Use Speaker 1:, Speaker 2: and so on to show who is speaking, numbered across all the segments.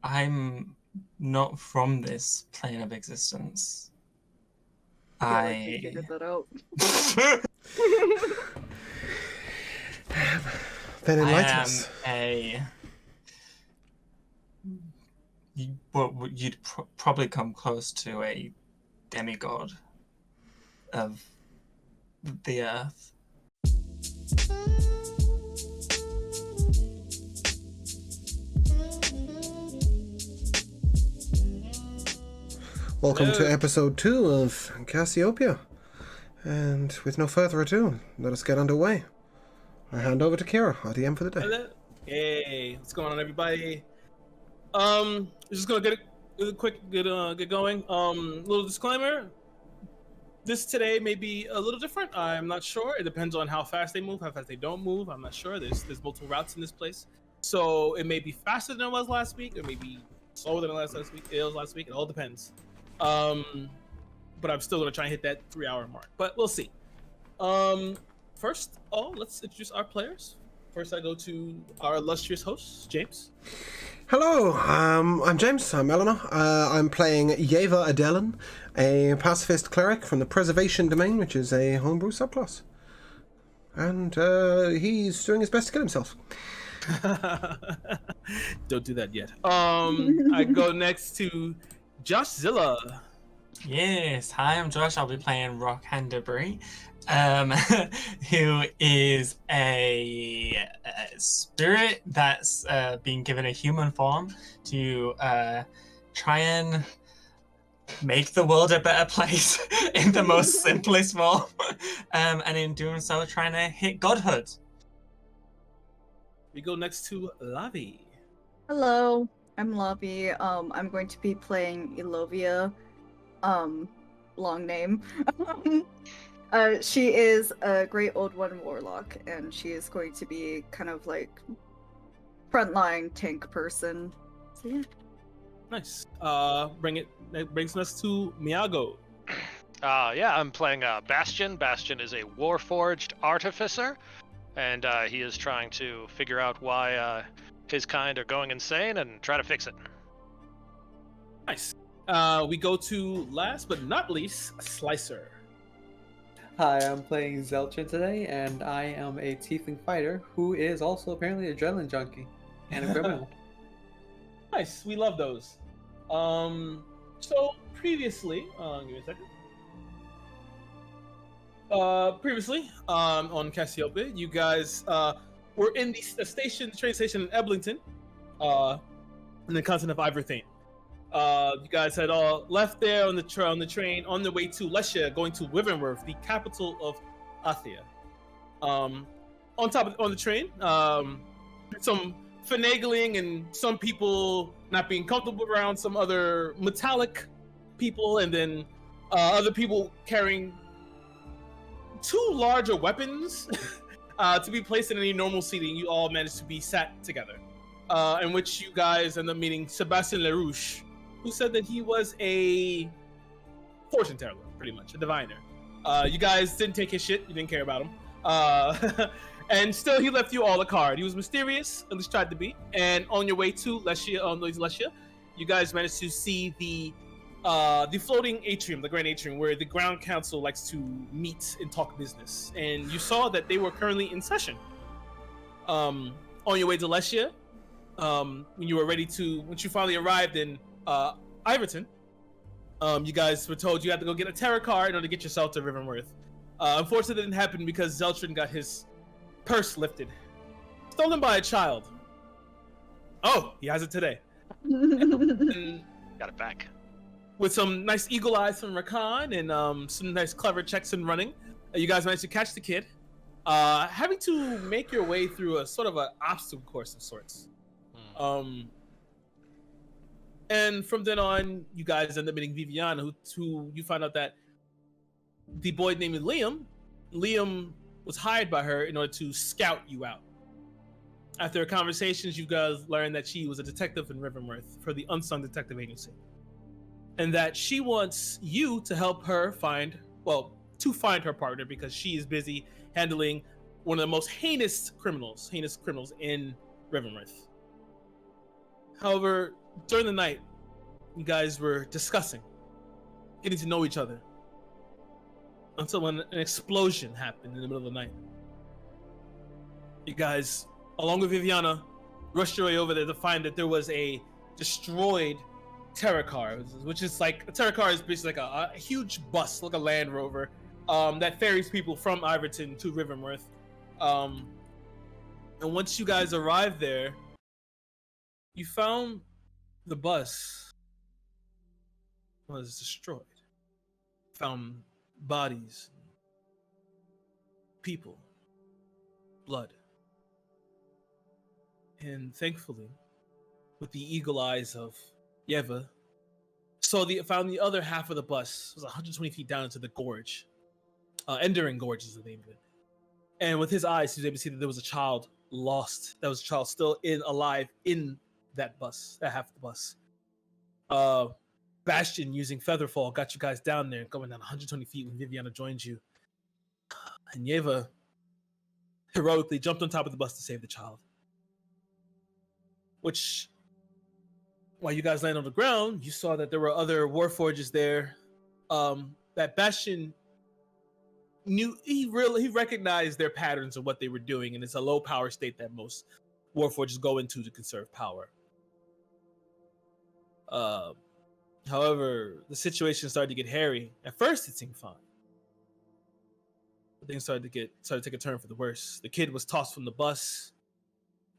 Speaker 1: I'm not from this plane of existence.
Speaker 2: I feel like we figured that out.
Speaker 3: Then enlighten
Speaker 1: I am
Speaker 3: us.
Speaker 1: you'd probably come close to a demigod of the earth.
Speaker 3: Welcome
Speaker 4: Hello.
Speaker 3: to episode 2 of Cassiopeia. And with no further ado, let us get underway. I hand over to Kira, our DM for the day.
Speaker 4: Hello. Hey, what's going on, everybody? Just gonna get going. Little disclaimer. This today may be a little different. I'm not sure. It depends on how fast they move, how fast they don't move. I'm not sure. There's multiple routes in this place, so it may be faster than it was last week, or maybe slower than it was last week. It was last week. It all depends. But I'm still gonna try and hit that 3-hour mark. But we'll see. First, let's introduce our players. First, I go to our illustrious host, James.
Speaker 3: Hello, I'm James. I'm Eleanor. I'm playing Yeva Adelin, a pacifist cleric from the Preservation Domain, which is a homebrew subclass. And he's doing his best to kill himself.
Speaker 4: Don't do that yet. I go next to Josh Zilla.
Speaker 1: Yes, hi, I'm Josh. I'll be playing Rock Handerbury, who is a spirit that's been given a human form to try and make the world a better place in the most simplest form, and in doing so, trying to hit godhood.
Speaker 4: We go next to Lavi.
Speaker 2: Hello, I'm Lavi. I'm going to be playing Elovia. Long name. She is a Great Old One warlock, and she is going to be kind of like frontline tank person. So yeah.
Speaker 4: Nice. That brings us to Miyago.
Speaker 5: Yeah, I'm playing Bastion. Bastion is a Warforged artificer, and he is trying to figure out why his kind are going insane and try to fix it.
Speaker 4: Nice. We go to last but not least, Slicer.
Speaker 6: Hi, I'm playing Zeltrin today, and I am a tiefling fighter who is also apparently an adrenaline junkie and a criminal.
Speaker 4: Nice, we love those. So previously, give me a second. Previously, on Cassiopeia, you guys were in the train station in Eblington, in the continent of Iverthane. You guys had all left there on the train on the way to Lescia, going to Wyvernworth, the capital of Athia. On the train, some finagling and some people not being comfortable around some other metallic people, and then other people carrying 2 larger weapons to be placed in any normal seating. You all managed to be sat together, in which you guys end up meeting Sebastian Lerouche, who said that he was a fortune teller, pretty much, a diviner. You guys didn't take his shit, you didn't care about him. And still, he left you all a card. He was mysterious, at least tried to be. And on your way to Lescia, you guys managed to see the floating atrium, the Grand Atrium, where the Ground Council likes to meet and talk business. And you saw that they were currently in session. On your way to Lescia, when you finally arrived in Iverton, you guys were told you had to go get a tarot card in order to get yourself to Riverworth. Unfortunately, it didn't happen because Zeltrin got his purse lifted, stolen by a child. Oh, he has it today.
Speaker 5: Got it back.
Speaker 4: With some nice eagle eyes from Rakan and some nice clever checks and running, you guys managed to catch the kid, having to make your way through a sort of an obstacle course of sorts. And from then on, you guys end up meeting Viviana, who you find out that the boy named Liam was hired by her in order to scout you out. After conversations, you guys learned that she was a detective in Riverworth for the Unsung Detective Agency, and that she wants you to help her find her partner, because she is busy handling one of the most heinous criminals in Riverworth. However, during the night, you guys were discussing, getting to know each other, until when an explosion happened in the middle of the night. You guys, along with Viviana, rushed your way over there to find that there was a destroyed terror car, which is like a terror car is basically like a huge bus, like a Land Rover, that ferries people from Iverton to Riverworth. And once you guys arrived there, you found the bus was destroyed. Found bodies, people, blood. And thankfully, with the eagle eyes of Yeva, found the other half of the bus. It was 120 feet down into the gorge. Enduring Gorge is the name of it. And with his eyes, he was able to see that there was a child lost. That was a child still alive in that bus, that half of the bus. Bastion, using Featherfall, got you guys down there, going down 120 feet when Viviana joined you. And Yeva heroically jumped on top of the bus to save the child. Which, while you guys landed on the ground, you saw that there were other Warforges there. That Bastion knew, he recognized their patterns of what they were doing, and it's a low power state that most Warforges go into to conserve power. However, the situation started to get hairy. At first, it seemed fine. But things started to take a turn for the worse. The kid was tossed from the bus.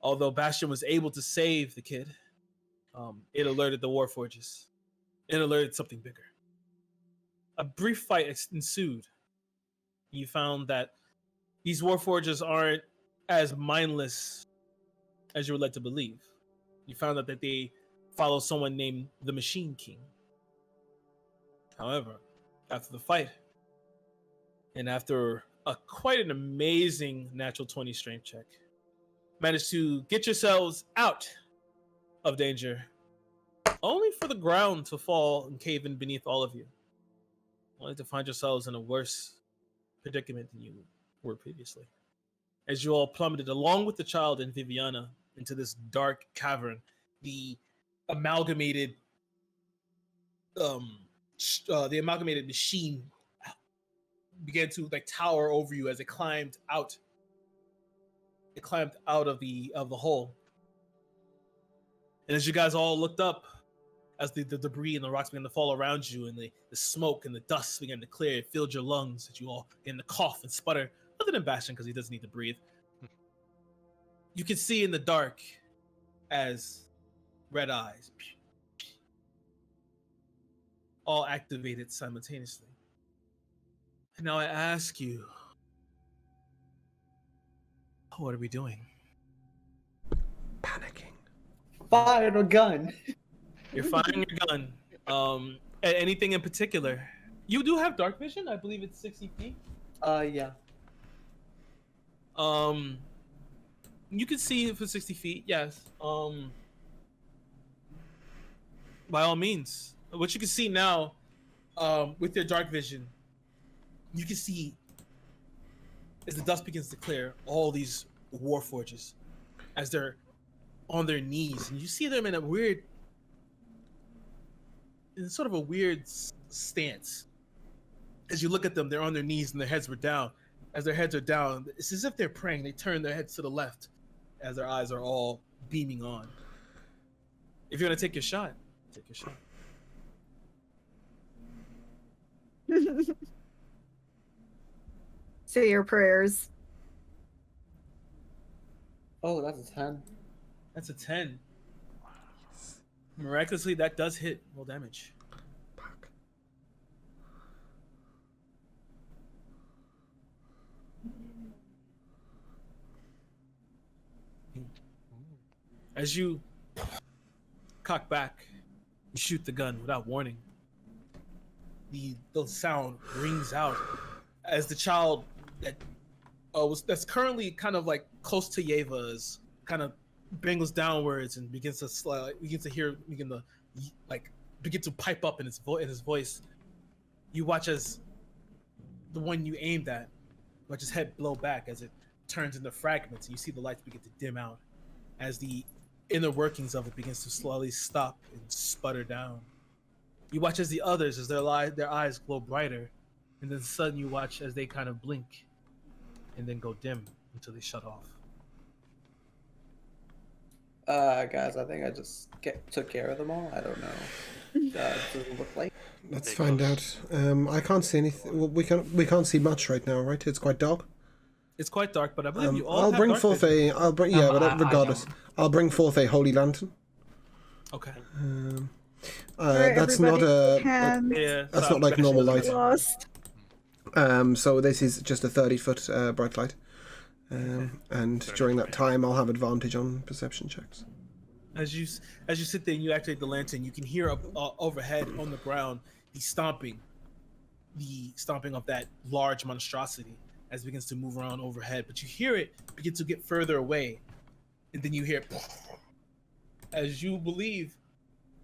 Speaker 4: Although Bastion was able to save the kid, it alerted the Warforges. It alerted something bigger. A brief fight ensued. You found that these Warforges aren't as mindless as you would like to believe. You found out that they follow someone named the Machine King. However, after the fight, and after quite an amazing natural 20 strength check, managed to get yourselves out of danger, only for the ground to fall and cave in beneath all of you, only to find yourselves in a worse predicament than you were previously, as you all plummeted along with the child and Viviana into this dark cavern. The amalgamated machine began to like tower over you as it climbed out. It climbed out of the hole, and as you guys all looked up, as the debris and the rocks began to fall around you, and the smoke and the dust began to clear, it filled your lungs, that you all began to cough and sputter, other than Bastion because he doesn't need to breathe. You can see in the dark as red eyes all activated simultaneously. And now I ask you, what are we doing?
Speaker 3: Panicking.
Speaker 6: Fire a gun.
Speaker 4: You're firing your gun. Anything in particular? You do have dark vision. I believe it's 60 feet.
Speaker 6: Yeah.
Speaker 4: You can see it for 60 feet. Yes. By all means. What you can see now, with your dark vision, you can see as the dust begins to clear, all these Warforges, as they're on their knees, and you see them in sort of a weird stance. As you look at them, they're on their knees and their heads were down. As their heads are down, it's as if they're praying. They turn their heads to the left as their eyes are all beaming on. If you're gonna take your shot, take your shot.
Speaker 2: Say your prayers.
Speaker 6: Oh, that's a 10.
Speaker 4: That's a 10. Miraculously, that does hit. Roll damage.
Speaker 3: Fuck.
Speaker 4: As you cock back, you shoot the gun without warning. The sound rings out as the child that's currently kind of like close to Yeva's kind of bangles downwards and begin to pipe up in his voice. You watch as the one you aimed at, watch his head blow back as it turns into fragments, and you see the lights begin to dim out as the inner workings of it begins to slowly stop and sputter down. You watch as the others, as their eyes glow brighter, and then suddenly you watch as they kind of blink and then go dim until they shut off.
Speaker 6: Guys, I think I just took care of them all. I don't know. Does it look like?
Speaker 3: Let's
Speaker 5: They
Speaker 3: find
Speaker 5: goes.
Speaker 3: out. I can't see anything. Well, we can't see much right now, right? It's quite dark.
Speaker 4: It's quite dark, but I believe you all
Speaker 3: I'll
Speaker 4: have
Speaker 3: bring
Speaker 4: dark
Speaker 3: forth
Speaker 4: vision.
Speaker 3: but regardless, I'll bring forth a holy lantern.
Speaker 4: Okay.
Speaker 2: Alright,
Speaker 3: That's not
Speaker 2: everybody,
Speaker 3: a.
Speaker 2: hands
Speaker 4: Yeah.
Speaker 3: That's
Speaker 4: sorry,
Speaker 3: not like
Speaker 4: finish
Speaker 3: normal
Speaker 4: it.
Speaker 3: light.
Speaker 2: lost.
Speaker 3: So this is just a 30-foot bright light. And during that time, I'll have advantage on perception checks.
Speaker 4: As you sit there and you activate the lantern, you can hear up overhead on the ground the stomping of that large monstrosity as it begins to move around overhead. But you hear it begin to get further away, and then you hear as you believe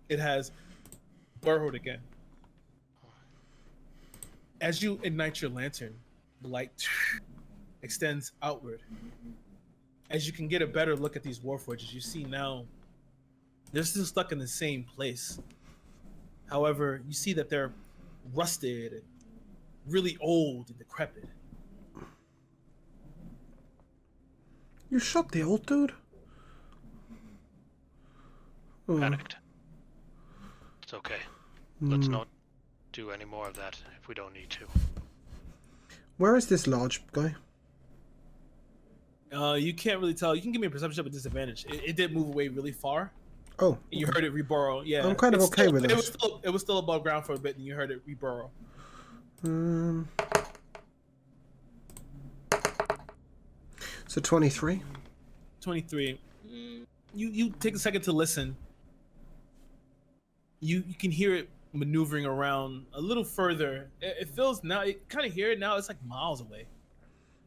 Speaker 4: it has burrowed again. As you ignite your lantern, the light extends outward. As you can get a better look at these warforges, you see now they're still stuck in the same place. However, you see that they're rusted, and really old and decrepit.
Speaker 3: You shot the old dude? Oh.
Speaker 5: Panicked. It's okay. Let's not do any more of that if we don't need to.
Speaker 3: Where is this large guy?
Speaker 4: You can't really tell. You can give me a perception check with disadvantage. It did move away really far.
Speaker 3: Oh,
Speaker 4: You heard it reburrow. Yeah,
Speaker 3: I'm kind of
Speaker 4: It's
Speaker 3: okay
Speaker 4: still-
Speaker 3: with
Speaker 4: it.
Speaker 3: that.
Speaker 4: It was still above ground for a bit, and you heard it reburrow.
Speaker 3: So 23.
Speaker 4: 23. You take a second to listen. You can hear it maneuvering around a little further. It feels now. You kind of hear it now. It's like miles away.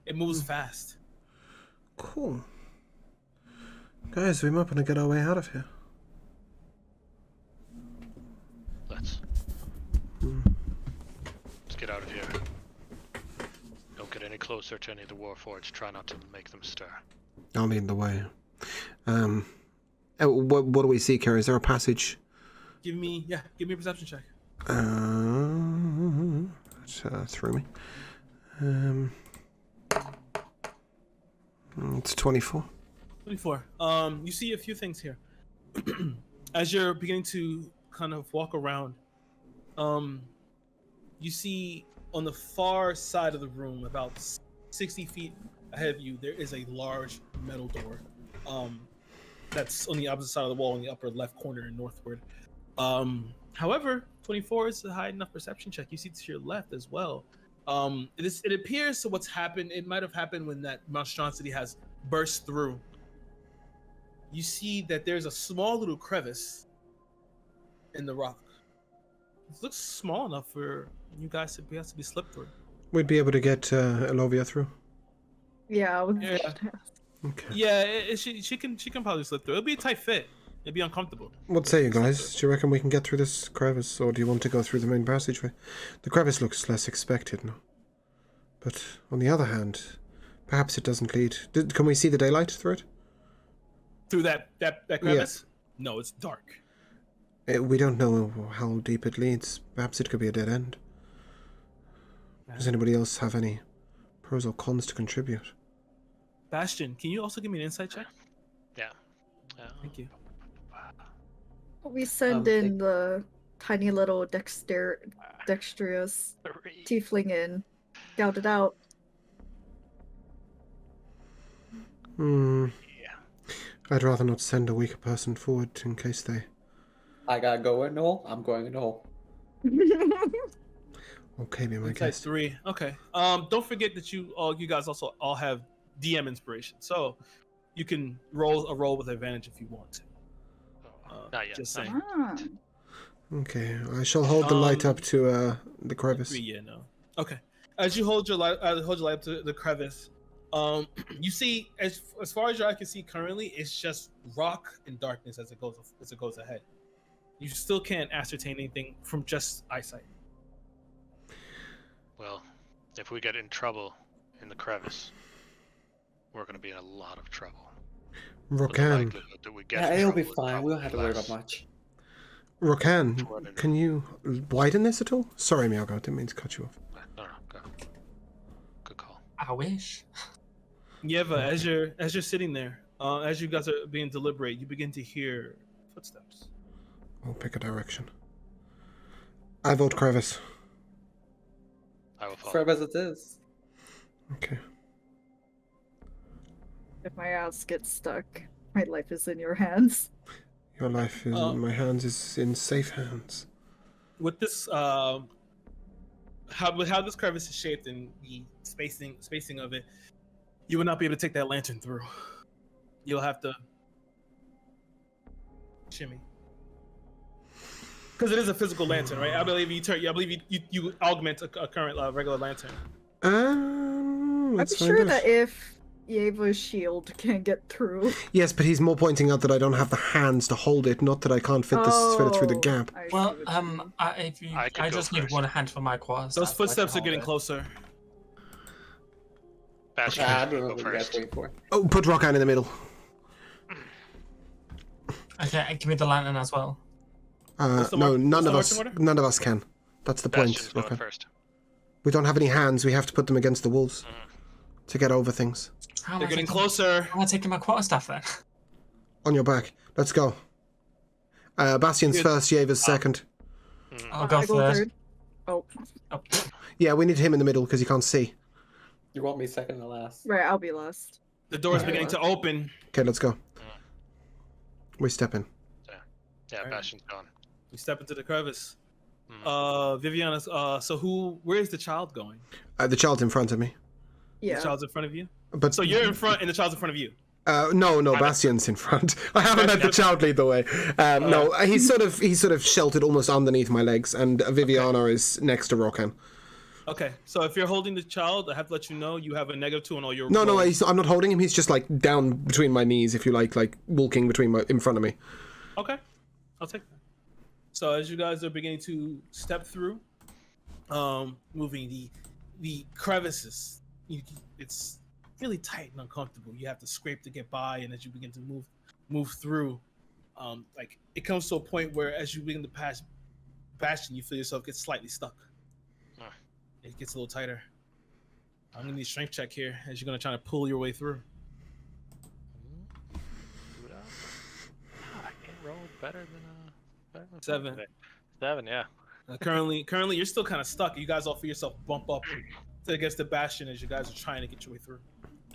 Speaker 4: It moves fast.
Speaker 3: Cool. Guys, we might want to get our way out of here.
Speaker 5: Let's get out of here. Don't get any closer to any of the Warforged. Try not to make them stir.
Speaker 3: I'll be in the way. What do we see, Kerry? Is there a passage?
Speaker 4: Give me a perception check.
Speaker 3: That threw me. It's 24.
Speaker 4: 24. You see a few things here. As you're beginning to kind of walk around, you see on the far side of the room, about 60 feet ahead of you, there is a large metal door. That's on the opposite side of the wall in the upper left corner and northward. However, 24 is a high enough perception check. You see to your left as well. It appears to what's happened. It might have happened when that monstrosity has burst through. You see that there's a small little crevice in the rock. It looks small enough for you guys to be able to be slipped through.
Speaker 3: We'd be able to get Elovia through.
Speaker 2: Yeah, I was
Speaker 4: Yeah.
Speaker 3: Okay.
Speaker 4: Yeah, she can probably slip through. It'll be a tight fit. It'd be uncomfortable.
Speaker 3: What say you guys? Do you reckon we can get through this crevice, or do you want to go through the main passageway? The crevice looks less expected now. But on the other hand, perhaps it doesn't lead. Can we see the daylight through it?
Speaker 4: Through that crevice? No, it's dark.
Speaker 3: We don't know how deep it leads. Perhaps it could be a dead end. Does anybody else have any pros or cons to contribute?
Speaker 4: Bastion, can you also give me an insight check?
Speaker 5: Yeah.
Speaker 4: Thank you.
Speaker 2: We send in the tiny little dexterous tiefling in, scout it out.
Speaker 5: Yeah.
Speaker 3: I'd rather not send a weaker person forward in case they...
Speaker 6: I gotta go in the hole. I'm going in the hole.
Speaker 3: Okay, be my
Speaker 4: Insight
Speaker 3: guest.
Speaker 4: 3. Okay. Don't forget that you guys also all have DM inspiration, so you can roll with advantage if you want to.
Speaker 5: Not yet.
Speaker 4: Just
Speaker 5: not
Speaker 4: saying.
Speaker 5: yet.
Speaker 2: Ah.
Speaker 3: Okay, I shall hold the light up to the crevice.
Speaker 4: 3, yeah, no. Okay. As you hold your light up to the crevice, you see as far as your eye can see currently, it's just rock and darkness as it goes ahead. You still can't ascertain anything from just eyesight.
Speaker 5: Well, if we get in trouble in the crevice, we're going to be in a lot of trouble. But the
Speaker 3: Rokan,
Speaker 5: likelihood that we get
Speaker 6: Yeah,
Speaker 5: in
Speaker 6: it'll be
Speaker 5: trouble is
Speaker 6: fine. We don't have to worry
Speaker 5: probably
Speaker 6: about
Speaker 5: less.
Speaker 6: much.
Speaker 3: Rokan, can you widen this at all? Sorry, Miyago, didn't mean to cut you off.
Speaker 5: No, go. Good call.
Speaker 1: I wish.
Speaker 4: Yeva, as you're sitting there, as you guys are being deliberate, you begin to hear footsteps.
Speaker 3: I'll pick a direction. I vote crevice.
Speaker 5: I will follow.
Speaker 6: Forever as it is.
Speaker 3: Okay.
Speaker 2: If my ass gets stuck, my life is in your hands.
Speaker 3: Your life is in my hands is in safe hands.
Speaker 4: With this, how this crevice is shaped and the spacing of it, you will not be able to take that lantern through. You'll have to shimmy. Because it is a physical lantern, right? I believe you augment a current regular lantern.
Speaker 2: I'm
Speaker 3: Let's find
Speaker 2: sure
Speaker 3: out.
Speaker 2: that if Yeva's shield can get through.
Speaker 3: Yes, but he's more pointing out that I don't have the hands to hold it, not that I can't fit it through the gap.
Speaker 2: I see
Speaker 1: Well,
Speaker 2: what you mean.
Speaker 5: I could
Speaker 1: I
Speaker 5: go
Speaker 1: just need
Speaker 5: first.
Speaker 1: one hand for my quads.
Speaker 4: Those footsteps are getting
Speaker 1: closer.
Speaker 4: closer.
Speaker 5: Bastion,
Speaker 6: I
Speaker 5: you
Speaker 6: don't know
Speaker 5: go
Speaker 6: what you guys
Speaker 5: first.
Speaker 6: waiting for.
Speaker 3: Oh, put Rokan in the middle.
Speaker 1: Okay, give me the lantern as well.
Speaker 4: What's the
Speaker 3: No,
Speaker 4: mark-
Speaker 3: none of
Speaker 4: what's
Speaker 3: us.
Speaker 4: the marching order?
Speaker 3: None of us can. That's the point,
Speaker 5: Bastion's going
Speaker 3: Rokan.
Speaker 5: first.
Speaker 3: We don't have any hands. We have to put them against the wolves to get over things.
Speaker 1: How am
Speaker 4: They're
Speaker 1: I
Speaker 4: getting
Speaker 1: taking-
Speaker 4: closer.
Speaker 1: How am I taking my quarterstaff then?
Speaker 3: On your back. Let's go. Bastion's
Speaker 4: Good.
Speaker 3: first, Yeva's second.
Speaker 1: I'll go
Speaker 2: I go
Speaker 1: first.
Speaker 2: third. Oh,
Speaker 1: Oh.
Speaker 3: Yeah, we need him in the middle because he can't see.
Speaker 6: You want me second to last?
Speaker 2: right, I'll be last.
Speaker 4: The door is
Speaker 2: Yeah.
Speaker 4: beginning to open.
Speaker 3: Okay, let's go. We step in.
Speaker 5: Yeah,
Speaker 4: Alright.
Speaker 5: Bastion's gone.
Speaker 4: We step into the crevice.
Speaker 5: Mhm.
Speaker 4: Viviana, where's the child going?
Speaker 3: The child's in front of me.
Speaker 2: Yeah.
Speaker 4: The child's in front of you?
Speaker 3: But
Speaker 4: So you're in front and the child's in front of you.
Speaker 3: no, Bastion's in front. I haven't let the child lead the way. No, he's sort of sheltered almost underneath my legs, and Viviana is next to Rokan.
Speaker 4: Okay, so if you're holding the child, I have to let you know you have a -2 on all your
Speaker 3: No,
Speaker 4: rolls.
Speaker 3: I'm not holding him. He's just like down between my knees, if you like walking in front of me.
Speaker 4: Okay, I'll take that. So as you guys are beginning to step through, moving the crevices, it's really tight and uncomfortable. You have to scrape to get by, and as you begin to move through, like it comes to a point where as you begin to pass Bastion, you feel yourself get slightly stuck. It gets a little tighter. I'm gonna need a strength check here as you're gonna try to pull your way through.
Speaker 5: I can't roll better than
Speaker 4: 7.
Speaker 5: 7, yeah.
Speaker 4: Currently, you're still kind of stuck. You guys all feel yourself bump up against the Bastion as you guys are trying to get your way through.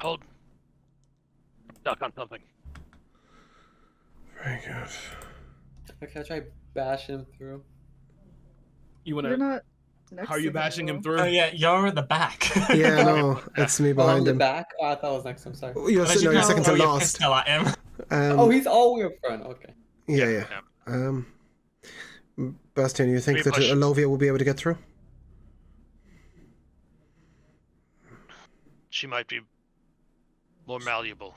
Speaker 5: Hold. Stuck on something.
Speaker 3: Very good.
Speaker 6: Okay, I'll try bash him through.
Speaker 4: You
Speaker 2: You're
Speaker 4: wanna?
Speaker 2: not next
Speaker 4: How are you
Speaker 2: to
Speaker 4: bashing him
Speaker 2: though.
Speaker 4: through?
Speaker 1: Oh yeah, you're at the back.
Speaker 3: Yeah, no, it's me
Speaker 6: Oh, I'm
Speaker 3: behind
Speaker 6: the
Speaker 3: him.
Speaker 6: back? Oh, I thought I was next. I'm sorry.
Speaker 3: You're
Speaker 1: Unless you
Speaker 3: you're
Speaker 1: can
Speaker 3: second to
Speaker 1: throw your
Speaker 3: last.
Speaker 1: pistol at him.
Speaker 6: Oh, he's all the way up front. Okay.
Speaker 3: Yeah. Bastion, you think
Speaker 5: We
Speaker 3: that
Speaker 5: push.
Speaker 3: Alovia will be able to get through?
Speaker 5: She might be more malleable.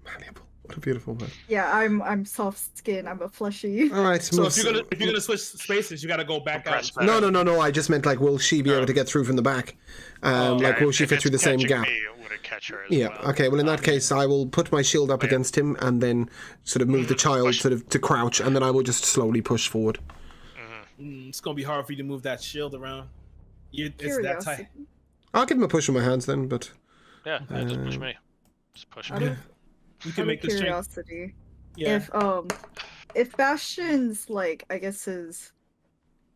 Speaker 3: Malleable. What a beautiful word.
Speaker 2: Yeah, I'm soft skin. I'm a fleshy.
Speaker 3: All right.
Speaker 4: So
Speaker 3: move
Speaker 4: if you're gonna switch spaces, you gotta go back out.
Speaker 5: Compress better.
Speaker 3: No. I just meant like, will she be able to get through from the back?
Speaker 4: Oh.
Speaker 3: Like, will she
Speaker 5: If
Speaker 3: fit
Speaker 5: it's
Speaker 3: through the same
Speaker 5: catching
Speaker 3: gap?
Speaker 5: Me, it wouldn't catch her as
Speaker 3: Yeah.
Speaker 5: well.
Speaker 3: Okay. Well, in that case, I will put my shield up
Speaker 5: Yeah.
Speaker 3: against him and then sort of move the child
Speaker 5: Push.
Speaker 3: sort of to crouch, and then I will just slowly push forward.
Speaker 4: It's gonna be hard for you to move that shield around. It's that
Speaker 2: Curiosity.
Speaker 4: tight.
Speaker 3: I'll give him a push with my hands then, but
Speaker 5: Yeah, just push me. Just push
Speaker 2: Out
Speaker 5: me.
Speaker 2: of,
Speaker 4: You
Speaker 2: out
Speaker 4: can
Speaker 2: of
Speaker 4: make the strength.
Speaker 2: curiosity,
Speaker 4: Yeah.
Speaker 2: if Bastion's like, I guess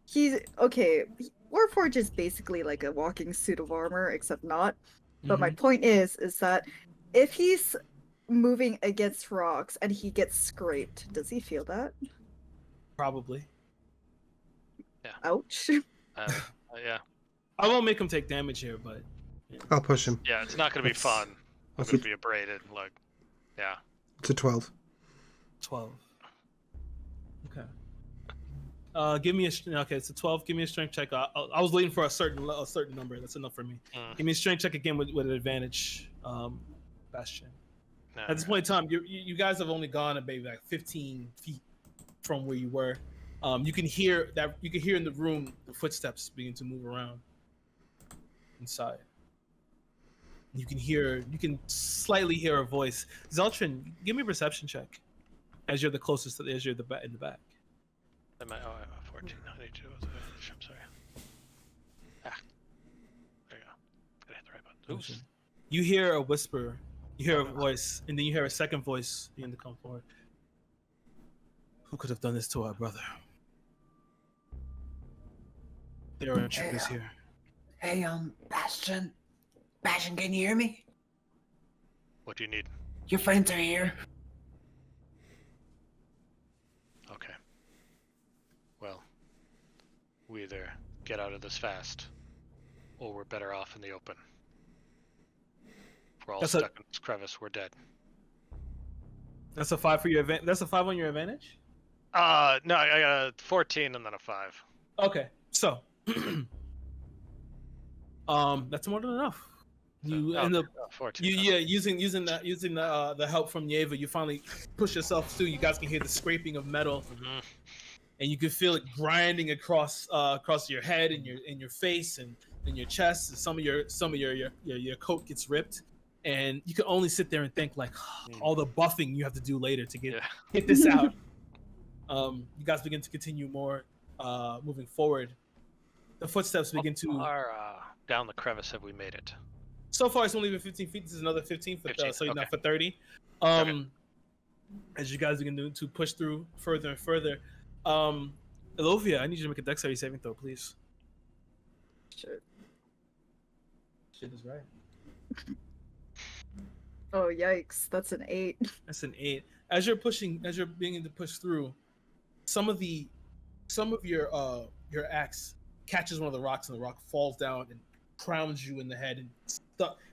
Speaker 2: he's okay. Warforge is basically like a walking suit of armor, except not. But my point is that if he's moving against rocks and he gets scraped, does he feel that?
Speaker 4: Probably.
Speaker 2: Ouch.
Speaker 5: Yeah.
Speaker 4: I won't make him take damage here, but
Speaker 3: I'll push him.
Speaker 5: Yeah, it's not gonna be
Speaker 3: That's-
Speaker 5: fun.
Speaker 3: That's
Speaker 5: It's gonna be abraded. Like, yeah.
Speaker 3: It's a 12.
Speaker 4: 12. Okay. Give me okay. It's a 12. Give me a strength check. I was waiting for a certain number. That's enough for me. Give me a strength check again with an advantage. Bastion.
Speaker 5: No,
Speaker 4: At this point in time, you guys have only gone maybe like 15 feet from where you were. You can hear in the room the footsteps beginning to move around inside. You can slightly hear a voice. Zeltrin, give me a perception check. As you're the closest, as you're in the back.
Speaker 5: Am I? Oh, I have 14. I need to. I'm sorry. Ah, there you go. Gotta hit the right button. Oops.
Speaker 4: You hear a whisper. You hear a voice, and then you hear a second voice begin to come forward. Who could have done this to our brother? There are intruders here.
Speaker 6: Hey, Bastion. Bastion, can you hear me?
Speaker 5: What do you need?
Speaker 6: Your friends are here.
Speaker 5: Okay. Well, we either get out of this fast, or we're better off in the open. If we're all stuck in this crevice, we're dead.
Speaker 4: That's a 5 for your advantage. That's a 5 on your advantage.
Speaker 5: No, I got a 14 and then a 5.
Speaker 4: Okay, so that's more than enough. You end up
Speaker 5: 14.
Speaker 4: using the help from Yeva, you finally push yourself through. You guys can hear the scraping of metal, and you can feel it grinding across your head and your face and your chest. And some of your coat gets ripped, and you can only sit there and think like all the buffing you have to do later to get this out. You guys begin to continue more, moving forward. The footsteps begin to.
Speaker 5: How far down the crevice have we made it?
Speaker 4: So far, it's only been 15 feet. This is another 15 for
Speaker 5: 15,
Speaker 4: so you're
Speaker 5: okay.
Speaker 4: not for 30.
Speaker 5: Okay.
Speaker 4: As you guys begin to push through further and further. Elovia, I need you to make a dexterity saving throw, please.
Speaker 2: Shit.
Speaker 4: Shit is right.
Speaker 2: Oh yikes! That's an 8.
Speaker 4: That's an 8. As you're beginning to push through, some of your axe catches one of the rocks, and the rock falls down and crowns you in the head, and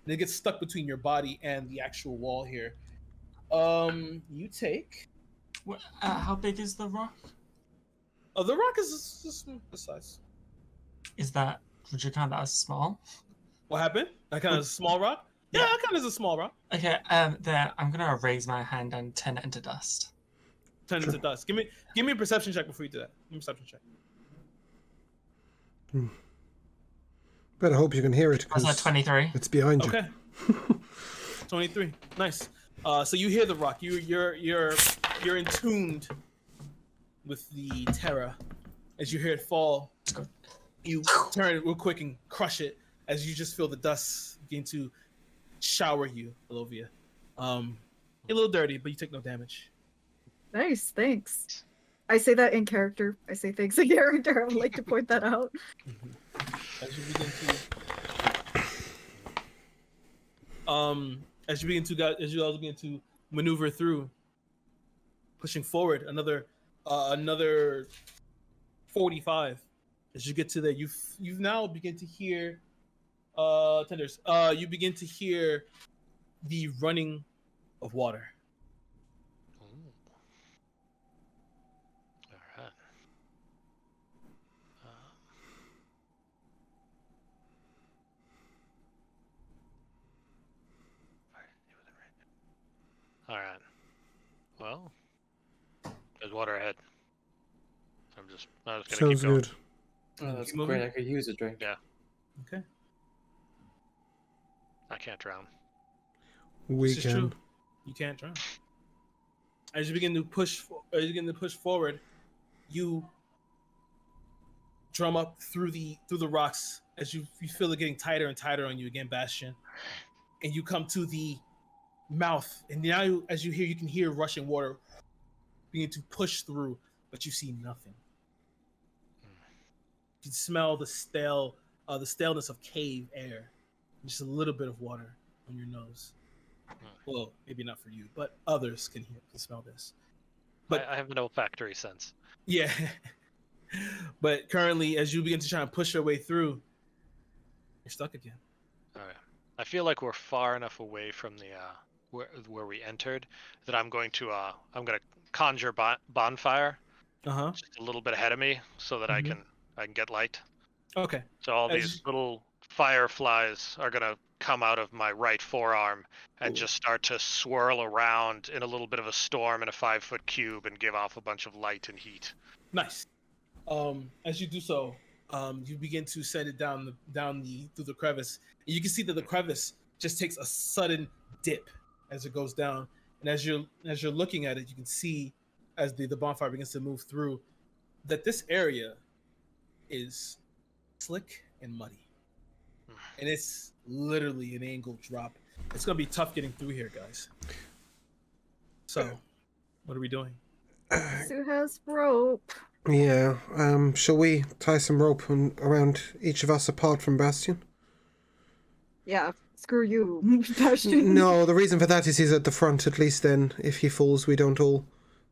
Speaker 4: it gets stuck between your body and the actual wall here. You take.
Speaker 1: How big is the rock?
Speaker 4: Oh, the rock is just the size.
Speaker 1: Would you count that as small?
Speaker 4: What happened? That kind of small rock? Yeah, that kind of is a small rock.
Speaker 1: Okay, there, I'm gonna raise my hand and turn it into dust.
Speaker 4: Turn into dust. Give me a perception check before you do that. Give me a perception check.
Speaker 3: Better hope you can hear it.
Speaker 1: Was that 23?
Speaker 3: It's behind you.
Speaker 4: Okay. 23. Nice. So you hear the rock. You're in tuned with the terror. As you hear it fall, you turn it real quick and crush it. As you just feel the dust begin to shower you, Elovia. You're a little dirty, but you take no damage.
Speaker 2: Nice, thanks. I say that in character. I say thanks in character. I would like to point that out.
Speaker 4: As you begin to, as you also begin to maneuver through, pushing forward another 45. As you get to there, you've now begin to hear tenders. You begin to hear the running of water.
Speaker 5: All right. Well, there's water ahead. I'm just gonna
Speaker 3: Sounds
Speaker 5: keep going.
Speaker 3: good.
Speaker 6: Oh, that's
Speaker 4: Moving?
Speaker 6: great. I could use a drink.
Speaker 5: Yeah.
Speaker 4: Okay.
Speaker 5: I can't drown.
Speaker 3: We
Speaker 4: This is
Speaker 3: can.
Speaker 4: true. You can't drown. As you begin to push forward, you drum up through the rocks as you feel it getting tighter and tighter on you again, Bastion. And you come to the mouth, and now you can hear rushing water begin to push through, but you see nothing. You can smell the staleness of cave air. Just a little bit of water on your nose. Well, maybe not for you, but others can smell this. But
Speaker 5: I have an olfactory sense.
Speaker 4: yeah. But currently, as you begin to try and push your way through, you're stuck again.
Speaker 5: All right. I feel like we're far enough away from the where we entered that I'm gonna conjure bonfire just a little bit ahead of me so that I can get light.
Speaker 4: Okay.
Speaker 5: So all these little fireflies are gonna come out of my right forearm and just start to swirl around in a little bit of a storm in a 5-foot cube and give off a bunch of light and heat.
Speaker 4: Nice. As you do so, you begin to send it down through the crevice. And you can see that the crevice just takes a sudden dip as it goes down. And as you're looking at it, you can see as the bonfire begins to move through that this area is slick and muddy. And it's literally an angled drop. It's gonna be tough getting through here, guys. So, what are we doing?
Speaker 2: Sue has rope.
Speaker 3: Yeah. Shall we tie some rope around each of us apart from Bastion?
Speaker 2: Yeah, screw you, Bastion.
Speaker 3: No, the reason for that is he's at the front. At least then, if he falls, we don't all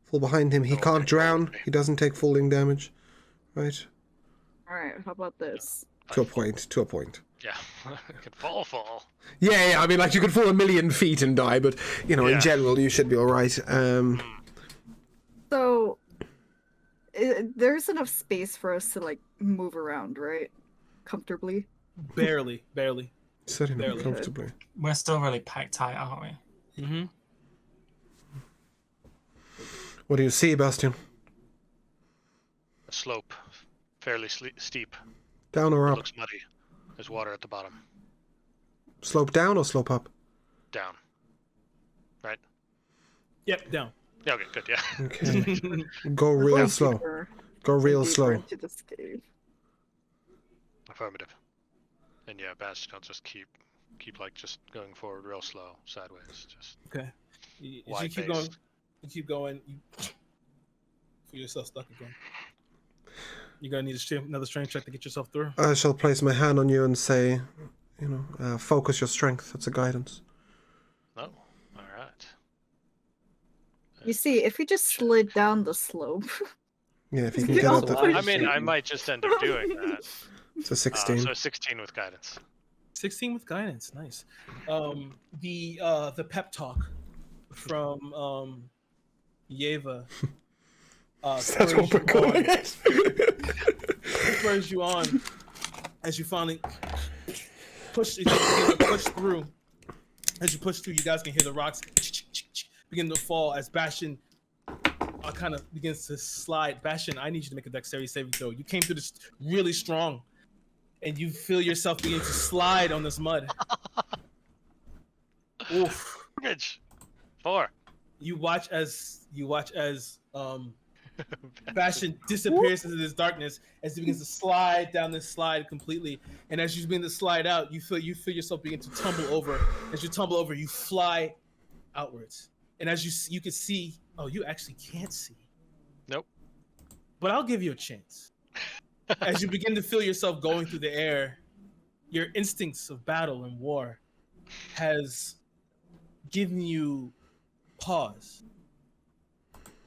Speaker 3: fall behind him. He can't drown. He doesn't take falling damage. Right?
Speaker 2: Alright, how about this?
Speaker 3: To a point.
Speaker 5: Yeah, it could fall.
Speaker 3: Yeah, I mean, like, you could fall 1,000,000 feet and die, but, you know, in general, you should be alright.
Speaker 2: So, there's enough space for us to, like, move around, right? Comfortably?
Speaker 4: Barely.
Speaker 3: Certainly
Speaker 4: Barely.
Speaker 3: comfortably.
Speaker 1: We're still really packed tight, aren't we?
Speaker 4: Mm-hmm.
Speaker 3: What do you see, Bastion?
Speaker 5: A slope, fairly steep.
Speaker 3: Down or
Speaker 5: It
Speaker 3: up?
Speaker 5: looks muddy. There's water at the bottom.
Speaker 3: Slope down or slope up?
Speaker 5: Down. Right?
Speaker 4: Yep, down.
Speaker 5: Yeah, okay, good, yeah.
Speaker 3: Okay. Go
Speaker 2: We're
Speaker 3: real
Speaker 2: going
Speaker 3: slow.
Speaker 2: deeper
Speaker 3: Go real
Speaker 2: and deeper
Speaker 3: slow.
Speaker 2: into this cave.
Speaker 5: Affirmative. And yeah, Bastion, I'll just keep like just going forward real slow, sideways, just
Speaker 4: Okay. As you
Speaker 5: wide
Speaker 4: keep going, you feel yourself stuck again. You're gonna need another strength check to get yourself through.
Speaker 3: I shall place my hand on you and say, focus your strength. That's a guidance.
Speaker 5: Oh, alright.
Speaker 2: You see, if we just slid down the slope,
Speaker 3: Yeah, if you can
Speaker 2: Yeah,
Speaker 3: get up
Speaker 2: also
Speaker 3: the...
Speaker 2: pretty
Speaker 5: I mean, I
Speaker 2: shaky.
Speaker 5: might just end up doing that.
Speaker 3: It's a 16.
Speaker 5: So 16 with guidance.
Speaker 4: 16 with guidance, nice. The pep talk from Yeva.
Speaker 3: That's what we're calling it.
Speaker 4: Spurs you on as you finally push through. As you push through, you guys can hear the rocks begin to fall as Bastion kind of begins to slide. Bastion, I need you to make a dexterity saving throw. You came through this really strong, and you feel yourself begin to slide on this mud. Oof.
Speaker 5: Bridge. 4.
Speaker 4: You watch as Bastion disappears into this darkness as he begins to slide down this slide completely. And as you begin to slide out, you feel yourself begin to tumble over. As you tumble over, you fly outwards. And as you can see, oh, you actually can't see.
Speaker 5: Nope.
Speaker 4: But I'll give you a chance. As you begin to feel yourself going through the air, your instincts of battle and war has given you pause.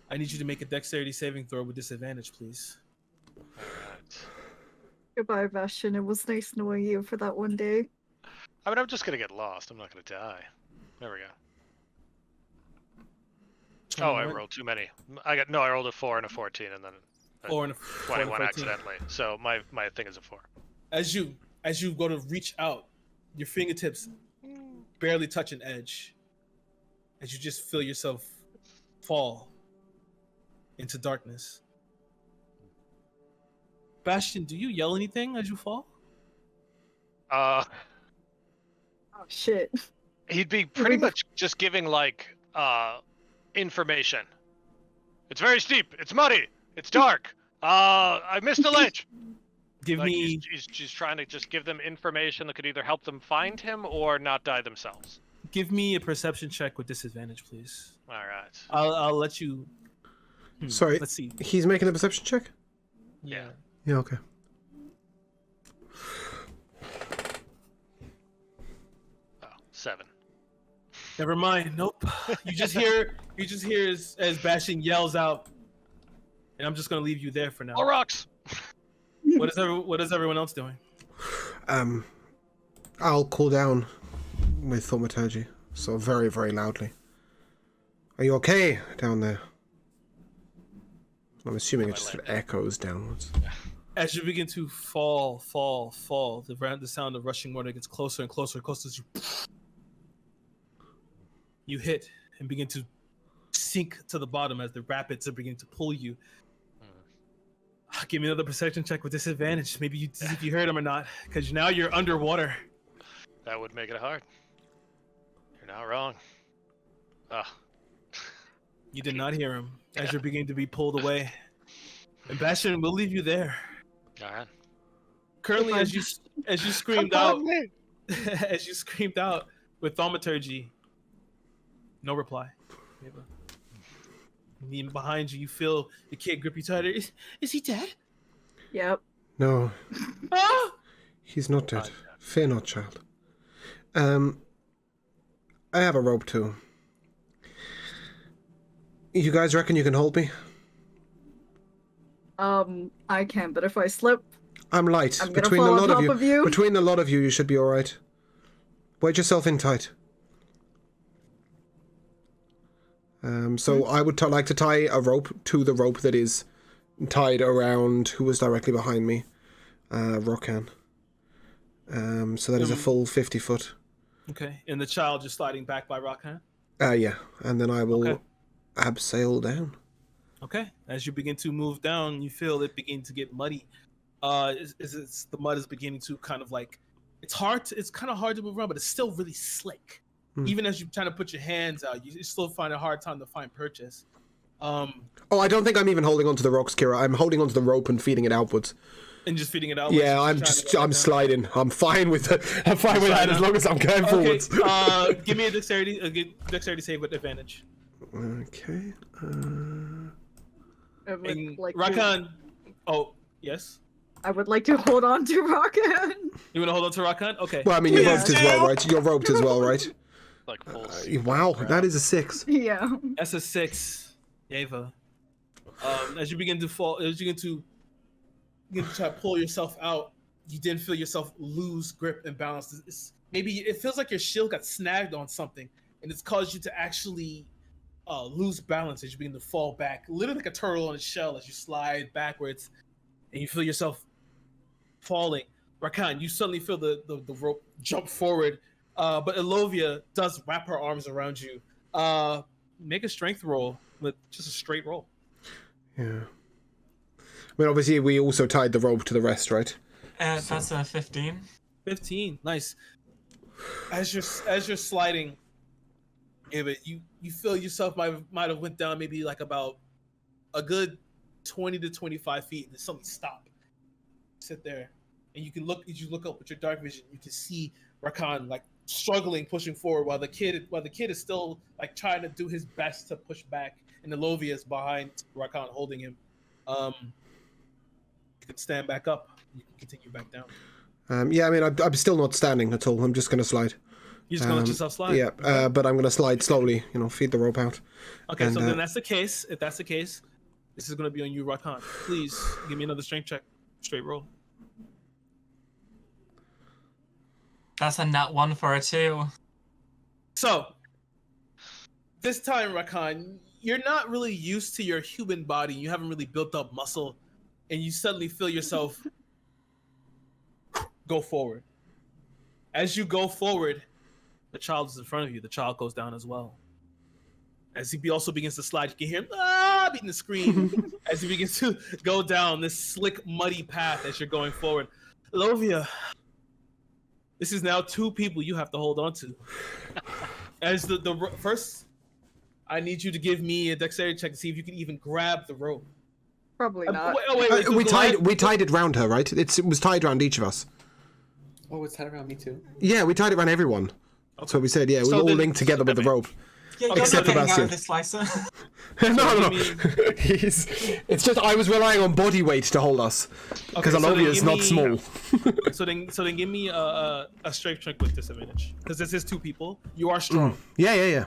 Speaker 4: I need you to make a dexterity saving throw with disadvantage, please.
Speaker 5: Alright.
Speaker 2: goodbye, Bastion. It was nice knowing you for that one day.
Speaker 5: I mean, I'm just gonna get lost. I'm not gonna die. There we go. Oh, I rolled too many. I rolled a 4 and a 14, and then a
Speaker 4: 4 and a
Speaker 5: 21 accidentally. So my thing is a 4.
Speaker 4: As you go to reach out, your fingertips barely touch an edge. As you just feel yourself fall into darkness. Bastion, do you yell anything as you fall?
Speaker 2: Oh shit.
Speaker 5: He'd be pretty much just giving like information. It's very steep. It's muddy. It's dark. I missed a ledge.
Speaker 4: Give me.
Speaker 5: He's trying to just give them information that could either help them find him or not die themselves.
Speaker 4: Give me a perception check with disadvantage, please.
Speaker 5: All right.
Speaker 4: I'll let you.
Speaker 3: Sorry.
Speaker 4: Let's see.
Speaker 3: He's making a perception check?
Speaker 5: Yeah.
Speaker 3: Yeah, okay.
Speaker 5: Oh, 7.
Speaker 4: Never mind. Nope. You just hear as Bastion yells out, and I'm just gonna leave you there for now.
Speaker 5: All rocks.
Speaker 4: What is everyone else doing?
Speaker 3: I'll call down with thaumaturgy, so very, very loudly. Are you okay down there? I'm assuming it just sort of echoes downwards.
Speaker 4: As you begin to fall, the sound of rushing water gets closer and closer as you hit and begin to sink to the bottom as the rapids are beginning to pull you. Give me another perception check with disadvantage. Maybe you see if you heard him or not, because now you're underwater.
Speaker 5: That would make it hard. not wrong.
Speaker 4: You did not hear him as you're beginning to be pulled away. And Bastion, we'll leave you there.
Speaker 5: All right.
Speaker 4: Currently, as you screamed out, as you screamed out with thaumaturgy, no reply. Even behind you, you feel the kid grip you tighter. Is he dead?
Speaker 2: Yep.
Speaker 3: No,
Speaker 4: Ah!
Speaker 3: he's not dead. Fear not, child. I have a rope too. You guys reckon you can hold me?
Speaker 2: I can, but if I slip,
Speaker 3: I'm light.
Speaker 2: I'm gonna fall on top of you.
Speaker 3: Between a lot of you, you should be all right. Wedge yourself in tight. So I would like to tie a rope to the rope that is tied around who was directly behind me, Rokan. So that is a full 50 foot.
Speaker 4: Okay, and the child just sliding back by Rokan?
Speaker 3: Yeah, and then I will abseil down.
Speaker 4: Okay, as you begin to move down, you feel it begin to get muddy. The mud is beginning to kind of like, it's kind of hard to move around, but it's still really slick. Even as you're trying to put your hands out, you still find a hard time to find purchase.
Speaker 3: Oh, I don't think I'm even holding onto the rocks, Kira. I'm holding onto the rope and feeding it outwards.
Speaker 4: And just feeding it out.
Speaker 3: Yeah, I'm sliding. I'm fine with it. I'm fine with that as long as I'm going forwards.
Speaker 4: Give me a dexterity save with advantage.
Speaker 3: Okay.
Speaker 2: I would like
Speaker 4: Rakan. Oh, yes.
Speaker 2: I would like to hold on to Rakan.
Speaker 4: You want to hold on to Rakan? Okay.
Speaker 3: Well, I mean, you're roped as well, right? You're roped as well, right?
Speaker 5: Like full
Speaker 3: Wow, that is a 6.
Speaker 2: Yeah.
Speaker 4: That's a 6, Ava. As you begin to fall, as you begin to try to pull yourself out, you then feel yourself lose grip and balance. Maybe it feels like your shield got snagged on something, and it's caused you to actually lose balance as you begin to fall back, literally like a turtle on its shell as you slide backwards, and you feel yourself falling. Rakan, you suddenly feel the rope jump forward, but Elovia does wrap her arms around you. Make a strength roll with just a straight roll.
Speaker 3: Yeah. I mean, obviously, we also tied the rope to the rest, right?
Speaker 1: That's a 15.
Speaker 4: 15, nice. As you're sliding, Ava, you feel yourself might have went down maybe like about a good 20 to 25 feet, and then suddenly stop. Sit there, and you look up with your dark vision, you can see Rakan like struggling, pushing forward, while the kid is still like trying to do his best to push back, and Elovia is behind Rakan holding him. You can stand back up. You can continue back down.
Speaker 3: Yeah, I mean, I'm still not standing at all. I'm just going to slide.
Speaker 4: You're just going to let yourself slide?
Speaker 3: Yeah, but I'm going to slide slowly, feed the rope out.
Speaker 4: Okay, and, so then that's the case. If that's the case, this is going to be on you, Rakan. Please give me another strength check. Straight roll.
Speaker 1: That's a nat 1 for a 2.
Speaker 4: So, this time, Rakan, you're not really used to your human body. You haven't really built up muscle, and you suddenly feel yourself go forward. As you go forward, the child is in front of you. The child goes down as well. As he also begins to slide, you can hear him beating the scream as he begins to go down this slick, muddy path as you're going forward. Elovia, this is now 2 people you have to hold on to. As the first, I need you to give me a dexterity check to see if you can even grab the rope.
Speaker 2: Probably not.
Speaker 4: Wait,
Speaker 3: we tied it round her, right? It was tied around each of us.
Speaker 6: Oh, it's tied around me too.
Speaker 3: Yeah, we tied it around everyone. That's what we said. Yeah, we all linked together with the rope.
Speaker 1: Yeah,
Speaker 3: Except for Bastion.
Speaker 1: This slicer.
Speaker 3: No. It's just I was relying on body weight to hold us because Elovia is not small.
Speaker 4: so then give me a strength check with disadvantage because this is 2 people. You are strong.
Speaker 3: Yeah.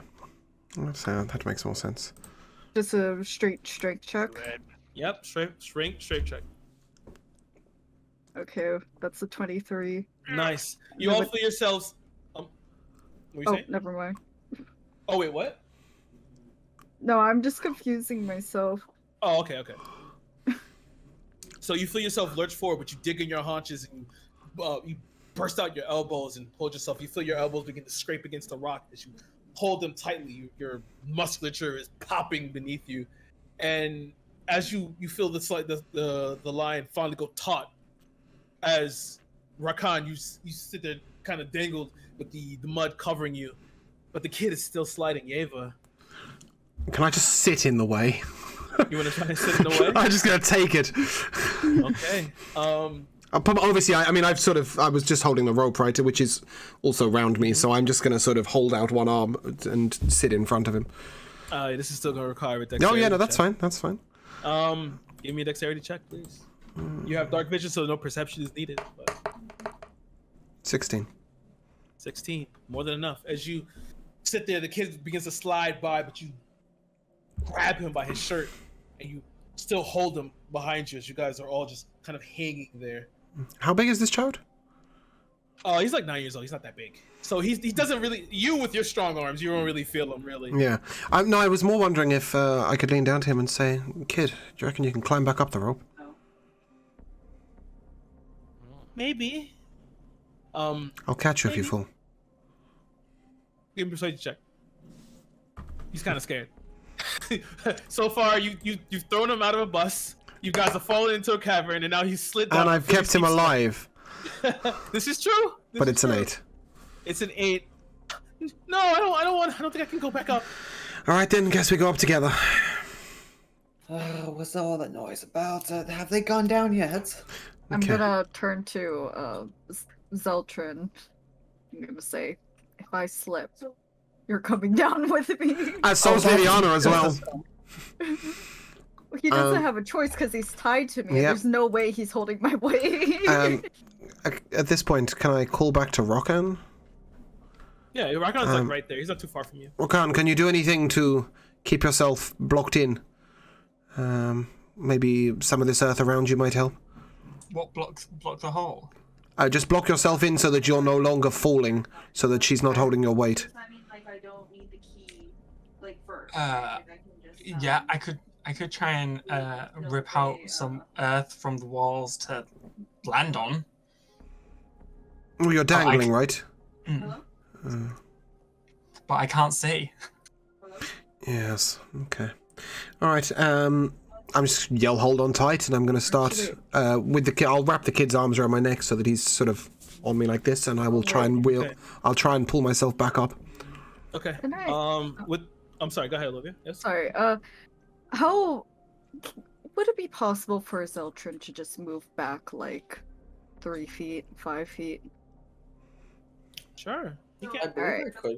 Speaker 3: That makes more sense.
Speaker 2: Just a straight strength check.
Speaker 4: Yep, strength check.
Speaker 2: Okay, that's a 23.
Speaker 4: Nice. You all feel yourselves. What you saying?
Speaker 2: Never mind.
Speaker 4: Oh wait, what?
Speaker 2: No, I'm just confusing myself.
Speaker 4: Oh, okay. So you feel yourself lurch forward, but you dig in your haunches and you burst out your elbows and hold yourself. You feel your elbows begin to scrape against the rock as you hold them tightly. Your musculature is popping beneath you, and as you feel the line finally go taut, as Rakan, you sit there kind of dangled with the mud covering you. but the kid is still sliding. Yeva,
Speaker 3: Can I just sit in the way?
Speaker 4: you want to try and sit in the way?
Speaker 3: I'm just gonna take it.
Speaker 4: Okay.
Speaker 3: Obviously, I mean, I was just holding the rope, right, which is also around me, so I'm just gonna sort of hold out one arm and sit in front of him.
Speaker 4: This is still gonna require a dexterity.
Speaker 3: Oh yeah, no, that's
Speaker 4: check.
Speaker 3: fine. That's fine.
Speaker 4: Give me a dexterity check, please. You have dark vision, so no perception is needed. But
Speaker 3: 16.
Speaker 4: 16, more than enough. As you sit there, the kid begins to slide by, but you grab him by his shirt, and you still hold him behind you as you guys are all just kind of hanging there.
Speaker 3: How big is this child?
Speaker 4: Oh, he's like 9 years old. He's not that big. So he doesn't really... You, with your strong arms, you don't really feel him, really.
Speaker 3: Yeah. No, I was more wondering if I could lean down to him and say, "Kid, do you reckon you can climb back up the rope?"
Speaker 4: Maybe.
Speaker 3: I'll catch you if you fall.
Speaker 4: Give him a persuasion check. He's kind of scared. So far, you've thrown him out of a bus. You guys have fallen into a cavern, and now he's slid down.
Speaker 3: And I've kept him alive.
Speaker 4: This is true.
Speaker 3: But it's an 8.
Speaker 4: It's an 8. No, I don't think I can go back up.
Speaker 3: All right then, guess we go up together.
Speaker 6: What's all that noise about? Have they gone down yet?
Speaker 2: I'm
Speaker 3: Okay.
Speaker 2: gonna turn to Zeltrin. I'm gonna say, if I slip, you're coming down with me.
Speaker 3: So's Viviana as well.
Speaker 2: He doesn't have a choice because he's tied to me.
Speaker 3: Yep.
Speaker 2: There's no way he's holding my weight.
Speaker 3: At this point, can I call back to Rokan?
Speaker 4: Yeah, Rakon's like right there. He's not too far from you.
Speaker 3: Rokan, can you do anything to keep yourself blocked in? Maybe some of this earth around you might help.
Speaker 1: What block the hole?
Speaker 3: Just block yourself in so that you're no longer falling, so that she's not holding your weight.
Speaker 7: I mean, like, I don't need the key, like, first.
Speaker 1: Yeah, I could try and rip out some earth from the walls to land on.
Speaker 3: Well, you're dangling, right?
Speaker 1: Mm. But I can't see.
Speaker 3: Yes. Okay. All right. I'm just yell hold on tight, and I'm going to start with the kid. I'll wrap the kid's arms around my neck so that he's sort of on me like this, and I will try and wheel.
Speaker 4: Okay.
Speaker 3: I'll try and pull myself back up.
Speaker 4: Okay.
Speaker 2: Can I-
Speaker 4: I'm sorry. Go ahead, Olivia. Yes.
Speaker 2: Sorry. How would it be possible for Zeltrin to just move back like 3 feet, 5 feet?
Speaker 4: Sure. You
Speaker 6: I
Speaker 4: can.
Speaker 6: believe I could.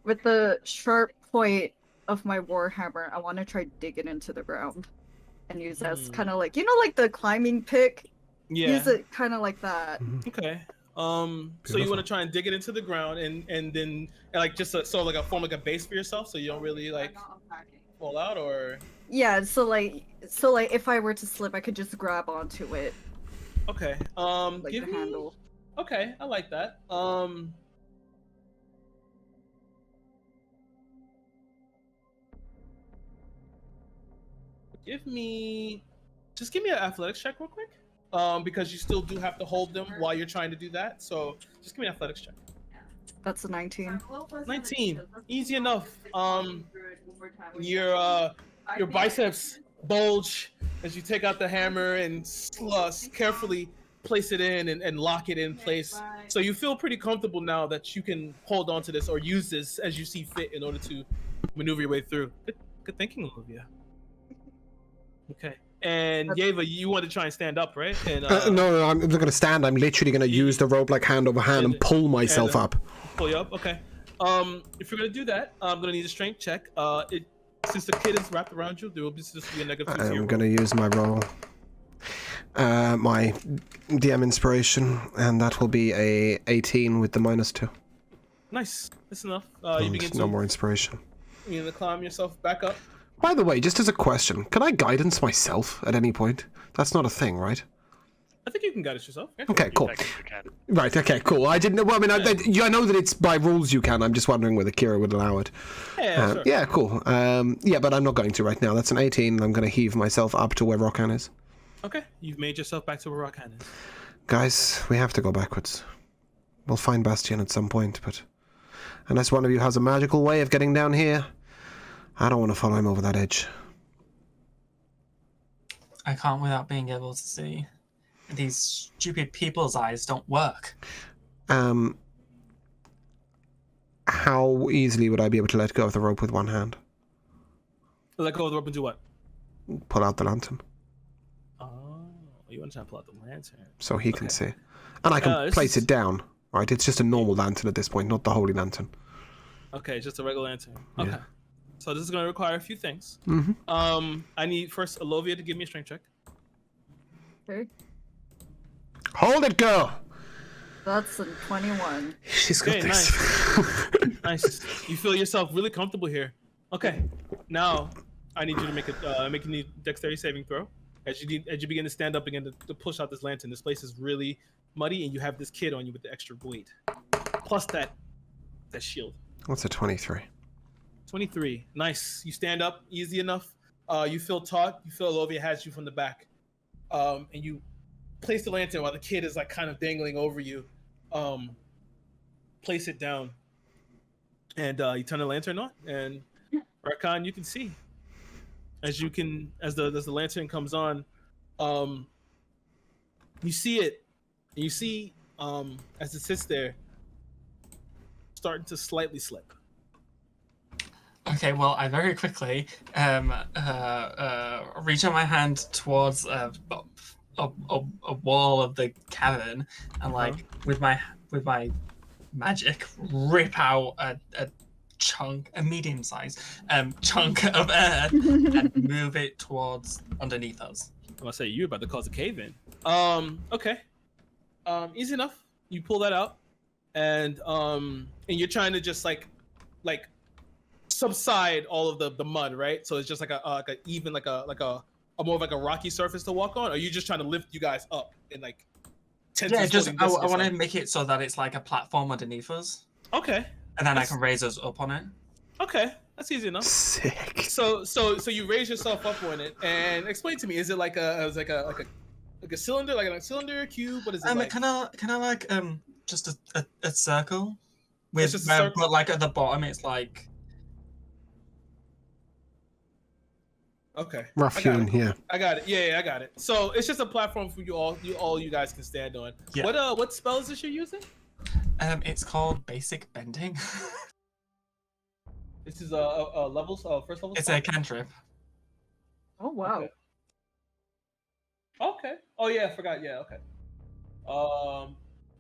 Speaker 2: With the sharp point of my warhammer, I want to try digging into the ground and use that as kind of like, like the climbing pick.
Speaker 4: Yeah.
Speaker 2: Use it kind of like that.
Speaker 4: Okay. So you want to try and dig it into the ground and then like just form like a base for yourself, so you don't really like fall out, or
Speaker 2: Yeah. So like if I were to slip, I could just grab onto it,
Speaker 4: okay.
Speaker 2: like
Speaker 4: Give
Speaker 2: the
Speaker 4: me.
Speaker 2: handle.
Speaker 4: Okay, I like that. Give me an athletics check real quick. Because you still do have to hold them while you're trying to do that. So just give me an athletics check.
Speaker 2: That's a 19.
Speaker 4: 19, easy enough. Your biceps bulge as you take out the hammer and carefully place it in and lock it in place. So you feel pretty comfortable now that you can hold on to this or use this as you see fit in order to maneuver your way through. Good thinking, Olivia. Okay. And Yeva, you want to try and stand up, right? And,
Speaker 3: No, I'm not going to stand. I'm literally going to use the rope like hand over hand and pull myself up.
Speaker 4: Pull you up, okay. If you're going to do that, I'm going to need a strength check. Since the kid is wrapped around you, there will be a negative 2 to your
Speaker 3: I'm going to use my roll. My DM inspiration, and that will be a 18 with the -2.
Speaker 4: Nice. That's enough. You
Speaker 3: And
Speaker 4: begin
Speaker 3: no
Speaker 4: to
Speaker 3: more inspiration.
Speaker 4: climb yourself back up.
Speaker 3: By the way, just as a question, can I guidance myself at any point? That's not a thing, right?
Speaker 4: I think you can guide it yourself. Yeah.
Speaker 3: Okay, cool.
Speaker 5: Technically can.
Speaker 3: Right, okay, cool. I didn't know. Well, I mean, I know that it's by rules you can. I'm just wondering whether Kira would allow it.
Speaker 4: Yeah, sure.
Speaker 3: Yeah, cool. Yeah, but I'm not going to right now. That's an 18, and I'm going to heave myself up to where Rokan is.
Speaker 4: Okay, you've made yourself back to where Rokan is.
Speaker 3: Guys, we have to go backwards. We'll find Bastion at some point, but unless one of you has a magical way of getting down here, I don't want to follow him over that edge.
Speaker 1: I can't without being able to see. These stupid people's eyes don't work.
Speaker 3: how easily would I be able to let go of the rope with one hand?
Speaker 4: Let go of the rope and do what?
Speaker 3: Pull out the lantern.
Speaker 4: Oh, you want to try to pull out the lantern?
Speaker 3: So he can see. And I can
Speaker 4: this
Speaker 3: place
Speaker 4: is-
Speaker 3: it down. Right, it's just a normal lantern at this point, not the holy lantern.
Speaker 4: Okay, just a regular lantern. Okay.
Speaker 3: Yeah.
Speaker 4: So this is going to require a few things.
Speaker 3: Mm-hmm.
Speaker 4: I need first Alovia to give me a strength check.
Speaker 2: Okay.
Speaker 3: Hold it, girl!
Speaker 2: That's a 21.
Speaker 3: She's got
Speaker 4: Okay,
Speaker 3: this.
Speaker 4: Nice. You feel yourself really comfortable here. Okay. Now, I need you to make a dexterity saving throw. As you begin to stand up again to push out this lantern. This place is really muddy, and you have this kid on you with the extra weight, plus that shield.
Speaker 3: What's a 23?
Speaker 4: 23. Nice. You stand up easy enough. You feel taut. You feel Alovia has you from the back, and you place the lantern while the kid is like kind of dangling over you. Place it down, and you turn the lantern on, and Rakan, you can see as the lantern comes on, you see it, and you see as it sits there, starting to slightly slip.
Speaker 1: Okay, well, I very quickly reach out my hand towards a wall of the cavern, and like with my magic, rip out a medium-sized chunk of earth and move it towards underneath us.
Speaker 4: I'm gonna say you're about to cause a cave in. Okay. Easy enough. You pull that out, and you're trying to just like subside all of the mud, right? So it's just like a more of like a rocky surface to walk on. Or are you just trying to lift you guys up in like 10
Speaker 1: Yeah, just I
Speaker 4: I
Speaker 1: want to make it so that it's like a platform underneath us,
Speaker 4: Okay.
Speaker 1: and then I can raise us up on it.
Speaker 4: Okay, that's easy enough.
Speaker 3: Sick.
Speaker 4: So you raise yourself up on it, and explain to me: is it like a cylinder, like a cylinder, cube? What is it like?
Speaker 1: Kind of like just a circle with
Speaker 4: just a circle?
Speaker 1: but like at the bottom it's like
Speaker 4: Okay.
Speaker 3: Rough
Speaker 4: I got
Speaker 3: hewn,
Speaker 4: it.
Speaker 3: yeah.
Speaker 4: I got it. Yeah, I got it. So it's just a platform for you guys can stand on.
Speaker 1: Yeah.
Speaker 4: What spell is this you're using?
Speaker 1: it's called basic bending.
Speaker 4: This is levels first level.
Speaker 1: It's
Speaker 4: spell?
Speaker 1: a cantrip.
Speaker 2: Oh wow.
Speaker 4: Okay. Oh yeah, I forgot. Yeah. Okay.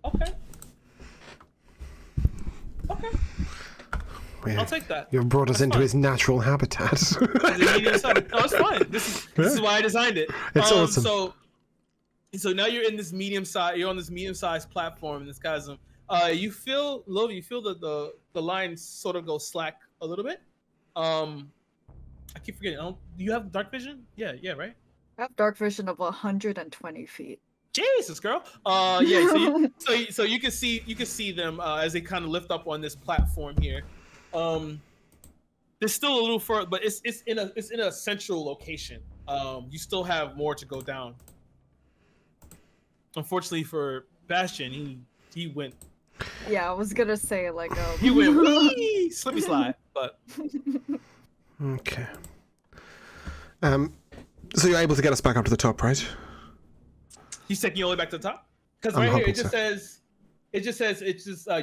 Speaker 4: Okay. Okay.
Speaker 3: Yeah.
Speaker 4: I'll take that.
Speaker 3: You've brought us
Speaker 4: That's
Speaker 3: into
Speaker 4: fine.
Speaker 3: his natural habitat.
Speaker 4: It's a medium size. No, it's fine. This is why I designed it.
Speaker 3: It's awesome.
Speaker 4: So now you're in this medium size. You're on this medium sized platform in this chasm. You feel the line sort of go slack a little bit. I keep forgetting. Do you have dark vision? Yeah, right.
Speaker 2: I have dark vision of 120 feet.
Speaker 4: Jesus, girl. Yeah. So you can see them as they kind of lift up on this platform here. There's still a little further, but it's in a central location. You still have more to go down. Unfortunately for Bastion, he went.
Speaker 2: Yeah, I was gonna say like
Speaker 4: He went wee, slippy slide, but
Speaker 3: Okay. So you're able to get us back up to the top, right?
Speaker 4: he's taking you all the way back to the top. Because
Speaker 3: I'm
Speaker 4: right here
Speaker 3: hoping
Speaker 4: it just says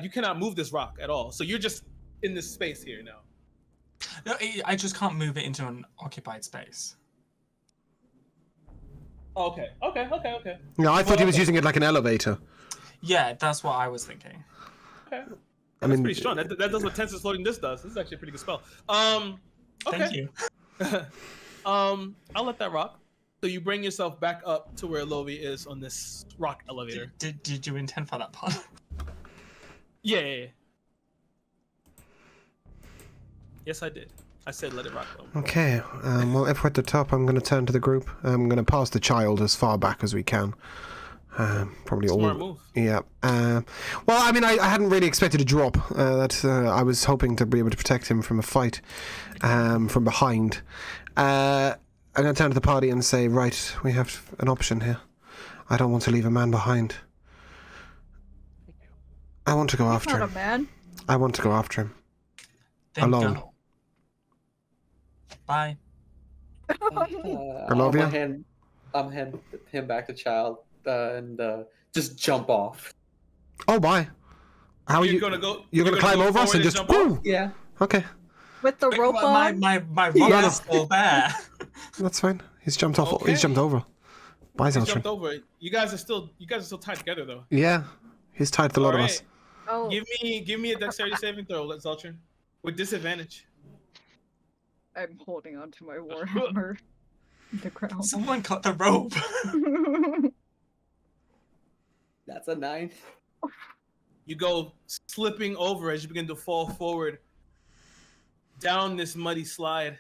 Speaker 4: you cannot move this rock at all. So you're just in this space here now.
Speaker 1: No, I just can't move it into an occupied space.
Speaker 4: Okay.
Speaker 3: No, I thought he was using it like an elevator.
Speaker 1: Yeah, that's what I was thinking.
Speaker 4: Okay.
Speaker 3: I
Speaker 4: That's
Speaker 3: mean,
Speaker 4: pretty strong. That does what tensor floating disc does. This is actually a pretty good spell. Okay.
Speaker 1: Thank you.
Speaker 4: I'll let that rock. So you bring yourself back up to where Lovi is on this rock elevator.
Speaker 1: Did you intend for that part?
Speaker 4: Yeah. Yes, I did. I said let it rock though.
Speaker 3: okay. Well, if we're at the top, I'm going to turn to the group. I'm going to pass the child as far back as we can. Probably all.
Speaker 4: Smart move.
Speaker 3: Yeah. Well, I mean, I hadn't really expected a drop. I was hoping to be able to protect him from a fight from behind. I'm going to turn to the party and say, right, we have an option here. I don't want to leave a man behind. I want to go after
Speaker 2: Not a
Speaker 3: him.
Speaker 2: man.
Speaker 3: I want to go after him.
Speaker 1: Then
Speaker 3: Alone.
Speaker 1: go. Bye.
Speaker 3: Alovia?
Speaker 6: I'm hand him back to child and just jump off.
Speaker 3: Oh, bye. How are
Speaker 4: You're
Speaker 3: you?
Speaker 4: gonna go.
Speaker 3: You're gonna climb
Speaker 4: go
Speaker 3: over us
Speaker 4: forward
Speaker 3: and just
Speaker 4: jump off?
Speaker 3: woo.
Speaker 6: Yeah.
Speaker 3: Okay,
Speaker 2: With the
Speaker 1: Wait,
Speaker 2: rope
Speaker 1: my
Speaker 2: on?
Speaker 1: rock
Speaker 2: Yeah.
Speaker 1: is still there.
Speaker 3: that's fine. He's jumped off.
Speaker 4: Okay.
Speaker 3: He's jumped over. Bye,
Speaker 4: He
Speaker 3: Zeltron.
Speaker 4: jumped over it. You guys are still tied together though.
Speaker 3: Yeah, he's tied to the lot of us.
Speaker 2: Oh,
Speaker 4: Give me a dexterity saving throw, Zeltron, with disadvantage.
Speaker 2: I'm holding on to my warhammer. The ground.
Speaker 1: Someone cut the rope.
Speaker 6: That's a 9.
Speaker 4: You go slipping over as you begin to fall forward down this muddy slide.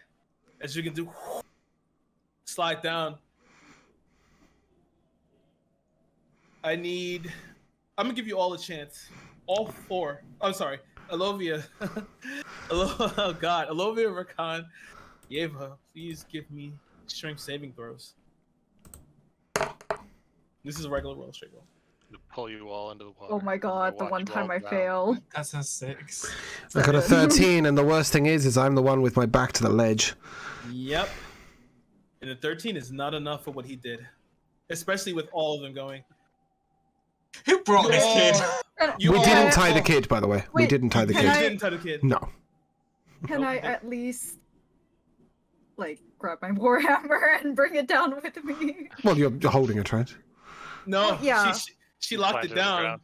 Speaker 4: As you can do, slide down. I'm gonna give you all a chance. All 4. I'm sorry, Alovia. Oh God, Alovia, Rakan, Yeva, please give me strength saving throws. This is a regular roll, straight roll.
Speaker 5: To pull you all into the water.
Speaker 2: Oh my god, the
Speaker 5: Watch
Speaker 2: one
Speaker 5: you
Speaker 2: time
Speaker 5: all
Speaker 2: I
Speaker 5: drown.
Speaker 2: fail.
Speaker 1: That's a 6.
Speaker 3: I got a 13, and the worst thing is I'm the one with my back to the ledge.
Speaker 4: Yep. And the 13 is not enough for what he did, especially with all of them going.
Speaker 1: Who brought this kid?
Speaker 4: You
Speaker 3: We
Speaker 4: all-
Speaker 3: didn't tie the kid, by the way. We
Speaker 2: Wait,
Speaker 3: didn't tie the
Speaker 4: You
Speaker 2: can
Speaker 3: kid.
Speaker 2: I-
Speaker 4: didn't tie the kid.
Speaker 3: No.
Speaker 2: Can I at least, like, grab my warhammer and bring it down with me?
Speaker 3: Well, you're holding it, right?
Speaker 4: No,
Speaker 2: Yeah.
Speaker 4: she locked
Speaker 5: Planted
Speaker 4: it
Speaker 5: in the
Speaker 4: down.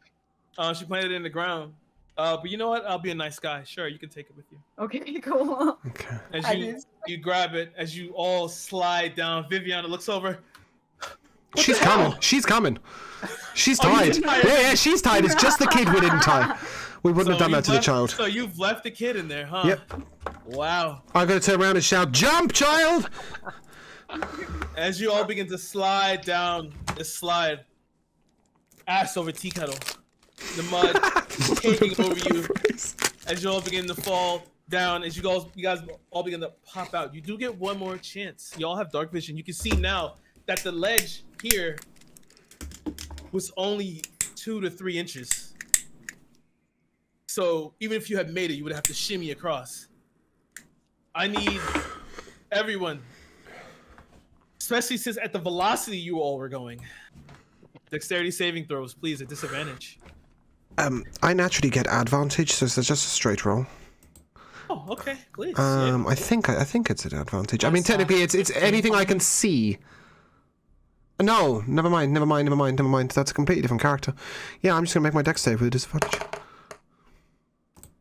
Speaker 5: ground.
Speaker 4: She planted it in the ground. But you know what? I'll be a nice guy. Sure, you can take it with you.
Speaker 2: Okay, cool.
Speaker 3: Okay.
Speaker 4: As
Speaker 6: I
Speaker 4: you grab it, as you all slide down. Viviana looks over.
Speaker 3: She's
Speaker 4: the hell?
Speaker 3: coming. She's coming. She's
Speaker 4: Oh,
Speaker 3: tied.
Speaker 4: you're tied.
Speaker 3: Yeah, she's tied. It's just the kid we didn't tie. We wouldn't have done that to the child.
Speaker 4: So you've left the kid in there, huh?
Speaker 3: Yep.
Speaker 4: Wow.
Speaker 3: I'm gonna turn around and shout, "Jump, child!"
Speaker 4: As you all begin to slide down this slide, ass over tea kettle, the mud taking over you. As you all begin to fall down, as you guys all begin to pop out. You do get one more chance. You all have dark vision. You can see now that the ledge here was only 2 to 3 inches. So even if you had made it, you would have to shimmy across. I need everyone, especially since at the velocity you all were going. Dexterity saving throws, please, at disadvantage.
Speaker 3: I naturally get advantage, so it's just a straight roll.
Speaker 4: Oh, okay, please.
Speaker 3: I think it's an advantage. I mean, technically, it's anything I can see. No, never mind. That's a completely different character. Yeah, I'm just gonna make my dex save with a disadvantage.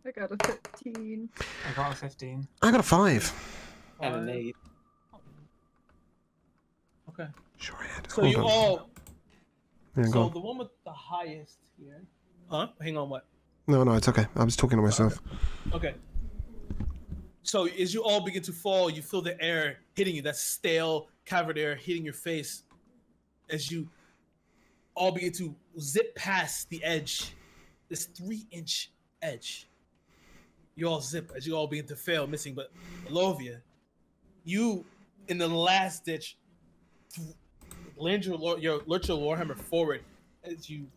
Speaker 2: I got a 15.
Speaker 1: I got a 15.
Speaker 3: I got a 5.
Speaker 6: And an 8.
Speaker 4: Okay.
Speaker 3: Sure, I had.
Speaker 4: So
Speaker 3: Hold
Speaker 4: you
Speaker 3: on.
Speaker 4: all.
Speaker 3: Yeah, go
Speaker 4: So
Speaker 3: on.
Speaker 4: the one with the highest here. Huh? Hang on, what?
Speaker 3: No, it's okay. I was talking to myself.
Speaker 4: Okay. So as you all begin to fall, you feel the air hitting you, that stale cavern air hitting your face. As you all begin to zip past the edge, this 3-inch edge. You all zip as you all begin to fail, missing. But Lovia, you in the last ditch, land your warhammer forward as you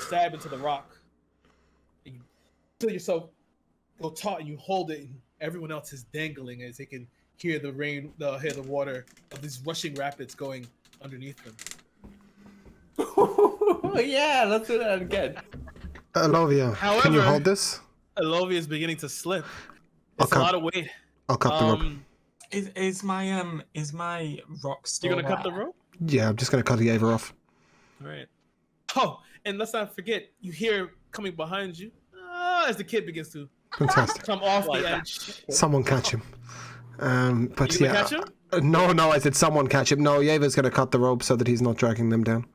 Speaker 4: stab into the rock. And you feel yourself go taut, and you hold it, and everyone else is dangling as they can hear the rain, hear the water of these rushing rapids going underneath them.
Speaker 6: Yeah, let's do that again.
Speaker 3: Lovia, can you
Speaker 4: However-
Speaker 3: hold this?
Speaker 4: Alovia is beginning to slip.
Speaker 3: I'll
Speaker 4: It's a
Speaker 3: cut-
Speaker 4: lot of weight.
Speaker 3: I'll cut the rope.
Speaker 1: Is my rock still
Speaker 4: You're gonna cut the
Speaker 1: there?
Speaker 4: rope?
Speaker 3: Yeah, I'm just gonna cut the Ava off.
Speaker 4: All right. Oh, and let's not forget, you hear coming behind you as the kid begins to
Speaker 3: Fantastic.
Speaker 4: come off the edge.
Speaker 3: Someone catch him. But
Speaker 4: You
Speaker 3: yeah.
Speaker 4: gonna catch him?
Speaker 3: No, I said someone catch him. No, Yeva's gonna cut the rope so that he's not dragging them down.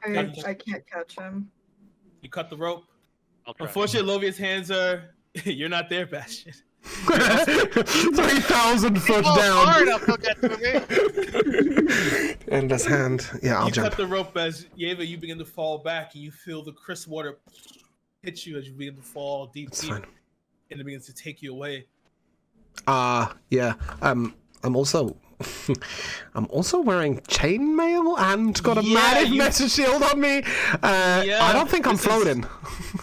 Speaker 2: I can't catch him.
Speaker 4: You cut the rope.
Speaker 5: I'll try.
Speaker 4: Unfortunately, Lovia's hands are. You're not there, Bastion.
Speaker 3: 3,000 foot
Speaker 5: Oh,
Speaker 3: down.
Speaker 5: hard enough, he'll get to me.
Speaker 3: And his hand. Yeah, I'll
Speaker 4: You
Speaker 3: jump.
Speaker 4: cut the rope as Yeva, you begin to fall back, and you feel the crisp water hit you as you begin to fall deep,
Speaker 3: That's
Speaker 4: deep,
Speaker 3: fine.
Speaker 4: and it begins to take you away.
Speaker 3: Yeah. I'm also wearing chainmail and got a
Speaker 4: Yeah,
Speaker 3: magic
Speaker 4: you-
Speaker 3: metal shield on me. I don't think I'm
Speaker 4: this is-
Speaker 3: floating.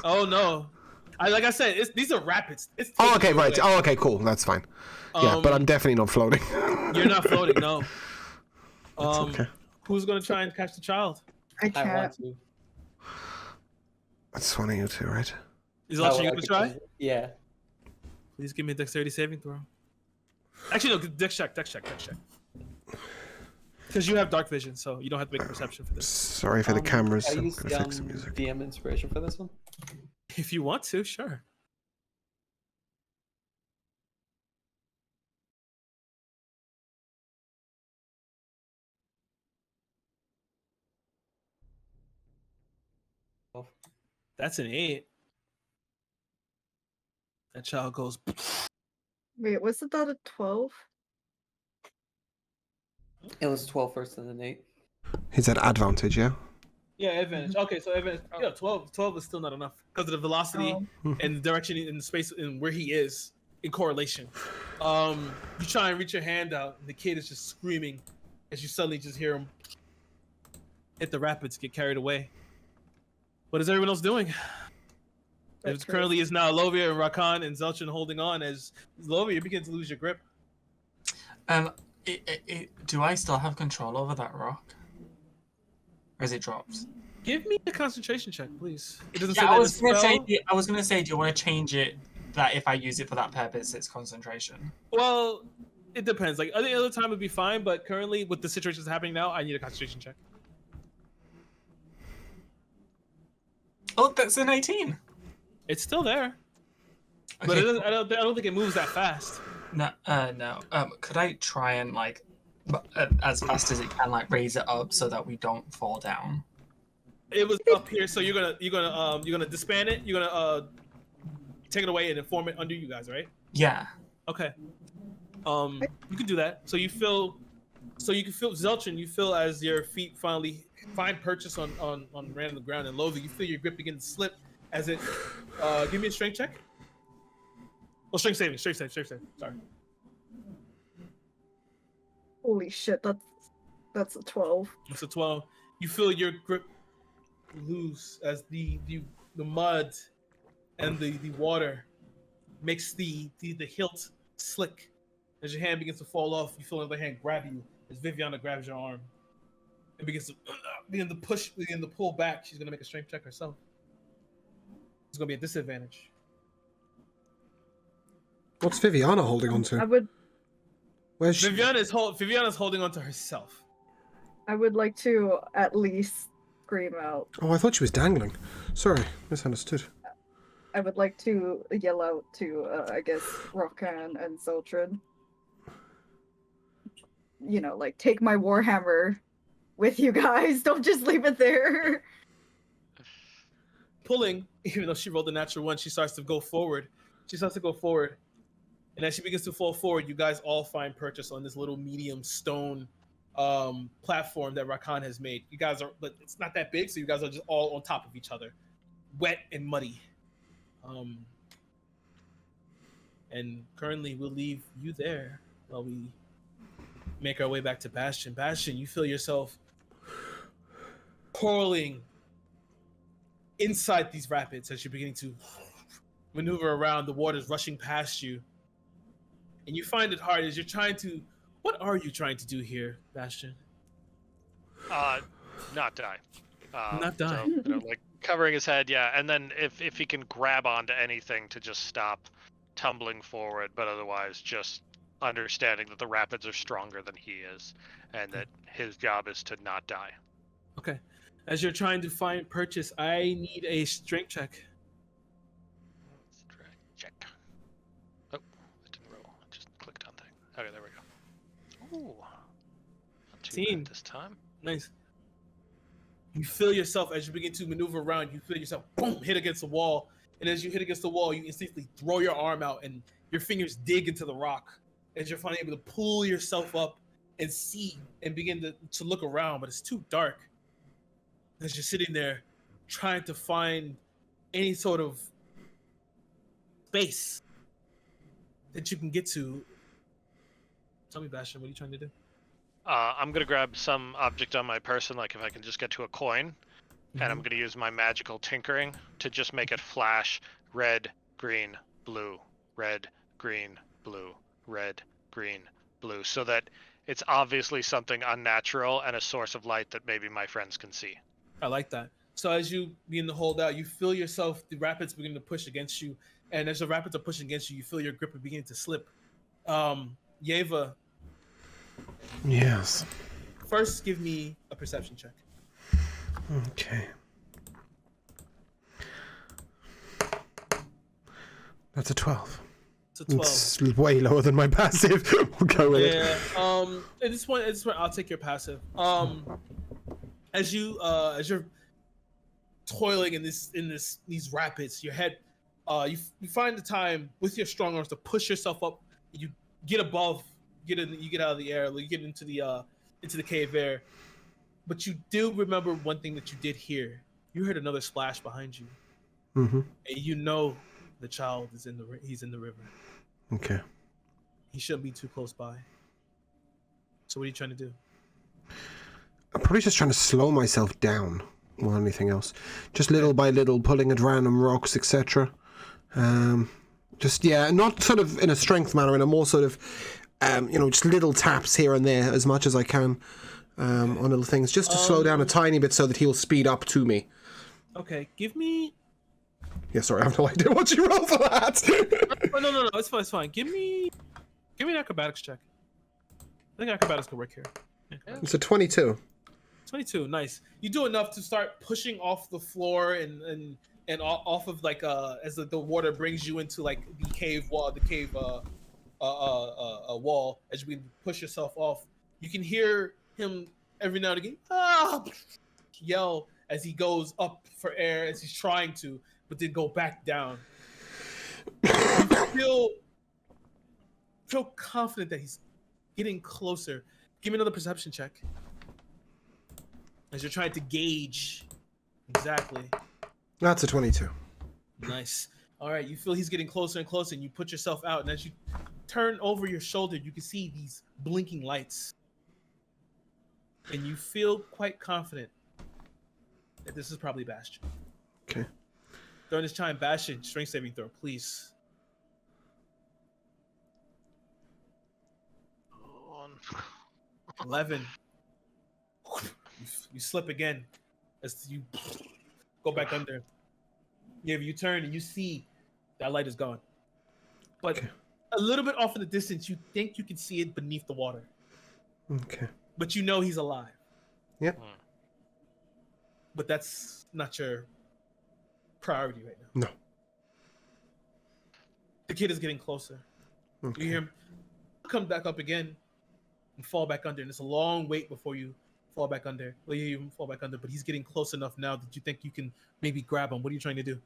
Speaker 4: Oh no! Like I said, these are rapids. It's
Speaker 3: Oh,
Speaker 4: taking
Speaker 3: okay,
Speaker 4: you
Speaker 3: right.
Speaker 4: away.
Speaker 3: Oh, okay, cool. That's fine. Yeah, but I'm definitely not floating.
Speaker 4: You're not floating, no.
Speaker 3: It's okay.
Speaker 4: Who's gonna try and catch the child?
Speaker 2: I
Speaker 6: I want
Speaker 2: can't.
Speaker 6: to.
Speaker 3: It's one of you two, right?
Speaker 4: Is
Speaker 6: How
Speaker 4: Zeltron you
Speaker 6: would I
Speaker 4: gonna
Speaker 6: get
Speaker 4: try?
Speaker 6: this? Yeah.
Speaker 4: Please give me a dexterity saving throw. Actually, no, dex check. Because you have dark vision, so you don't have to make a perception for this.
Speaker 3: Sorry for the cameras.
Speaker 6: I
Speaker 3: I'm
Speaker 6: use
Speaker 3: gonna fix the music.
Speaker 6: DM inspiration for this one.
Speaker 4: If you want to, sure. That's an 8. That child goes.
Speaker 2: Wait, wasn't that a 12?
Speaker 6: It was 12 first and then 8.
Speaker 3: He's at advantage, yeah?
Speaker 4: Yeah, advantage. Okay, so advantage. Yeah, 12. 12 is still not enough because of the velocity and the direction in space and where he is in correlation. You try and reach your hand out, and the kid is just screaming as you suddenly just hear him hit the rapids, get carried away. What is everyone else doing?
Speaker 2: That's
Speaker 4: It currently is now Lovia and Rakan and Zeltron holding on as Lovia begins to lose your grip.
Speaker 1: Do I still have control over that rock? Or is it dropped?
Speaker 4: Give me a concentration check, please. It doesn't say
Speaker 1: Yeah,
Speaker 4: that
Speaker 1: I
Speaker 4: in
Speaker 1: was
Speaker 4: the
Speaker 1: gonna
Speaker 4: spell.
Speaker 1: say. I was gonna say, do you want to change it that if I use it for that purpose, it's concentration?
Speaker 4: Well, it depends. Like any other time would be fine, but currently with the situation that's happening now, I need a concentration check.
Speaker 1: Oh, that's an 18.
Speaker 4: It's still there, but
Speaker 1: Okay.
Speaker 4: it doesn't, I don't think it moves that fast.
Speaker 1: No, no. Could I try and as fast as it can, raise it up so that we don't fall down?
Speaker 4: It was up here, so you're gonna disband it. You're gonna take it away and inform it under you guys, right?
Speaker 1: Yeah.
Speaker 4: Okay. You can do that. So you can feel Zeltron. You feel as your feet finally find purchase on random ground, and Lovi, you feel your grip begin to slip as it. Give me a strength check. Oh, strength save. Sorry.
Speaker 2: Holy shit, that's a 12.
Speaker 4: It's a 12. You feel your grip loose as the mud and the water makes the hilt slick. As your hand begins to fall off, you feel another hand grab you as Viviana grabs your arm and begins to pull back. She's gonna make a strength check herself. It's gonna be a disadvantage.
Speaker 3: What's Viviana holding on to?
Speaker 2: I would
Speaker 3: Where's she?
Speaker 4: Viviana's holding on to herself.
Speaker 2: like to at least scream out.
Speaker 3: Oh, I thought she was dangling. Sorry, misunderstood.
Speaker 2: I would like to yell out to, I guess, Rokan and Zeltron. You know, take my warhammer with you guys. Don't just leave it there.
Speaker 4: Pulling, even though she rolled a natural 1, she starts to go forward. And as she begins to fall forward, you guys all find purchase on this little medium stone platform that Rakan has made. You guys are, but it's not that big, so you guys are just all on top of each other, wet and muddy. And currently, we'll leave you there while we make our way back to Bastion. Bastion, you feel yourself coiling inside these rapids as you're beginning to maneuver around. The water's rushing past you. And you find it hard as you're trying to... What are you trying to do here, Bastion?
Speaker 5: Not die.
Speaker 4: Not die.
Speaker 5: So, covering his head, yeah. And then if he can grab onto anything to just stop tumbling forward, but otherwise just understanding that the rapids are stronger than he is, and that his job is to not die.
Speaker 4: Okay. As you're trying to find purchase, I need a strength check.
Speaker 5: Strength check. Oh, it didn't roll. I just clicked on thing. Okay, there we go. Ooh. Not too bad this time.
Speaker 4: Nice. You feel yourself as you begin to maneuver around. You feel yourself boom hit against the wall, and as you hit against the wall, you instinctively throw your arm out, and your fingers dig into the rock. As you're finally able to pull yourself up and see and begin to look around, but it's too dark. As you're sitting there, trying to find any sort of space that you can get to. Tell me, Bastion, what are you trying to do?
Speaker 5: I'm gonna grab some object on my person, like if I can just get to a coin, and I'm gonna use my magical tinkering to just make it flash red, green, blue, red, green, blue, red, green, blue, so that it's obviously something unnatural and a source of light that maybe my friends can see.
Speaker 4: I like that. So as you begin to hold out, you feel yourself, the rapids begin to push against you. And as the rapids are pushing against you, you feel your grip beginning to slip. Yeva,
Speaker 3: Yes.
Speaker 4: first give me a perception check.
Speaker 3: Okay. That's a 12.
Speaker 4: It's a 12.
Speaker 3: It's way lower than my passive. We'll go with it.
Speaker 4: Yeah. At this point, I'll take your passive. As you're toiling in these rapids, your head, you find the time with your strong arms to push yourself up. You get above, you get out of the air, you get into the cave air. But you do remember one thing that you did hear. You heard another splash behind you,
Speaker 3: Mm-hmm.
Speaker 4: and you know the child is he's in the river.
Speaker 3: Okay.
Speaker 4: He shouldn't be too close by. So what are you trying to do?
Speaker 3: I'm probably just trying to slow myself down more than anything else. Just little by little, pulling at random rocks, etc. Not sort of in a strength manner, in a more sort of, just little taps here and there as much as I can on little things, just to slow down a tiny bit so that he'll speed up to me.
Speaker 4: Okay, give me.
Speaker 3: Yeah, sorry, I have no idea what you roll for that.
Speaker 4: No, it's fine. Give me an acrobatics check. I think acrobatics could work here.
Speaker 3: It's a 22.
Speaker 4: 22, nice. You do enough to start pushing off the floor and off of as the water brings you into the cave wall, wall. As you push yourself off, you can hear him every now and again yell as he goes up for air, as he's trying to, but then go back down. You feel confident that he's getting closer. Give me another perception check. As you're trying to gauge exactly.
Speaker 3: That's a 22.
Speaker 4: Nice. All right, you feel he's getting closer and closer, and you put yourself out, and as you turn over your shoulder, you can see these blinking lights. And you feel quite confident that this is probably Bastion.
Speaker 3: Okay.
Speaker 4: During this time, Bastion, strength saving throw, please. 11. You slip again as you go back under. Yeah, you turn and you see that light is gone. But a little bit off in the distance, you think you can see it beneath the water.
Speaker 3: Okay.
Speaker 4: But you know he's alive.
Speaker 3: Yep.
Speaker 4: But that's not your priority right now.
Speaker 3: No.
Speaker 4: The kid is getting closer.
Speaker 3: Okay.
Speaker 4: You hear him come back up again and fall back under. And it's a long wait before you fall back under. Well, you even fall back under, but he's getting close enough now that you think you can maybe grab him. What are you trying to do?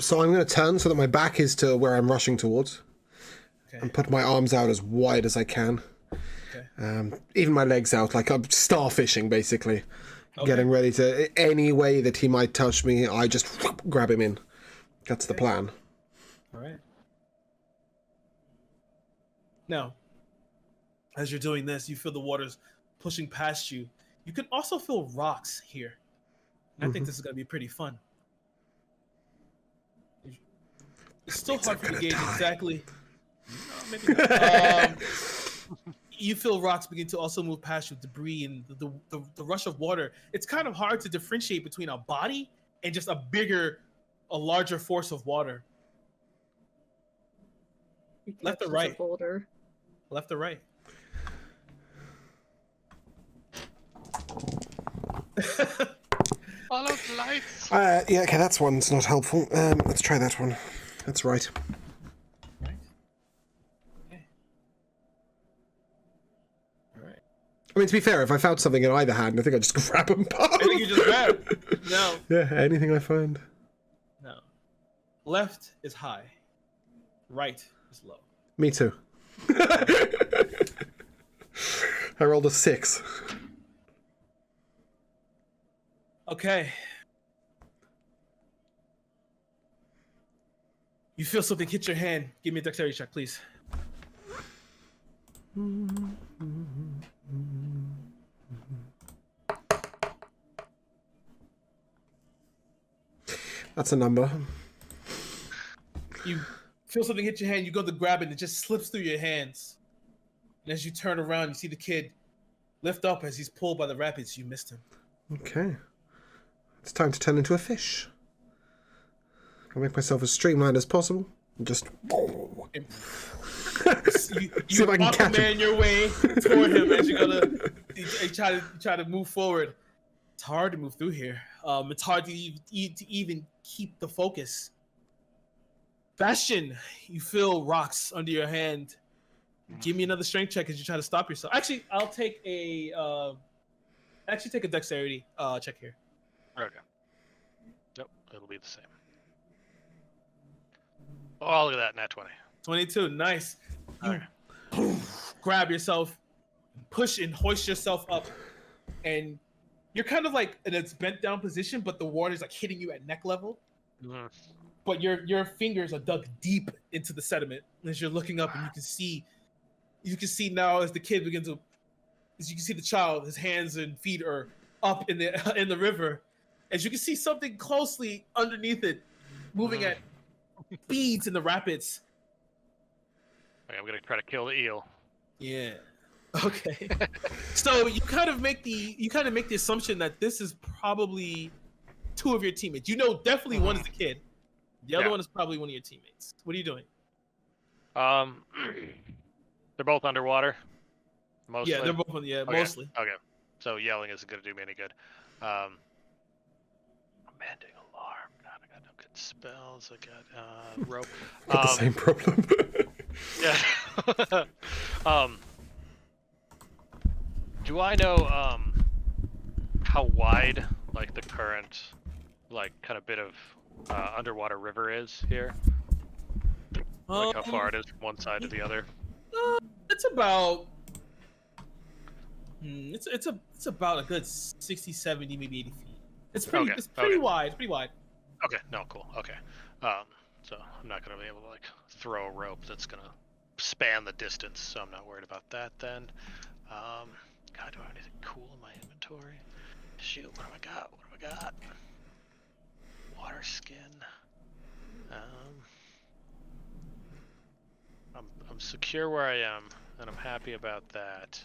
Speaker 3: So I'm going to turn so that my back is to where I'm rushing towards.
Speaker 4: Okay.
Speaker 3: And put my arms out as wide as I can.
Speaker 4: Okay.
Speaker 3: Even my legs out, like I'm starfishing, basically.
Speaker 4: Okay.
Speaker 3: Getting ready to, any way that he might touch me, I just grab him in. That's the plan.
Speaker 4: All right. Now, as you're doing this, you feel the water's pushing past you. You can also feel rocks here. And I think this is going to be pretty fun. It's still hard for you to gauge exactly. No, maybe not. You feel rocks begin to also move past you, debris and the rush of water. It's kind of hard to differentiate between a body and just a larger force of water. Left or right?
Speaker 2: Boulder.
Speaker 4: Left or right?
Speaker 5: Follow the lights.
Speaker 3: Yeah, okay, that's one's not helpful. Let's try that one. That's right.
Speaker 4: Right. Okay. All right.
Speaker 3: I mean, to be fair, if I found something in either hand, I think I'd just grab them both.
Speaker 4: I think you just grab. No.
Speaker 3: Yeah, anything I find.
Speaker 4: No. Left is high. Right is low.
Speaker 3: Me too. I rolled a 6.
Speaker 4: Okay. You feel something hit your hand. Give me a dexterity check, please.
Speaker 3: That's a number.
Speaker 4: You feel something hit your hand. You go to grab it, and it just slips through your hands. And as you turn around, you see the kid lift up as he's pulled by the rapids. You missed him.
Speaker 3: Okay. It's time to turn into a fish. I'll make myself as streamlined as possible. And just...
Speaker 4: You
Speaker 3: See if I can catch him.
Speaker 4: your way toward him as you try to move forward. It's hard to move through here. It's hard to even keep the focus. Bastion, you feel rocks under your hand. Give me another strength check as you try to stop yourself. Actually, I'll take a dexterity check here.
Speaker 5: Okay. Nope, it'll be the same. Oh, look at that, nat 20.
Speaker 4: 22, nice. You grab yourself, push and hoist yourself up, and you're kind of like in a bent down position, but the water's like hitting you at neck level.
Speaker 5: Mm-hmm.
Speaker 4: But your fingers are dug deep into the sediment as you're looking up, and you can see now as the kid begins to, as you can see the child, his hands and feet are up in the river, as you can see something closely underneath it, moving at speeds in the rapids.
Speaker 5: Okay, I'm gonna try to kill the eel.
Speaker 4: Yeah. Okay. So you kind of make the assumption that this is probably two of your teammates. You know, definitely one is the kid. The other one is probably one of your teammates. What are you doing?
Speaker 5: They're both underwater. Mostly.
Speaker 4: Yeah, they're both mostly.
Speaker 5: Okay. So yelling isn't gonna do me any good. Commanding alarm. God, I got no good spells. I got rope.
Speaker 3: Got the same problem.
Speaker 5: Yeah. Do I know how wide like the current like kind of bit of underwater river is here? Like how far it is from one side to the other?
Speaker 4: It's about it's about a good 60, 70, maybe 80 feet. It's pretty wide. It's pretty wide.
Speaker 5: Okay, no, cool. Okay. So I'm not gonna be able to like throw a rope that's gonna span the distance, so I'm not worried about that then. God, do I have anything cool in my inventory? Shoot, what have I got? What have I got? Water skin. I'm secure where I am, and I'm happy about that.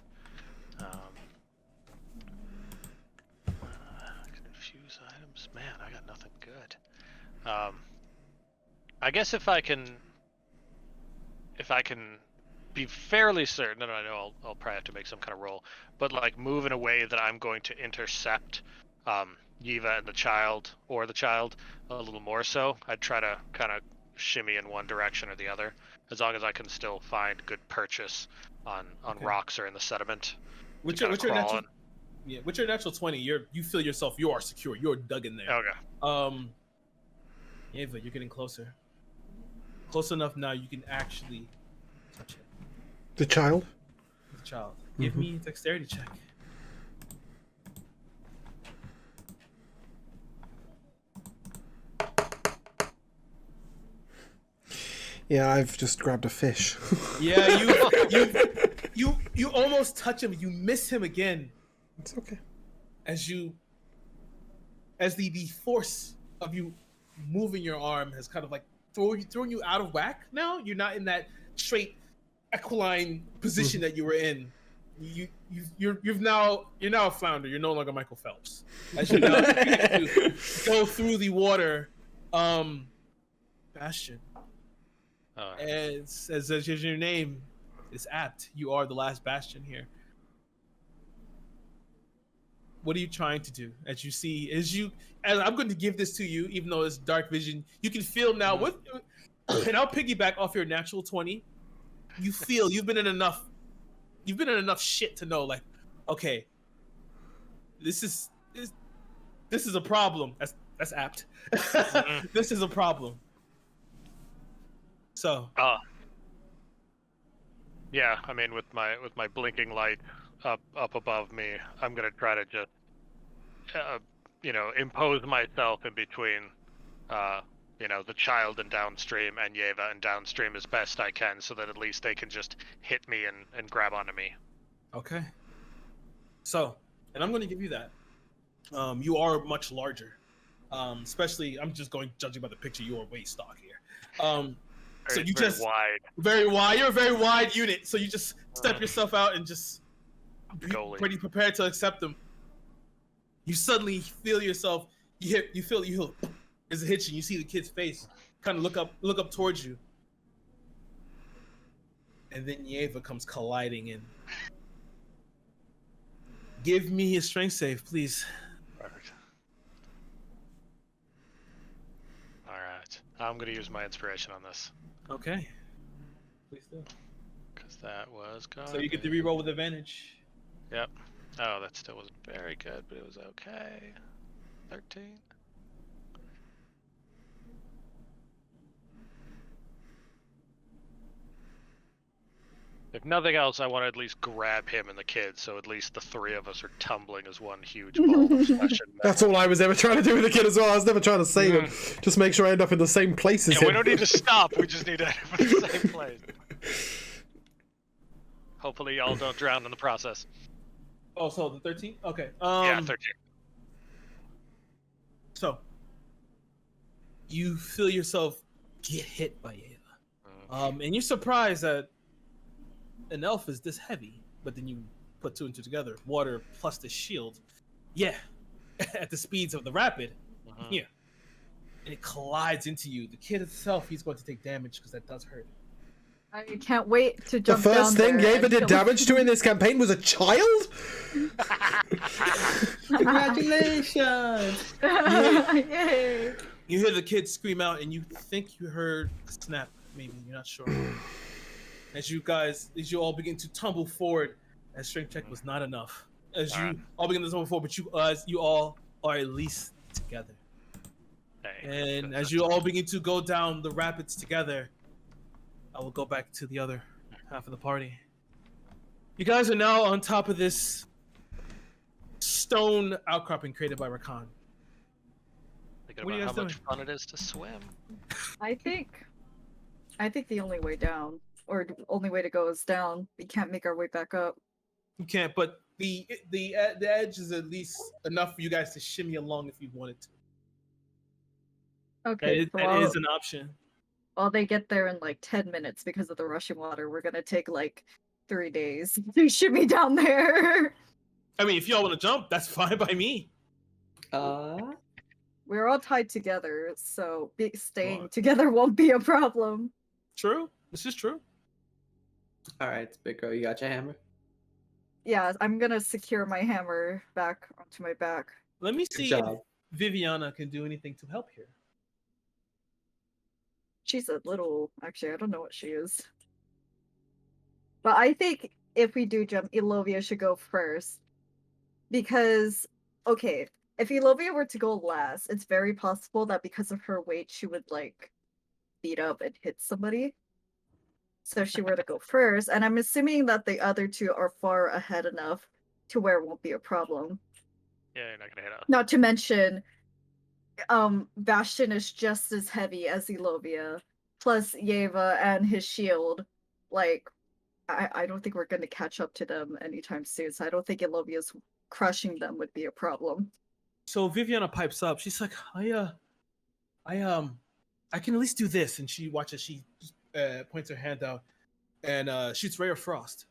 Speaker 5: Confuse items. Man, I got nothing good. I guess if I can be fairly certain, and I know I'll probably have to make some kind of roll, but like move in a way that I'm going to intercept Yiva and the child, or the child a little more so. I'd try to kind of shimmy in one direction or the other, as long as I can still find good purchase on rocks or in the sediment.
Speaker 4: With your natural 20, you feel yourself, you are secure, you're dug in there.
Speaker 5: Okay.
Speaker 4: Ava, you're getting closer. Close enough now you can actually touch it.
Speaker 3: The child?
Speaker 4: The child. Give me a dexterity check.
Speaker 3: Yeah, I've just grabbed a fish.
Speaker 4: Yeah, you almost touch him. You miss him again.
Speaker 3: It's okay.
Speaker 4: As the force of you moving your arm has kind of like thrown you out of whack. Now you're not in that straight equiline position that you were in. You're now a flounder. You're no longer Michael Phelps. As you now to go through the water, Bastion. And as your name is apt, you are the last Bastion here. What are you trying to do? As I'm going to give this to you, even though it's dark vision, you can feel now and I'll piggyback off your natural 20. You feel you've been in enough shit to know, like, okay, this is a problem. That's apt. This is a problem. So.
Speaker 5: Yeah, I mean, with my blinking light up above me, I'm gonna try to just, impose myself in between, the child and downstream and Yeva and downstream as best I can, so that at least they can just hit me and grab onto me.
Speaker 4: Okay. So, and I'm gonna give you that. You are much larger. Especially, I'm just judging by the picture, you are way stock here. So you
Speaker 5: very
Speaker 4: just
Speaker 5: wide.
Speaker 4: Very wide. You're a very wide unit. So you just step yourself out and just be pretty prepared to accept them. You suddenly feel yourself. You feel there's a hitch, and you see the kid's face kind of look up towards you, and then Yeva comes colliding in. Give me a strength save, please.
Speaker 5: Perfect. All right, I'm gonna use my inspiration on this.
Speaker 4: Okay. Please do.
Speaker 5: Because that was gone.
Speaker 4: So you get to reroll with advantage.
Speaker 5: Yep. Oh, that still wasn't very good, but it was okay. 13. If nothing else, I want to at least grab him and the kid, so at least the three of us are tumbling as one huge ball of flesh and metal.
Speaker 3: That's all I was ever trying to do with the kid as well. I was never trying to save him. Just make sure I end up in the same place as
Speaker 5: Yeah,
Speaker 3: him.
Speaker 5: we don't need to stop. We just need to end up in the same place. Hopefully, y'all don't drown in the process.
Speaker 4: Oh, so the 13? Okay.
Speaker 5: Yeah, 13.
Speaker 4: So you feel yourself get hit by Ava. And you're surprised that an elf is this heavy, but then you put two and two together. Water plus the shield. Yeah. At the speeds of the rapid. Yeah. And it collides into you. The kid itself, he's going to take damage because that does hurt.
Speaker 2: I can't wait to
Speaker 3: The
Speaker 2: jump down
Speaker 3: first thing
Speaker 2: there
Speaker 3: Yeva
Speaker 2: and
Speaker 3: did
Speaker 2: kill
Speaker 3: damage to in this campaign was a child?
Speaker 6: Congratulations!
Speaker 2: Yay!
Speaker 4: You hear the kid scream out, and you think you heard a snap. Maybe you're not sure. As you all begin to tumble forward, as strength check was not enough. As you all begin to tumble forward, but you all are at least together.
Speaker 5: Hey,
Speaker 4: And as you all begin to go down the rapids together, I will go back to the other half of the party. You guys are now on top of this stone outcropping created by Rakan.
Speaker 5: Thinking
Speaker 4: What are you
Speaker 5: about
Speaker 4: guys
Speaker 5: how much
Speaker 4: doing?
Speaker 5: fun it is to swim.
Speaker 2: I think the only way down, or the only way to go, is down. We can't make our way back up.
Speaker 4: You can't, but the edge is at least enough for you guys to shimmy along if you wanted to.
Speaker 2: Okay,
Speaker 4: That is an option.
Speaker 2: while they get there in like 10 minutes because of the rushing water, we're gonna take like 3 days to shimmy down there.
Speaker 4: I mean, if y'all want to jump, that's fine by me.
Speaker 2: We're all tied together, so staying
Speaker 4: What?
Speaker 2: together won't be a problem.
Speaker 4: True. This is true.
Speaker 6: All right, big girl, you got your hammer.
Speaker 2: Yeah, I'm gonna secure my hammer back onto my back.
Speaker 4: Let me
Speaker 6: Good
Speaker 4: see
Speaker 6: job.
Speaker 4: if Viviana can do anything to help here.
Speaker 2: She's a little, actually, I don't know what she is. But I think if we do jump, Elovia should go first. Because, okay, if Elovia were to go last, it's very possible that because of her weight, she would, like, beat up and hit somebody. So if she were to go first, and I'm assuming that the other two are far ahead enough to where it won't be a problem.
Speaker 5: Yeah, you're not gonna hit us.
Speaker 2: Not to mention, Bastion is just as heavy as Elovia, plus Yeva and his shield. Like, I don't think we're going to catch up to them anytime soon, so I don't think Elovia's crushing them would be a problem.
Speaker 4: So Viviana pipes up. She's like, I can at least do this. And she watches, she points her hand out and shoots Ray of Frost.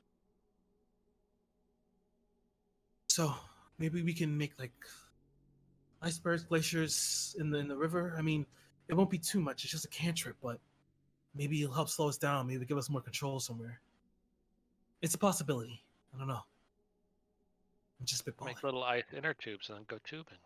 Speaker 4: So maybe we can make like icebergs, glaciers in the river. I mean, it won't be too much. It's just a cantrip, but maybe it'll help slow us down. Maybe give us more control somewhere. It's a possibility. I don't know. I'm just spitballing.
Speaker 5: Make little ice inner tubes and then go tubing.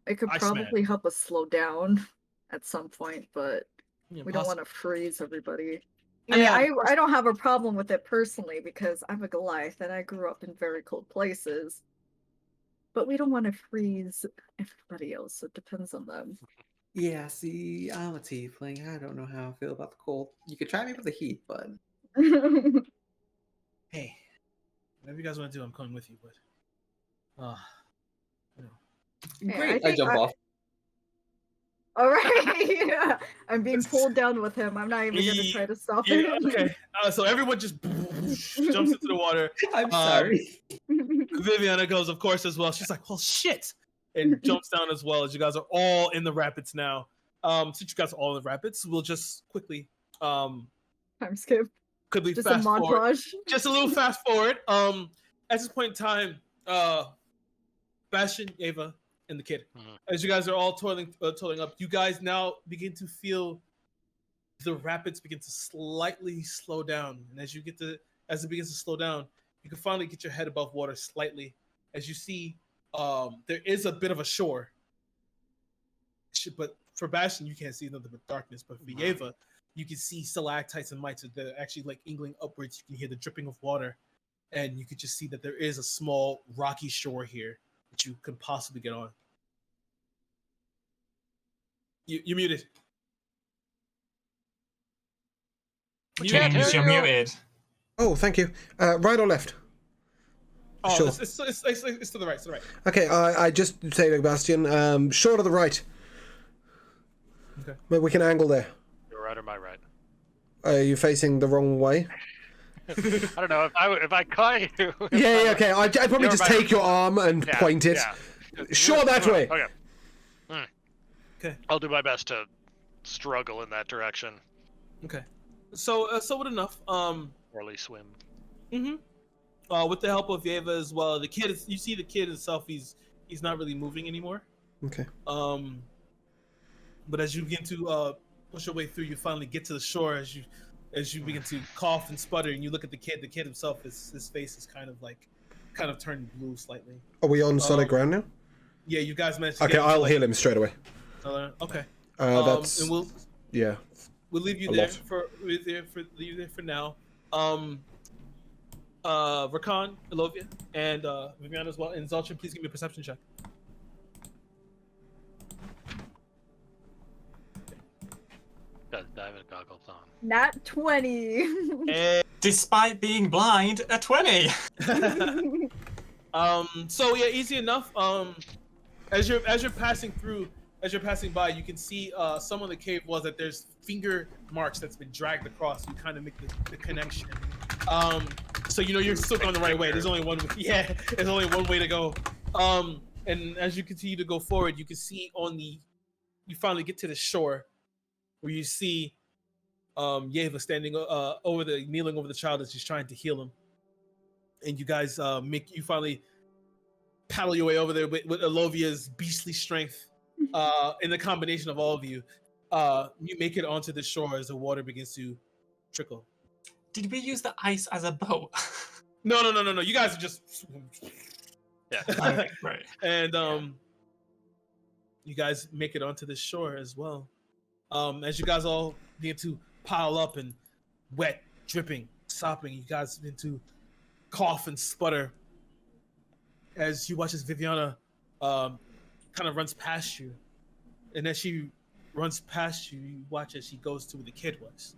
Speaker 2: It could
Speaker 4: Iceman.
Speaker 2: probably help us slow down at some point, but
Speaker 4: Yeah,
Speaker 2: we don't
Speaker 4: possible.
Speaker 2: want to freeze everybody.
Speaker 4: Yeah,
Speaker 2: I mean, I don't have a problem with it personally because I'm a Goliath and I grew up in very cold places. But we don't want to freeze everybody else, so it depends on them.
Speaker 6: Yeah, see, I'm a tiefling. I don't know how I feel about the cold. You could try me with the heat, but
Speaker 4: Hey, whatever you guys want to do, I'm coming with you. But,
Speaker 2: Yeah,
Speaker 6: great. I
Speaker 2: think
Speaker 6: jump off.
Speaker 2: All right, yeah. I'm being pulled down with him. I'm not even going to try to stop
Speaker 4: yeah,
Speaker 2: him.
Speaker 4: okay. So everyone just jumps into the water.
Speaker 6: I'm sorry.
Speaker 4: Viviana goes, of course, as well. She's like, well, shit. And jumps down as well as you guys are all in the rapids now. Since you guys are all in the rapids, we'll just quickly
Speaker 2: Time skip. Just a
Speaker 4: fast forward.
Speaker 2: montage.
Speaker 4: Just a little fast forward. At this point in time, Bastion, Ava, and the kid.
Speaker 5: Mhm.
Speaker 4: As you guys are all toiling up, you guys now begin to feel the rapids begin to slightly slow down, and as it begins to slow down, you can finally get your head above water slightly. As you see, there is a bit of a shore, but for Bastion, you can't see nothing but darkness. But for Yeva, you can see stalactites and mites that are actually like ingling upwards. You can hear the dripping of water, and you could just see that there is a small rocky shore here that you could possibly get on. You're muted.
Speaker 1: James, you're muted.
Speaker 3: Oh, thank you. Right or left?
Speaker 4: Oh,
Speaker 3: Sure.
Speaker 4: it's to the right. It's to the right.
Speaker 3: Okay, I just say to Bastion, short to the right.
Speaker 4: Okay.
Speaker 3: Maybe we can angle there.
Speaker 5: Your right or my right?
Speaker 3: Are you facing the wrong way?
Speaker 5: I don't know if I caught you.
Speaker 3: Yeah, okay. I'd probably
Speaker 5: You're
Speaker 3: just
Speaker 5: right.
Speaker 3: take your arm and point it. Sure, that way.
Speaker 5: Okay.
Speaker 4: Okay.
Speaker 5: I'll do my best to struggle in that direction.
Speaker 4: Okay. So what enough.
Speaker 5: Or at least swim.
Speaker 4: With the help of Yeva as well, the kid you see the kid himself, he's not really moving anymore.
Speaker 3: Okay.
Speaker 4: But as you begin to push your way through, you finally get to the shore. As you begin to cough and sputter, and you look at the kid himself, his face is kind of turned blue slightly.
Speaker 3: Are we on solid ground now?
Speaker 4: Yeah, you guys managed to
Speaker 3: Okay,
Speaker 4: get him to,
Speaker 3: I'll
Speaker 4: like,
Speaker 3: heal him straight away.
Speaker 4: Okay.
Speaker 3: That's
Speaker 4: And we'll
Speaker 3: yeah.
Speaker 4: leave you
Speaker 3: A
Speaker 4: there
Speaker 3: lot.
Speaker 4: for now. Rakan, Elovia, and Viviana as well, and Zolchin, please give me a perception check.
Speaker 5: Got diving goggles on.
Speaker 2: Nat 20.
Speaker 4: And
Speaker 1: Despite being blind, a 20.
Speaker 4: so yeah, easy enough. As you're passing by, you can see some of the cave walls that there's finger marks that's been dragged across. You kind of make the connection. So you know you're still going the right way. There's only one. Yeah, there's only one way to go. And as you continue to go forward, you can see you finally get to the shore, where you see Yeva standing kneeling over the child as she's trying to heal him. And you guys you finally paddle your way over there with Elovia's beastly strength. In the combination of all of you, you make it onto the shore as the water begins to trickle.
Speaker 1: Did we use the ice as a boat?
Speaker 4: No. You guys are just.
Speaker 5: Yeah.
Speaker 1: Okay, right.
Speaker 4: And you guys make it onto the shore as well. As you guys all begin to pile up and wet, dripping, sopping, you guys begin to cough and sputter as you watch as Viviana kind of runs past you. And as she runs past you, you watch as she goes to where the kid was.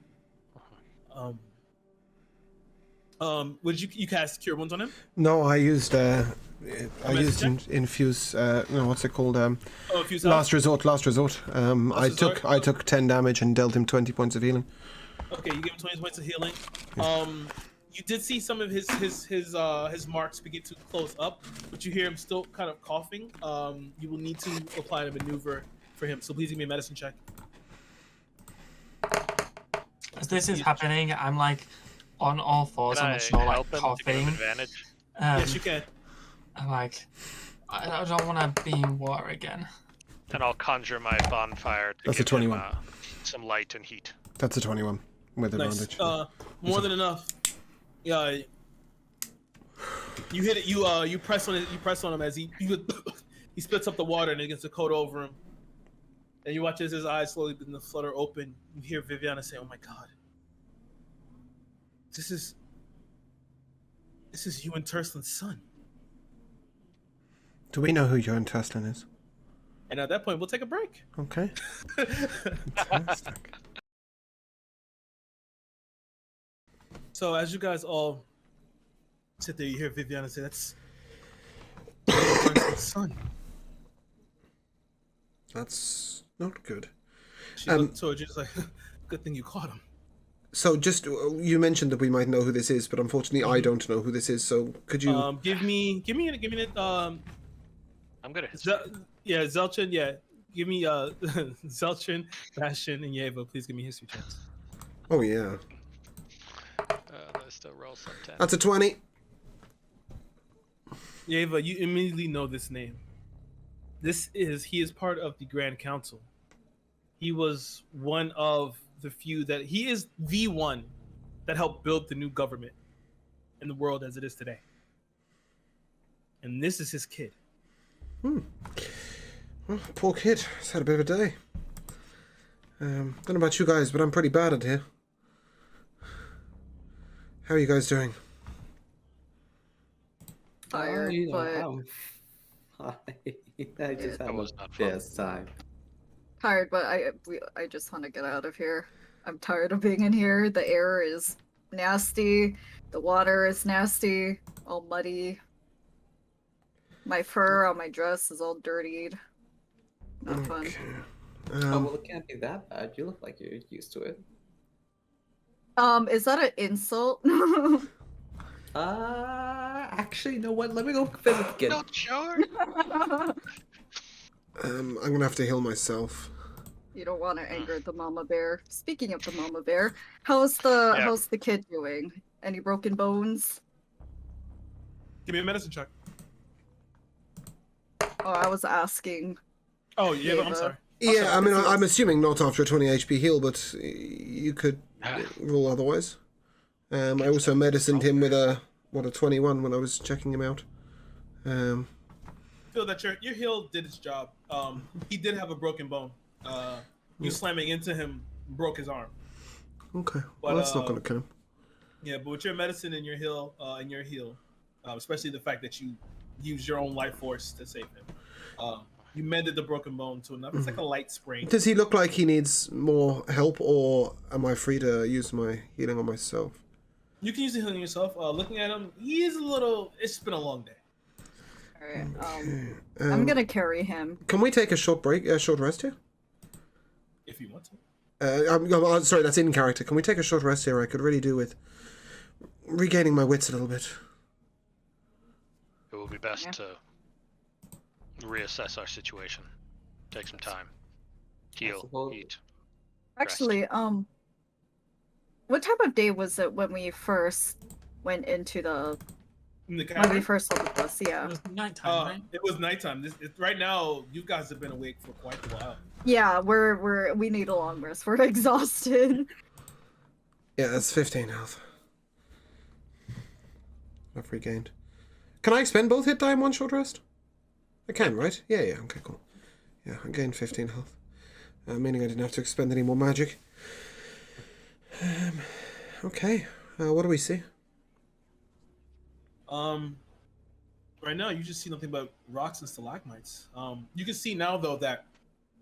Speaker 4: Would you cast Cure Wounds on him?
Speaker 3: No, I used infuse. No, what's it called?
Speaker 4: Infuse
Speaker 3: Last resort.
Speaker 4: resort?
Speaker 3: I took 10 damage and dealt him 20 points of healing.
Speaker 4: Okay, you give him 20 points of healing. You did see some of his marks begin to close up, but you hear him still kind of coughing. You will need to apply a maneuver for him, so please give me a medicine check.
Speaker 1: As this is happening, I'm like on all fours on the shore, like coughing.
Speaker 5: Advantage?
Speaker 4: Yes, you can.
Speaker 1: I'm like, I don't want to be in water again.
Speaker 5: And I'll conjure my bonfire to
Speaker 3: That's a
Speaker 5: give him,
Speaker 3: 21.
Speaker 5: some light and heat.
Speaker 3: That's a 21 with
Speaker 4: Nice.
Speaker 3: advantage.
Speaker 4: More than enough. Yeah. You hit it. You press on it. You press on him as he spits up the water and it gets to coat over him. And you watch as his eyes slowly begin to flutter open. You hear Viviana say, "Oh my God, this is you and Turslin's son."
Speaker 3: Do we know who Johan Turslin is?
Speaker 4: And at that point, we'll take a break.
Speaker 3: Okay. Fantastic.
Speaker 4: So as you guys all sit there, you hear Viviana say, "That's Turslin's son."
Speaker 3: That's not good.
Speaker 4: She looked towards you, just like, "Good thing you caught him."
Speaker 3: So just, you mentioned that we might know who this is, but unfortunately I don't know who this is, so could you...
Speaker 4: Give me it,
Speaker 5: I'm gonna hit
Speaker 4: Zelchin, give me Zelchin, Bastion, and Yeva. Please give me history checks.
Speaker 3: Oh yeah.
Speaker 5: I still roll some 10.
Speaker 3: That's a 20.
Speaker 4: Yeva, you immediately know this name. he is part of the Grand Council. He was one of the few he is the one that helped build the new government in the world as it is today. And this is his kid.
Speaker 3: Well, poor kid. He's had a bit of a day. Don't know about you guys, but I'm pretty bad at here. How are you guys doing?
Speaker 2: Tired, but
Speaker 6: I just
Speaker 5: That
Speaker 6: had
Speaker 5: was
Speaker 6: a
Speaker 5: not fun.
Speaker 6: best time.
Speaker 2: tired, but I just want to get out of here. I'm tired of being in here. The air is nasty. The water is nasty, all muddy. My fur on my dress is all dirtied. Not fun.
Speaker 6: Oh well, it can't be that bad. You look like you're used to it.
Speaker 2: Is that an insult?
Speaker 6: Actually, you know what? Let me go visit the kid.
Speaker 5: Not sure.
Speaker 3: I'm gonna have to heal myself.
Speaker 2: You don't want to anger the mama bear. Speaking of the mama bear, how's the kid doing? Any broken bones?
Speaker 4: Give me a medicine check.
Speaker 2: Oh, I was asking.
Speaker 4: Oh, yeah, but I'm
Speaker 2: Ava.
Speaker 4: sorry.
Speaker 3: Yeah, I mean, I'm assuming not after a 20 HP heal, but you could rule otherwise. I also medicined him with a 21 when I was checking him out.
Speaker 4: Feel that your heal did its job. He did have a broken bone. You slamming into him broke his arm.
Speaker 3: Okay,
Speaker 4: But,
Speaker 3: well, that's not going to count.
Speaker 4: Yeah, but with your medicine and your heal, especially the fact that you used your own life force to save him, you mended the broken bone to enough. It's like a light sprain.
Speaker 3: Does he look like he needs more help, or am I free to use my healing on myself?
Speaker 4: You can use the healing yourself. Looking at him, he is a little. It's been a long day.
Speaker 2: Alright, I'm gonna carry him.
Speaker 3: Can we take a short rest here?
Speaker 4: If you want to.
Speaker 3: I'm sorry, that's in character. Can we take a short rest here? I could really do with regaining my wits a little bit.
Speaker 5: It will be best to reassess our situation. Take some time. Heal,
Speaker 6: suppose-
Speaker 5: eat.
Speaker 2: Actually, what time of day was it when we first went into the
Speaker 4: In the
Speaker 2: when we
Speaker 4: cavern?
Speaker 2: first saw the bus? Yeah.
Speaker 1: It was nighttime, right?
Speaker 4: It was nighttime. Right now, you guys have been awake for quite a while.
Speaker 2: Yeah, we need a long rest. We're exhausted.
Speaker 3: Yeah, that's 15 health. I've regained. Can I expend both hit die in one short rest? I can, right? Yeah, okay, cool. Yeah, I gained 15 health. Meaning I didn't have to expend any more magic. Okay, what do we see?
Speaker 4: Right now you just see nothing but rocks and stalagmites. You can see now though that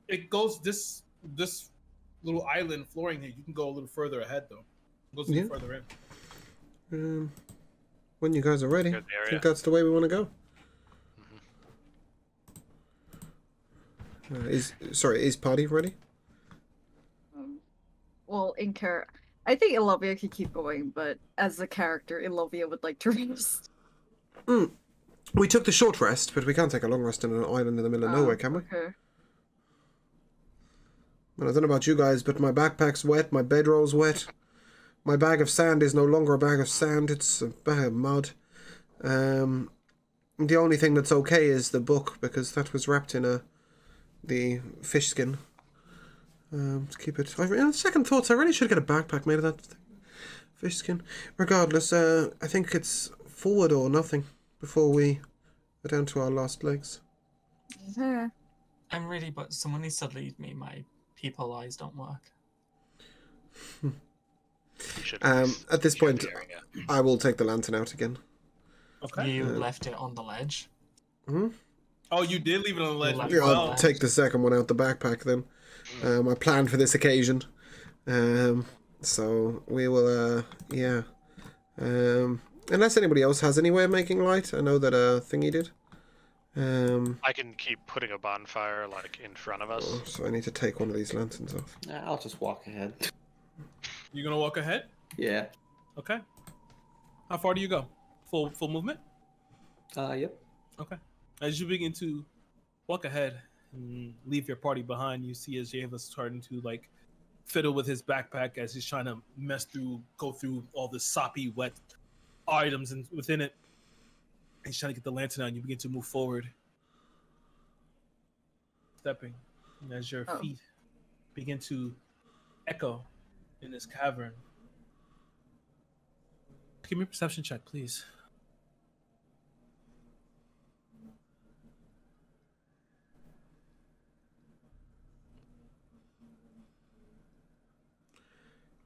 Speaker 4: it goes this little island flooring here. You can go a little further ahead though. It goes a little further in.
Speaker 3: When you guys are ready,
Speaker 5: Good
Speaker 3: I
Speaker 5: area.
Speaker 3: think that's the way we want to go. Is party ready?
Speaker 2: Well, in character, I think Ilovia could keep going, but as a character, Ilovia would like to rest.
Speaker 3: We took the short rest, but we can't take a long rest on an island in the middle of nowhere, can we?
Speaker 2: Okay.
Speaker 3: Well, I don't know about you guys, but my backpack's wet, my bedroll's wet. My bag of sand is no longer a bag of sand, it's a bag of mud. The only thing that's okay is the book, because that was wrapped in the fish skin. To keep it... second thoughts, I really should get a backpack made of that fish skin. Regardless, I think it's forward or nothing before we go down to our last legs.
Speaker 2: Yeah.
Speaker 1: I'm ready, but someone needs to lead me. My people eyes don't work.
Speaker 5: You should at least
Speaker 3: At this
Speaker 5: check
Speaker 3: point,
Speaker 5: the area.
Speaker 3: I will take the lantern out again.
Speaker 4: Okay.
Speaker 1: You left it on the ledge.
Speaker 4: Oh, you did leave it on the ledge.
Speaker 1: Left
Speaker 3: Yeah,
Speaker 1: it on
Speaker 3: I'll
Speaker 1: the
Speaker 3: take the second one out the backpack then. I planned for this occasion. So we will, unless anybody else has any way of making light. I know that Thingy did.
Speaker 5: I can keep putting a bonfire like in front of us.
Speaker 3: So I need to take one of these lanterns off.
Speaker 6: I'll just walk ahead.
Speaker 4: You're gonna walk ahead?
Speaker 6: Yeah.
Speaker 4: Okay. How far do you go? Full movement?
Speaker 6: Yep.
Speaker 4: Okay. As you begin to walk ahead and leave your party behind, you see as Java's starting to like fiddle with his backpack as he's trying to go through all the soppy, wet items within it. He's trying to get the lantern out, and you begin to move forward. stepping, and as your
Speaker 2: Oh.
Speaker 4: feet begin to echo in this cavern. Give me a perception check, please.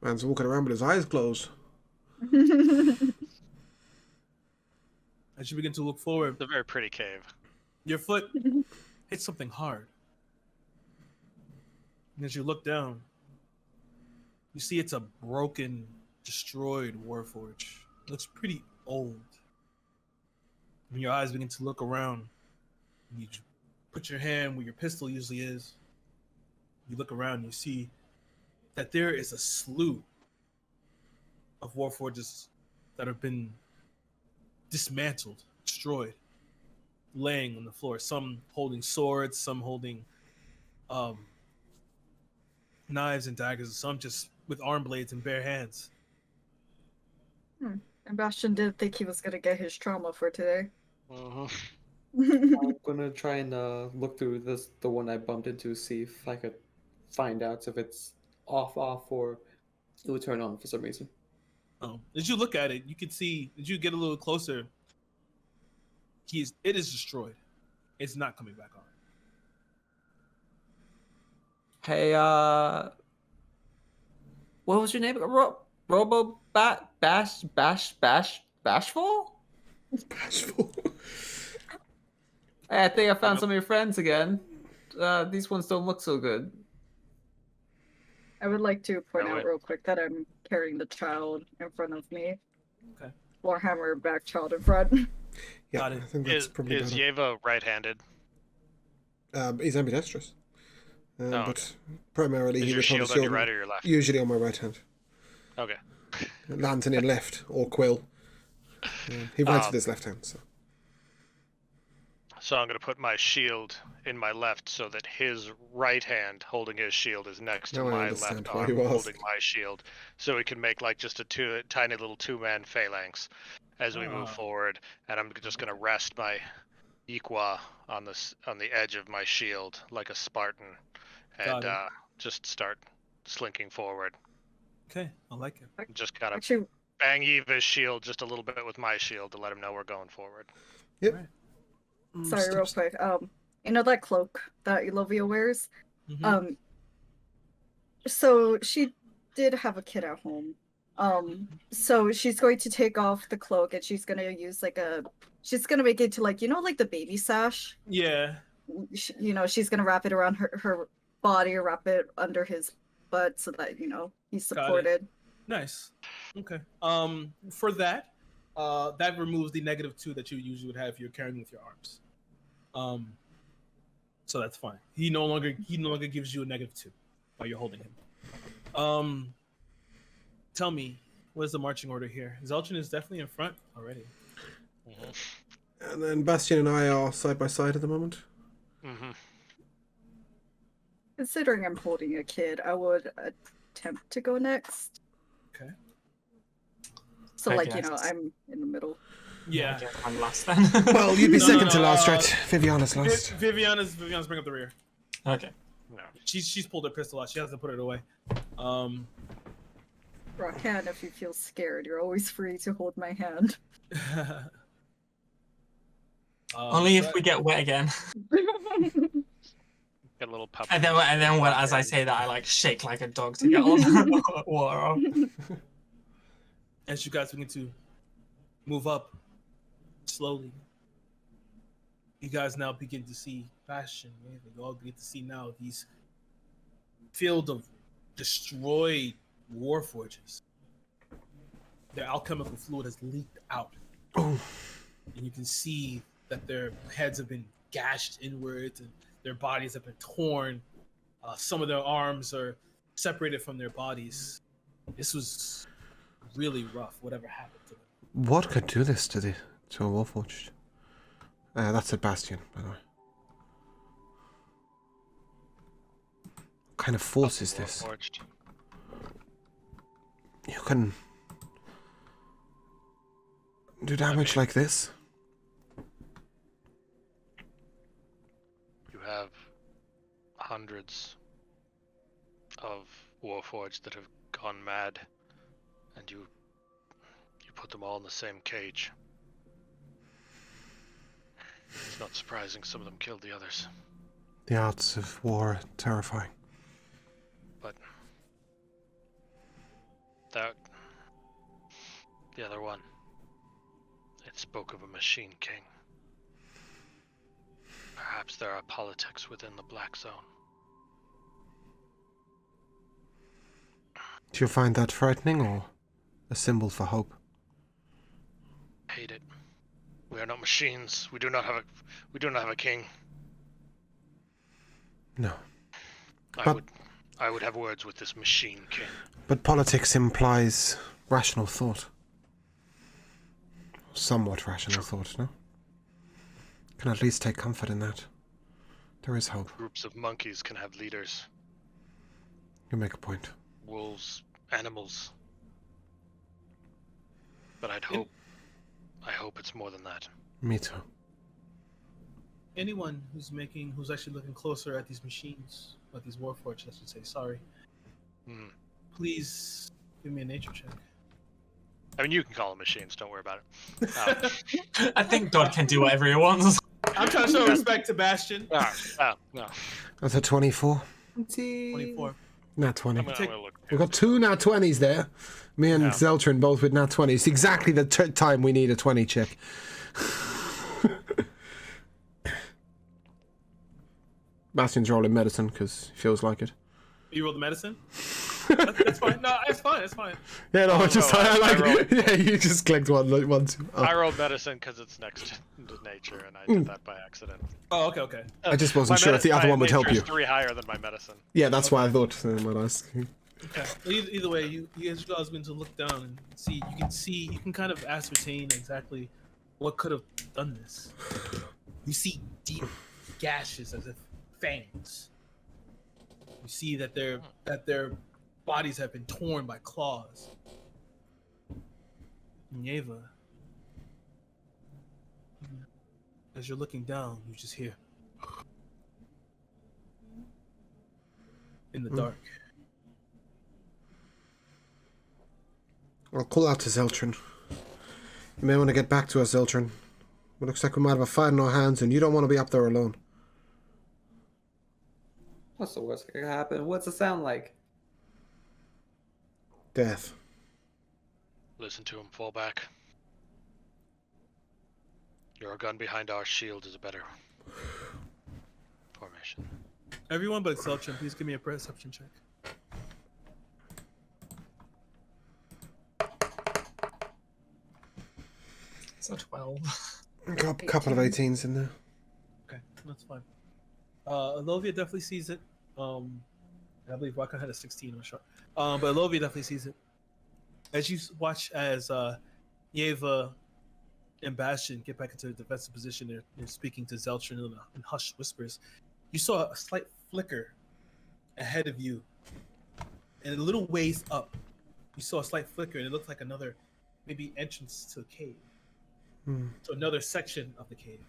Speaker 3: Man's walking around with his eyes closed.
Speaker 4: As you begin to look forward,
Speaker 5: It's a very pretty cave.
Speaker 4: your foot hits something hard. And as you look down, you see it's a broken, destroyed warforge. It looks pretty old. When your eyes begin to look around, you put your hand where your pistol usually is. You look around and you see that there is a slew of warforges that have been dismantled, destroyed, laying on the floor. Some holding swords, some holding knives and daggers, and some just with arm blades and bare hands.
Speaker 2: And Bastion didn't think he was gonna get his trauma for today.
Speaker 6: I'm gonna try and look through the one I bumped into, see if I could find out if it's off, or it would turn on for some reason.
Speaker 4: Oh, as you look at it, you can see as you get a little closer, it is destroyed. It's not coming back on.
Speaker 6: Hey, what was your name? Bashful?
Speaker 3: Bashful.
Speaker 6: Hey, I think I found some of your friends again. These ones don't look so good.
Speaker 2: I would like to point
Speaker 5: No,
Speaker 2: out
Speaker 5: wait.
Speaker 2: real quick that I'm carrying the child in front of me.
Speaker 4: Okay.
Speaker 2: Warhammer back child in front.
Speaker 3: Yeah,
Speaker 4: Got
Speaker 3: I
Speaker 4: it.
Speaker 3: think that's probably
Speaker 5: Is
Speaker 3: better.
Speaker 5: Yeva right-handed?
Speaker 3: He's ambidextrous.
Speaker 5: Oh,
Speaker 3: But primarily
Speaker 5: Is
Speaker 3: he
Speaker 5: your
Speaker 3: would hold
Speaker 5: shield
Speaker 3: his
Speaker 5: on your
Speaker 3: shield
Speaker 5: right or your left?
Speaker 3: usually on my right hand.
Speaker 5: Okay.
Speaker 3: Lantern in left, or quill. He writes
Speaker 5: Um,
Speaker 3: with his left hand, so.
Speaker 5: So I'm going to put my shield in my left so that his right hand holding his shield is next to
Speaker 3: Now I
Speaker 5: my
Speaker 3: understand
Speaker 5: left
Speaker 3: why
Speaker 5: arm
Speaker 3: you asked.
Speaker 5: holding my shield. So we can make like just a tiny little two-man phalanx as we
Speaker 4: Ah.
Speaker 5: move forward. And I'm just going to rest my Iqua on the edge of my shield like a Spartan and
Speaker 4: Got it.
Speaker 5: just start slinking forward.
Speaker 4: Okay, I like it.
Speaker 5: Just kind of
Speaker 2: Actually,
Speaker 5: bang Eva's shield just a little bit with my shield to let him know we're going forward.
Speaker 3: Yep.
Speaker 4: Right.
Speaker 2: sorry, real quick. You know that cloak that Elovia wears?
Speaker 4: Mhm.
Speaker 2: So she did have a kid at home. So she's going to take off the cloak and she's gonna use she's gonna make it to like the baby sash.
Speaker 4: Yeah.
Speaker 2: She's gonna wrap it around her body, or wrap it under his butt so that he's
Speaker 4: Got it.
Speaker 2: supported.
Speaker 4: Nice. Okay. For that, that removes the -2 that you usually would have if you're carrying with your arms. So that's fine. He no longer gives you a -2 while you're holding him. Tell me, what is the marching order here? Zeltrin is definitely in front already.
Speaker 3: And then Bastion and I are side by side at the moment.
Speaker 5: Mm-hmm.
Speaker 2: Considering I'm holding a kid, I would attempt to go next.
Speaker 4: Okay.
Speaker 2: So
Speaker 1: I guess.
Speaker 2: I'm in the middle.
Speaker 4: Yeah.
Speaker 1: I guess I'm last then.
Speaker 3: Well, you'd be
Speaker 4: No,
Speaker 3: second
Speaker 4: no,
Speaker 3: to
Speaker 4: no,
Speaker 3: last, right? Viviana's last.
Speaker 4: Viviana's bring up the rear.
Speaker 1: Okay.
Speaker 5: No.
Speaker 4: She's pulled her pistol out. She hasn't put it away.
Speaker 2: Rakan, if you feel scared, you're always free to hold my hand.
Speaker 1: Only if we get wet again.
Speaker 5: Get a little puppy.
Speaker 1: And then as I say that, I like shake like a dog to get all the water off.
Speaker 4: As you guys begin to move up slowly, you guys now begin to see Bastion. You all begin to see now these field of destroyed warforges. Their alchemical fluid has leaked out, and you can see that their heads have been gashed inwards and their bodies have been torn. Some of their arms are separated from their bodies. This was really rough, whatever happened to them.
Speaker 3: What could do this to a Warforged? That's a Bastion, by the way. What kind of force is this?
Speaker 5: Warforged.
Speaker 3: You can do damage like this?
Speaker 5: You have hundreds of Warforged that have gone mad, and you put them all in the same cage. It's not surprising some of them killed the others.
Speaker 3: The odds of war are terrifying.
Speaker 5: But the other one, it spoke of a machine king. Perhaps there are politics within the Black Zone.
Speaker 3: Do you find that frightening or a symbol for hope?
Speaker 5: Hate it. We are not machines. We do not have a king.
Speaker 3: No.
Speaker 5: I would have words with this machine king.
Speaker 3: But politics implies rational thought. Somewhat rational thought, no? Can at least take comfort in that. There is hope.
Speaker 5: Groups of monkeys can have leaders.
Speaker 3: You make a point.
Speaker 5: Wolves, animals. But I hope it's more than that.
Speaker 3: Me too.
Speaker 4: Anyone who's actually looking closer at these machines, at these warforged, I should say, sorry. Please give me a nature check.
Speaker 5: I mean, you can call them machines, don't worry about it.
Speaker 1: I think God can do whatever he wants.
Speaker 4: I'm trying to show respect to Bastion.
Speaker 5: No.
Speaker 3: That's a 24.
Speaker 4: 24.
Speaker 3: Nat 20.
Speaker 5: I'm gonna look.
Speaker 3: We've got two nat 20s there. Me and Zeltrin both with nat 20s. Exactly the time we need a 20 check. Bastion's rolling medicine because he feels like it.
Speaker 4: You rolled the medicine? That's fine. No, it's fine. It's fine.
Speaker 3: Yeah, no,
Speaker 5: I rolled.
Speaker 3: Yeah, you just clicked one.
Speaker 5: I rolled medicine because it's next to nature, and I did that by accident.
Speaker 4: Oh, okay.
Speaker 3: I just wasn't sure if the other one would help you.
Speaker 5: My nature is 3 higher than my medicine.
Speaker 3: Yeah, that's why I thought I might ask.
Speaker 4: Okay. Either way, you guys are going to look down and see. You can kind of ascertain exactly what could have done this. You see deep gashes as if fangs. You see that their bodies have been torn by claws. And Yeva, as you're looking down, you just hear in the dark.
Speaker 3: I'll call out to Zeltrin. You may want to get back to us, Zeltrin. It looks like we might have a fight in our hands, and you don't want to be up there alone.
Speaker 6: What's the worst that could happen? What's it sound like?
Speaker 3: Death.
Speaker 5: Listen to him, fall back. Your gun behind our shield is a better formation.
Speaker 4: Everyone but Zeltrin, please give me a perception check.
Speaker 1: It's a 12.
Speaker 3: Got a couple of 18s in there.
Speaker 4: Okay, that's fine. Elovia definitely sees it. I believe Raka had a 16, I'm sure. But Elovia definitely sees it. As you watch as Yeva and Bastion get back into the defensive position, they're speaking to Zeltrin in hushed whispers. You saw a slight flicker ahead of you, and a little ways up, you saw a slight flicker, and it looked like another maybe entrance to a cave. To another section of the cave.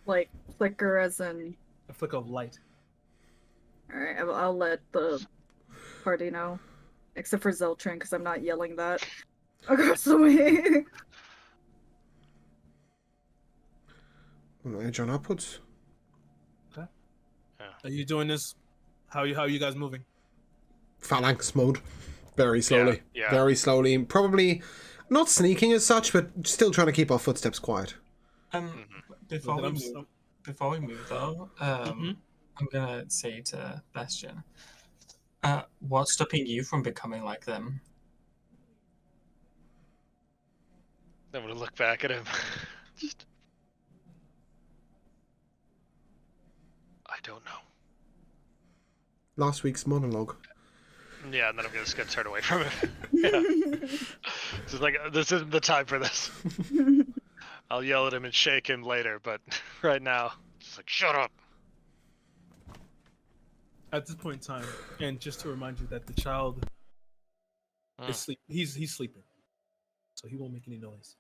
Speaker 2: Like flicker as in
Speaker 4: A flicker of light.
Speaker 2: Alright, I'll let the party know. Except for Zeltrin, because I'm not yelling that across the way.
Speaker 3: Edge on upwards.
Speaker 4: Okay. Yeah. Are you doing this? How are you guys moving?
Speaker 3: Phalanx mode. Very slowly.
Speaker 5: Yeah.
Speaker 3: Very slowly. Probably not sneaking as such, but still trying to keep our footsteps quiet.
Speaker 1: Before we move though, I'm gonna say to Bastion, what's stopping you from becoming like them?
Speaker 5: I'm gonna look back at him. I don't know.
Speaker 3: Last week's monologue.
Speaker 5: Yeah, and then I'm just gonna turn away from it. Yeah. Just like, this isn't the time for this. I'll yell at him and shake him later, but right now, just like, shut up.
Speaker 4: At this point in time, and just to remind you that the child is sleep. He's sleeping, so he won't make any noise.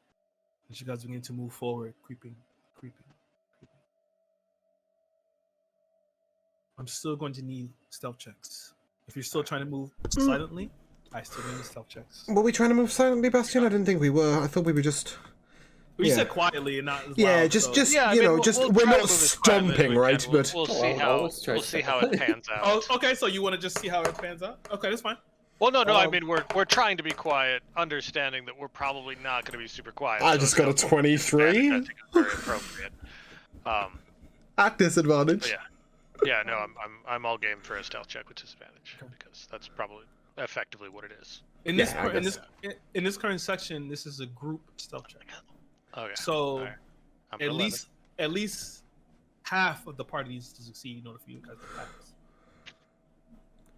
Speaker 4: As you guys begin to move forward, creeping. I'm still going to need stealth checks. If you're still trying to move silently, I still need stealth checks.
Speaker 3: Were we trying to move silently, Bastion? I didn't think we were. I thought we were just...
Speaker 4: We
Speaker 3: Yeah.
Speaker 4: said quietly and not as loud.
Speaker 3: Yeah, just
Speaker 5: Yeah, I
Speaker 3: you
Speaker 5: mean,
Speaker 3: know,
Speaker 5: we'll
Speaker 3: just
Speaker 5: try
Speaker 3: we're
Speaker 5: to
Speaker 3: not
Speaker 5: move as quietly as
Speaker 3: stomping,
Speaker 5: we
Speaker 3: right?
Speaker 5: can.
Speaker 3: But
Speaker 5: We'll
Speaker 6: Oh,
Speaker 5: see
Speaker 6: I'll
Speaker 5: how
Speaker 6: always try
Speaker 5: it pans out.
Speaker 4: Oh, okay. So you want to just see how it pans out? Okay, that's fine.
Speaker 5: Well, no. I mean, we're trying to be quiet, understanding that we're probably not going to be super quiet.
Speaker 3: I
Speaker 5: so
Speaker 3: just got a 23
Speaker 5: I think it's very appropriate.
Speaker 3: at disadvantage.
Speaker 5: Yeah. No, I'm all game for a stealth check with disadvantage because that's probably effectively what it is.
Speaker 4: In this current section, this is a group stealth check.
Speaker 5: Okay.
Speaker 4: So
Speaker 5: all right. I'm
Speaker 4: at least half of the party needs to succeed in order for you guys to pass.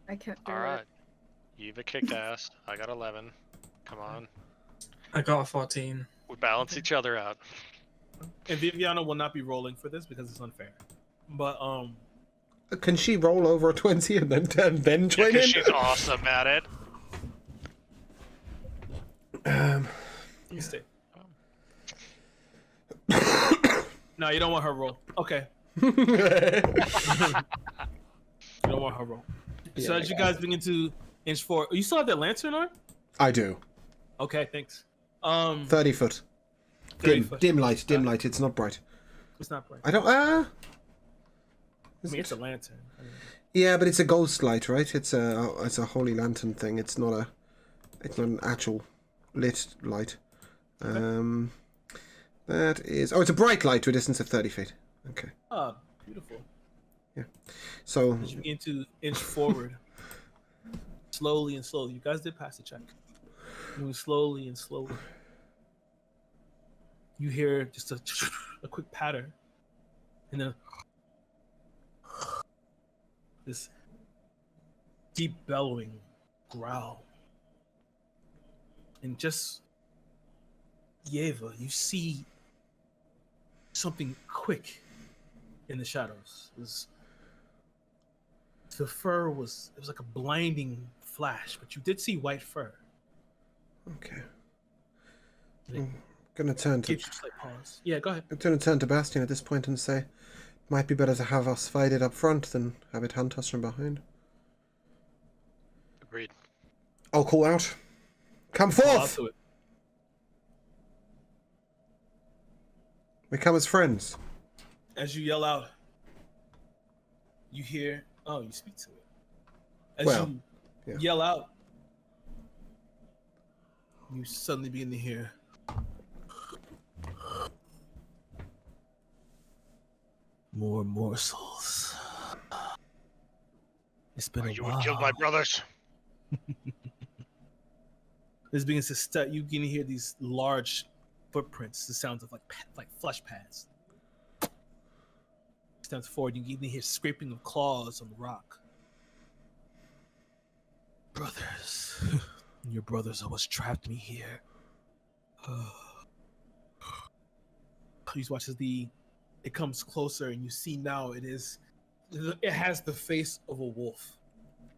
Speaker 2: I can't do
Speaker 5: all
Speaker 2: it.
Speaker 5: right. Eva kicked ass. I got 11. Come on.
Speaker 1: I got a 14.
Speaker 5: We balance each other out.
Speaker 4: And Viviana will not be rolling for this because it's unfair. But
Speaker 3: Can she roll over a 20 and then join in?
Speaker 5: Because she's awesome at it.
Speaker 4: you stay. No, you don't want her roll. Okay. You don't want her roll. So as you guys begin to inch forward, you still have that lantern on?
Speaker 3: I do.
Speaker 4: Okay, thanks.
Speaker 3: 30 foot.
Speaker 4: 30 foot.
Speaker 3: Dim light. It's not bright.
Speaker 4: It's not bright.
Speaker 3: I don't.
Speaker 4: I mean, it's a lantern.
Speaker 3: Yeah, but it's a ghost light, right? It's a holy lantern thing. It's not an actual lit light. That is. Oh, it's a bright light to a distance of 30 feet. Okay.
Speaker 4: Oh, beautiful.
Speaker 3: Yeah. So.
Speaker 4: As you begin to inch forward, slowly and slowly. You guys did pass the check. Moving slowly and slowly. You hear just a quick patter, and then this deep bellowing growl. And just Yeva, you see something quick in the shadows. The fur it was like a blinding flash, but you did see white fur.
Speaker 3: Okay. I'm gonna turn to.
Speaker 4: Gives you a slight pause. Yeah, go ahead.
Speaker 3: I'm gonna turn to Bastion at this point and say, might be better to have us fight it up front than have it hunt us from behind.
Speaker 5: Agreed.
Speaker 3: I'll call out. Come
Speaker 4: Call out
Speaker 3: forth!
Speaker 4: to it.
Speaker 3: We come as friends.
Speaker 4: As you yell out, you hear. Oh, you speak to it. As
Speaker 3: Well,
Speaker 4: you
Speaker 3: yeah.
Speaker 4: yell out, you suddenly begin to hear. More morsels. It's been a
Speaker 5: You
Speaker 4: while.
Speaker 5: would kill my brothers.
Speaker 4: This begins to start. You can hear these large footprints. The sounds of like flesh pads. Steps forward. You can hear scraping of claws on the rock. Brothers, your brothers are what's trapped me here. Please watch as it comes closer, and you see now it has the face of a wolf.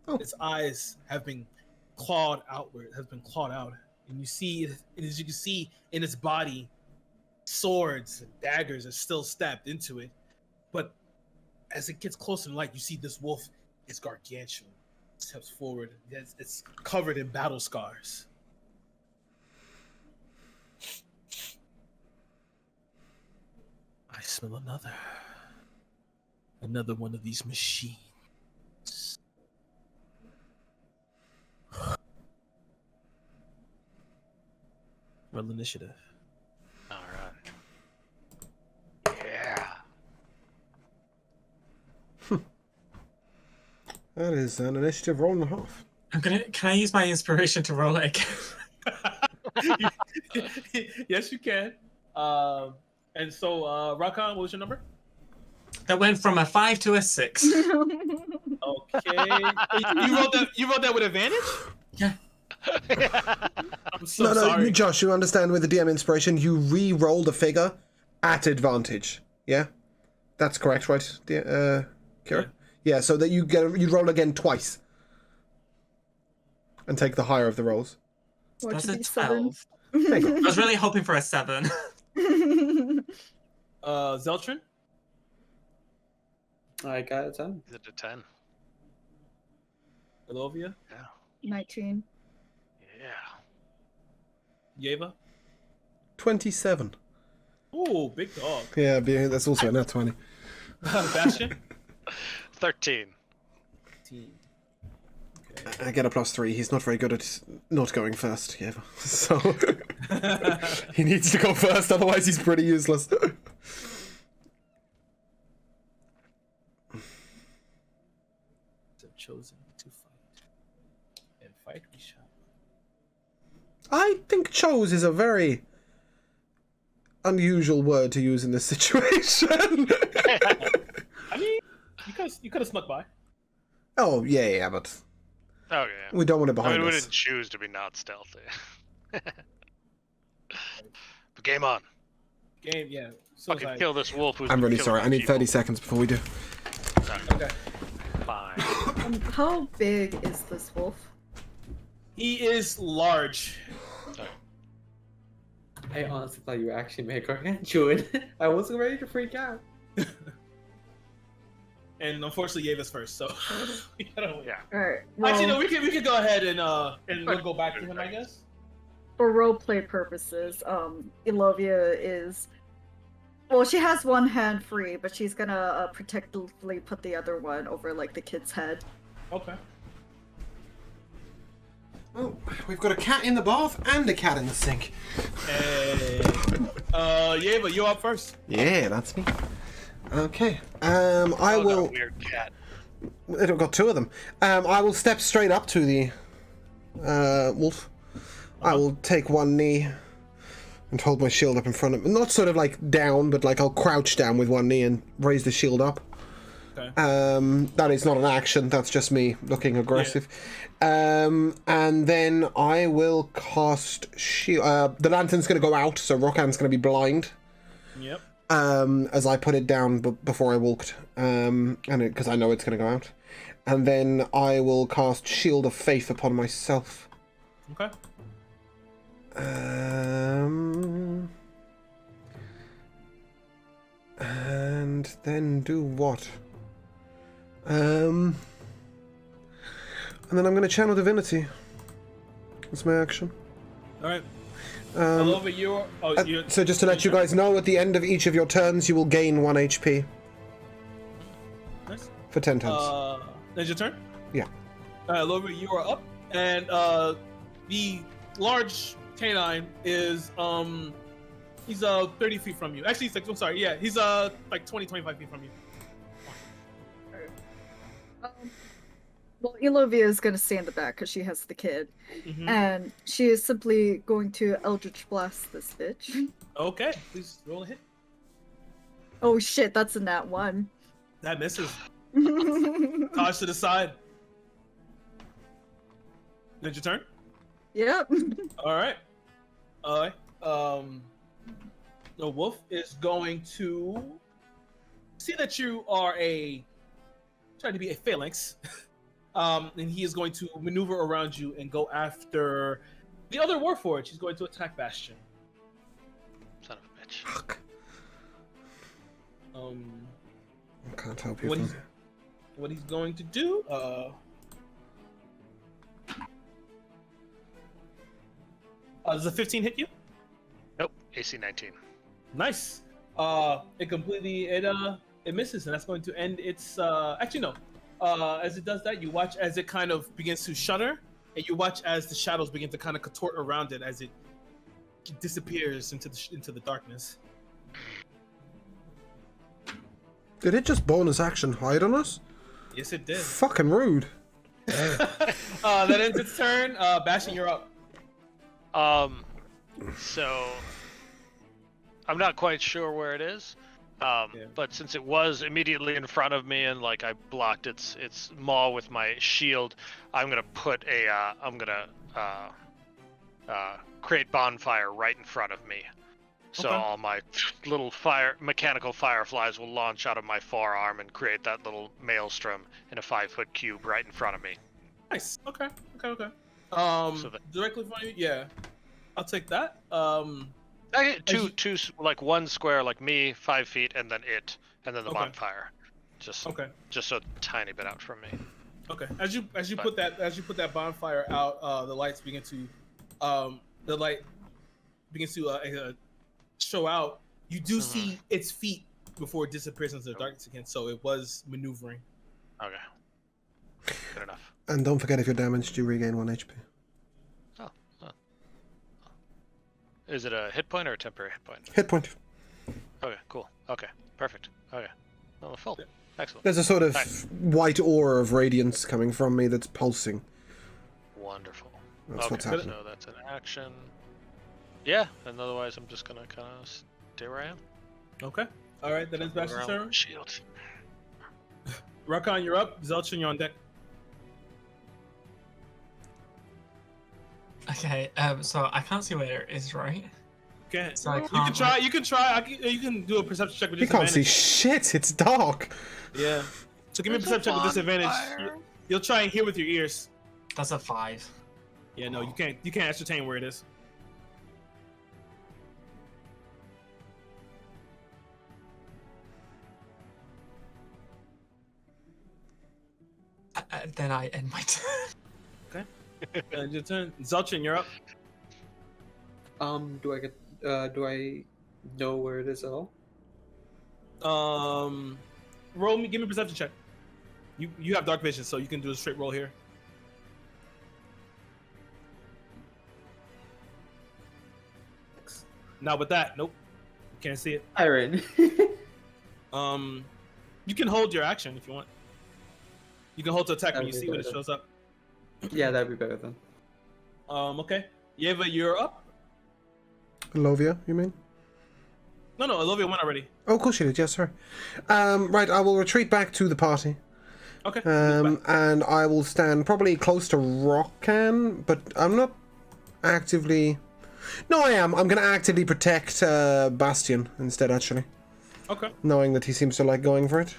Speaker 3: Oh.
Speaker 4: Its eyes have been clawed outward, and you see, as you can see in its body, swords and daggers are still stabbed into it. But as it gets closer to light, you see this wolf is gargantuan. It steps forward. It's covered in battle scars. I smell another one of these machines. Roll initiative.
Speaker 5: All right. Yeah.
Speaker 3: That is an initiative roll and a half.
Speaker 1: Can I use my inspiration to roll it again?
Speaker 4: Yes, you can. And so, Rakan, what was your number?
Speaker 1: That went from a 5 to a 6.
Speaker 4: Okay. You wrote that with advantage?
Speaker 1: Yeah.
Speaker 4: I'm so
Speaker 3: No,
Speaker 4: sorry.
Speaker 3: Josh, you understand with the DM inspiration, you re-roll the figure at advantage. Yeah? That's correct, right, Kira? Yeah, so that you roll again twice. And take the higher of the rolls.
Speaker 1: That's
Speaker 2: to
Speaker 1: a
Speaker 2: be 7.
Speaker 1: 12.
Speaker 3: There you go.
Speaker 1: I was really hoping for a 7.
Speaker 4: Zeltrin?
Speaker 6: I got a 10.
Speaker 5: Is it a 10?
Speaker 4: Elovia?
Speaker 2: 19.
Speaker 5: Yeah.
Speaker 4: Yeva?
Speaker 3: 27.
Speaker 4: Ooh, big dog.
Speaker 3: Yeah, that's also a nat 20.
Speaker 4: Bastion?
Speaker 5: 13.
Speaker 4: 15. Okay.
Speaker 3: I get a +3. He's not very good at not going first, yeah. So he needs to go first, otherwise he's pretty useless.
Speaker 4: Chosen to fight. And fight we shall.
Speaker 3: I think chose is a very unusual word to use in this situation.
Speaker 4: I mean, you could have snuck by.
Speaker 3: Oh, yeah, but
Speaker 5: Oh, yeah.
Speaker 3: we don't want it
Speaker 5: I
Speaker 3: behind
Speaker 5: mean, we
Speaker 3: us.
Speaker 5: didn't choose to be not stealthy. But game on.
Speaker 4: Game, yeah.
Speaker 5: Fucking kill this wolf who's
Speaker 3: I'm
Speaker 5: been
Speaker 3: really
Speaker 5: killing
Speaker 3: sorry.
Speaker 5: my
Speaker 3: I need
Speaker 5: people.
Speaker 3: 30 seconds before we do.
Speaker 4: Okay.
Speaker 5: Fine.
Speaker 2: How big is this wolf?
Speaker 4: He is large.
Speaker 6: I honestly thought you were actually make gargantuan. I wasn't ready to freak out.
Speaker 4: And unfortunately, Yeva's first, so we gotta wait.
Speaker 5: Yeah.
Speaker 2: Alright. Well,
Speaker 4: Actually, no, we could go ahead and we'll go back to him, I guess.
Speaker 2: for roleplay purposes, Elovia is. Well, she has one hand free, but she's gonna protectively put the other one over, like, the kid's head.
Speaker 4: Okay.
Speaker 3: Oh, we've got a cat in the bath and a cat in the sink.
Speaker 4: Hey. Yeva, you're up first.
Speaker 3: Yeah, that's me. Okay. I
Speaker 5: Oh, got a
Speaker 3: will.
Speaker 5: weird cat.
Speaker 3: I've got two of them. I will step straight up to the wolf. I will take one knee and hold my shield up in front of me. Not sort of like down, but like I'll crouch down with one knee and raise the shield up.
Speaker 4: Okay.
Speaker 3: That is not an action. That's just me looking aggressive. And then I will cast shield. The lantern's going to go out, so Rokan's going to be blind.
Speaker 4: Yep.
Speaker 3: As I put it down before I walked, and because I know it's going to go out, and then I will cast Shield of Faith upon myself.
Speaker 4: Okay.
Speaker 3: And then do what? And then I'm going to channel divinity. That's my action.
Speaker 4: All right. Over your. Oh, you're,
Speaker 3: So just to let you guys know, at the end of each of your turns, you will gain 1 HP
Speaker 4: Nice.
Speaker 3: for 10 turns.
Speaker 4: That's your turn.
Speaker 3: Yeah.
Speaker 4: Lover, you are up, and the large canine is he's 30 feet from you. Actually, he's like, I'm sorry, yeah, he's like 25 feet from you.
Speaker 2: Well, Elovia is gonna stay in the back because she has the kid,
Speaker 4: Mhm.
Speaker 2: and she is simply going to Eldritch Blast this bitch.
Speaker 4: Okay, please roll a hit.
Speaker 2: Oh shit, that's a nat 1.
Speaker 4: That misses. Toss to the side. Is your turn?
Speaker 2: Yep.
Speaker 4: All right. The wolf is going to see that you are trying to be a phalanx, and he is going to maneuver around you and go after the other warforged. He's going to attack Bastion.
Speaker 5: Son of a bitch.
Speaker 3: Fuck. I can't help
Speaker 4: What
Speaker 3: you.
Speaker 4: he's going to do? Does a 15 hit you?
Speaker 5: Nope. AC 19.
Speaker 4: Nice. It misses, and that's going to end its. Actually, no. As it does that, you watch as it kind of begins to shudder, and you watch as the shadows begin to kind of contort around it as it disappears into the darkness.
Speaker 3: Did it just bonus action hide on us?
Speaker 4: Yes, it did.
Speaker 3: Fucking rude.
Speaker 4: That ends its turn. Bastion, you're up.
Speaker 5: So I'm not quite sure where it is. But since it was immediately in front of me and like I blocked its maw with my shield, I'm gonna put create bonfire right in front of me. So
Speaker 4: Okay.
Speaker 5: all my little mechanical fireflies will launch out of my forearm and create that little maelstrom in a 5-foot cube right in front of me.
Speaker 4: Nice. Okay.
Speaker 5: So
Speaker 4: Directly in front of you. Yeah, I'll take that.
Speaker 5: I get two, like one square, like me, 5 feet, and then it, and then the
Speaker 4: Okay.
Speaker 5: bonfire. Just
Speaker 4: Okay.
Speaker 5: just a tiny bit out from me.
Speaker 4: Okay. As you put that bonfire out, the light begins to show out. You do see its feet before it disappears into the darkness again. So it was maneuvering.
Speaker 5: Okay. Good enough.
Speaker 3: And don't forget, if you're damaged, you regain 1 HP.
Speaker 5: Oh. Is it a hit point or a temporary hit point?
Speaker 3: Hit point.
Speaker 5: Okay, cool. Okay, perfect. Okay. Well, full. Excellent.
Speaker 3: There's a sort of
Speaker 5: Nice.
Speaker 3: white aura of radiance coming from me that's pulsing.
Speaker 5: Wonderful.
Speaker 3: That's
Speaker 5: okay,
Speaker 3: what's happening.
Speaker 5: so that's an action. Yeah, and otherwise I'm just gonna kind of stay where I am.
Speaker 4: Okay. All right. That is Bastion's
Speaker 5: Around
Speaker 4: turn.
Speaker 5: with shield.
Speaker 4: Rakan, you're up. Zelchin, you're on deck.
Speaker 1: Okay, so I can't see where it is, right?
Speaker 4: Okay.
Speaker 1: So I
Speaker 4: You
Speaker 1: can't,
Speaker 4: can try. You can try. You can do a perception check with
Speaker 3: You can't
Speaker 4: disadvantage.
Speaker 3: see shit, it's dark.
Speaker 4: Yeah. So give me a perception check with disadvantage. You'll try and hear with your ears.
Speaker 1: That's a 5.
Speaker 4: Yeah. No, you can't. You can't ascertain where it is.
Speaker 1: Then I end my turn.
Speaker 4: And your turn. Zelchin, you're up.
Speaker 6: Do I know where it is at all?
Speaker 4: Give me a perception check. You have dark vision, so you can do a straight roll here. Now with that, nope, you can't see it.
Speaker 6: Iron.
Speaker 4: You can hold your action if you want. You can hold to attack when you
Speaker 6: That'd be
Speaker 4: see when it
Speaker 6: better.
Speaker 4: shows up.
Speaker 6: Yeah, that'd be better then.
Speaker 4: Okay. Yeva, you're up.
Speaker 3: Lovia, you mean?
Speaker 4: No, Olivia went already.
Speaker 3: Oh, of course she did, yes, sorry. Right, I will retreat back to the party.
Speaker 4: Okay.
Speaker 3: And I will stand probably close to Rockan, but I'm not actively... No, I am. I'm going to actively protect Bastion instead, actually.
Speaker 4: Okay.
Speaker 3: Knowing that he seems to like going for it.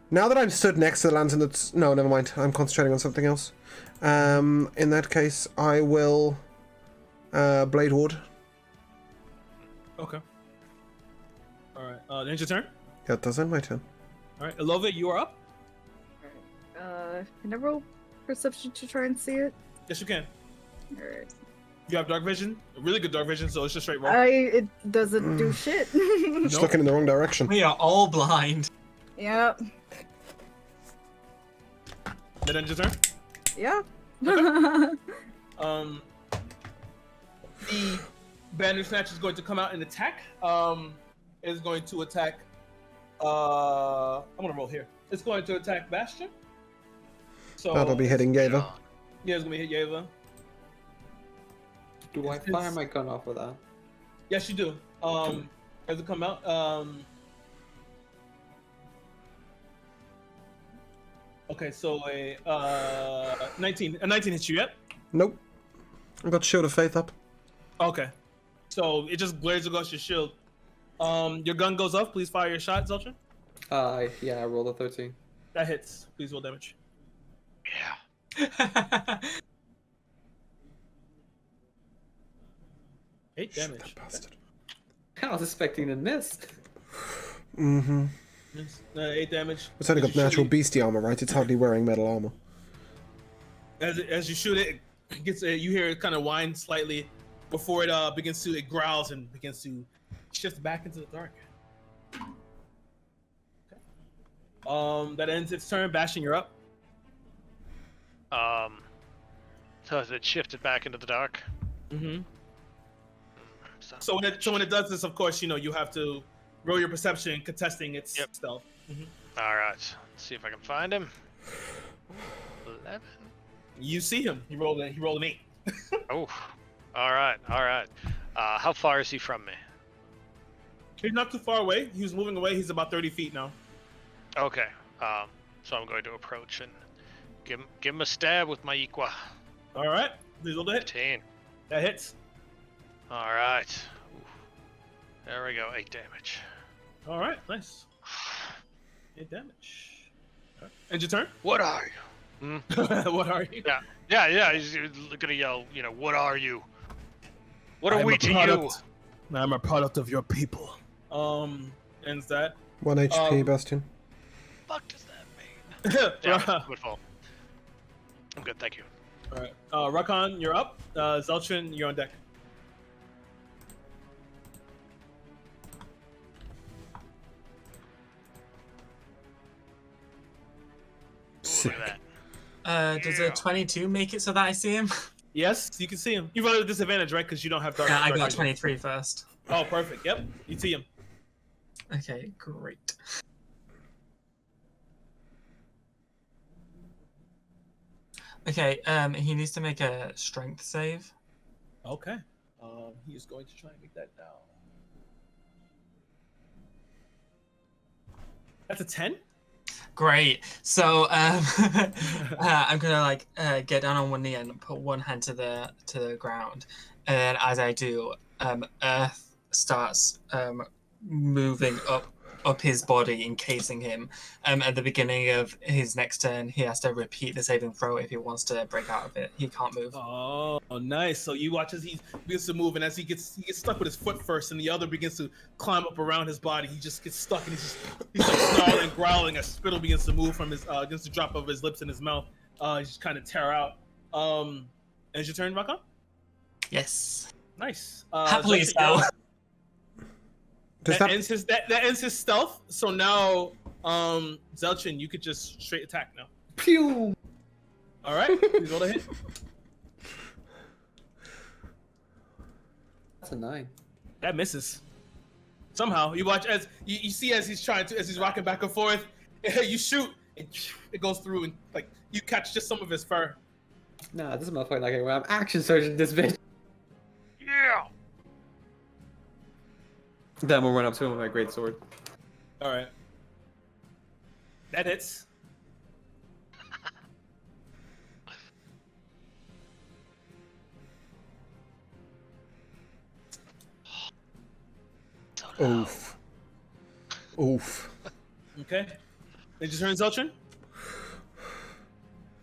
Speaker 3: Now that I'm stood next to the lantern that's... No, never mind. I'm concentrating on something else. In that case, I will... Blade Ward.
Speaker 4: Okay. All right. Then it's your turn.
Speaker 3: Yeah, it does end my turn.
Speaker 4: All right. Olivia, you are up.
Speaker 2: Can I roll perception to try and see it?
Speaker 4: Yes, you can.
Speaker 2: Alright.
Speaker 4: You have dark vision, really good dark vision, so it's just straight roll.
Speaker 2: It doesn't do shit.
Speaker 3: Just looking in the wrong direction.
Speaker 1: We are all blind.
Speaker 2: Yep.
Speaker 4: Then it's your turn.
Speaker 2: Yeah.
Speaker 4: The Bandersnatch is going to come out and attack. Is going to attack. I'm gonna roll here. It's going to attack Bastion. So
Speaker 3: That'll be hitting Yeva.
Speaker 4: Yeah, it's gonna be hit Yeva.
Speaker 6: Do I fire my gun off of that?
Speaker 4: Yes, you do. As it come out, okay, so a 19 hits you yet?
Speaker 3: Nope. I've got Shield of Faith up.
Speaker 4: Okay, so it just glares across your shield. Your gun goes off. Please fire your shot, Zeltrin.
Speaker 6: Yeah, I rolled a 13.
Speaker 4: That hits. Please roll damage.
Speaker 5: Yeah.
Speaker 4: 8 damage.
Speaker 3: That bastard.
Speaker 6: I was expecting to miss.
Speaker 3: Mm-hmm.
Speaker 4: Yes. 8 damage.
Speaker 3: It's only
Speaker 4: As
Speaker 3: got
Speaker 4: you
Speaker 3: natural
Speaker 4: shoot
Speaker 3: beastie armor, right? It's hardly wearing metal armor.
Speaker 4: As you shoot it, it gets you hear it kind of whine slightly before it it growls and begins to shift back into the dark. Okay. That ends its turn. Bastion, you're up.
Speaker 5: So has it shifted back into the dark?
Speaker 4: Mm-hmm. So when it does this, of course, you have to roll your perception, contesting its stealth. Mm-hmm.
Speaker 5: All right. Let's see if I can find him. 11.
Speaker 4: You see him. He rolled an 8.
Speaker 5: Oh. All right. How far is he from me?
Speaker 4: He's not too far away. He was moving away. He's about 30 feet now.
Speaker 5: Okay. So I'm going to approach and give him a stab with my Equa.
Speaker 4: All right. Please roll the hit.
Speaker 5: 15.
Speaker 4: That hits.
Speaker 5: All right. Ooh. There we go. 8 damage.
Speaker 4: All right. Nice. 8 damage. Right. And your turn.
Speaker 5: What are you?
Speaker 4: What are you?
Speaker 5: Yeah. He's gonna yell. What are you? What are
Speaker 4: I'm
Speaker 5: we
Speaker 4: a
Speaker 5: to you?
Speaker 4: product. I'm a product of your people. Ends that.
Speaker 3: 1 HP, Bastion.
Speaker 5: Fuck does that mean? Yeah, would fall. I'm good, thank you.
Speaker 4: All right. Rakan, you're up. Zeltrin, you're on deck.
Speaker 5: Ooh, look at that.
Speaker 1: Does a 22 make it so that I see him?
Speaker 4: Yes, you can see him. You've got a disadvantage, right? Because you don't have dark.
Speaker 1: I
Speaker 4: dark
Speaker 1: got
Speaker 4: vision.
Speaker 1: 23 first.
Speaker 4: Oh, perfect. Yep, you see him.
Speaker 1: Okay, great. Okay, he needs to make a strength save.
Speaker 4: Okay. He is going to try and make that now. That's a 10?
Speaker 1: Great. So I'm gonna like get down on one knee and put one hand to the ground, and then as I do, Earth starts moving up his body, encasing him. At the beginning of his next turn, he has to repeat the saving throw if he wants to break out of it. He can't move.
Speaker 4: Oh, nice. So you watch as he begins to move, and as he gets stuck with his foot first, and the other begins to climb up around his body. He just gets stuck, and he's like snarling, growling as spittle begins to move from his begins to drop over his lips and his mouth. He's just kind of tear out. Is your turn, Rakan?
Speaker 1: Yes.
Speaker 4: Nice.
Speaker 1: Happily
Speaker 4: Zeltrin,
Speaker 1: so.
Speaker 4: That ends his stealth. So now, Zeltrin, you could just straight attack now.
Speaker 6: Pew!
Speaker 4: All right, please roll a hit.
Speaker 6: That's a 9.
Speaker 4: That misses. Somehow, you watch as you see as he's rocking back and forth. You shoot, and it goes through, and like you catch just some of his fur.
Speaker 6: Nah, this motherfucker like I'm action surging this bitch.
Speaker 5: Yeah.
Speaker 6: Then we'll run up to him with my great sword.
Speaker 4: All right, that hits.
Speaker 3: Oof. Oof.
Speaker 4: Okay. Did you turn Zeltrin?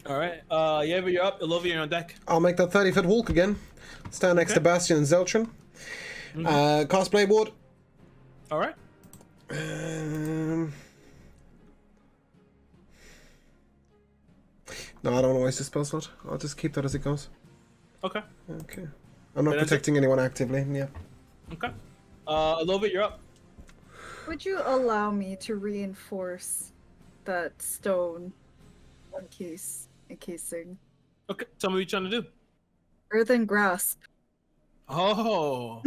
Speaker 4: All right. Yeah, you're up. Olivia, you're on deck.
Speaker 3: I'll make that 30-foot walk again. Stand next to Bastion and Zeltrin. Cast Blade Ward.
Speaker 4: All right.
Speaker 3: No, I don't want to waste a spell slot. I'll just keep that as it goes.
Speaker 4: Okay.
Speaker 3: Okay. I'm not protecting anyone actively. Yeah.
Speaker 4: Okay. Olivia, you're up.
Speaker 2: Would you allow me to reinforce that stone encasing?
Speaker 4: Okay. Tell me what you're trying to do.
Speaker 2: Earthen Grasp.
Speaker 4: Oh.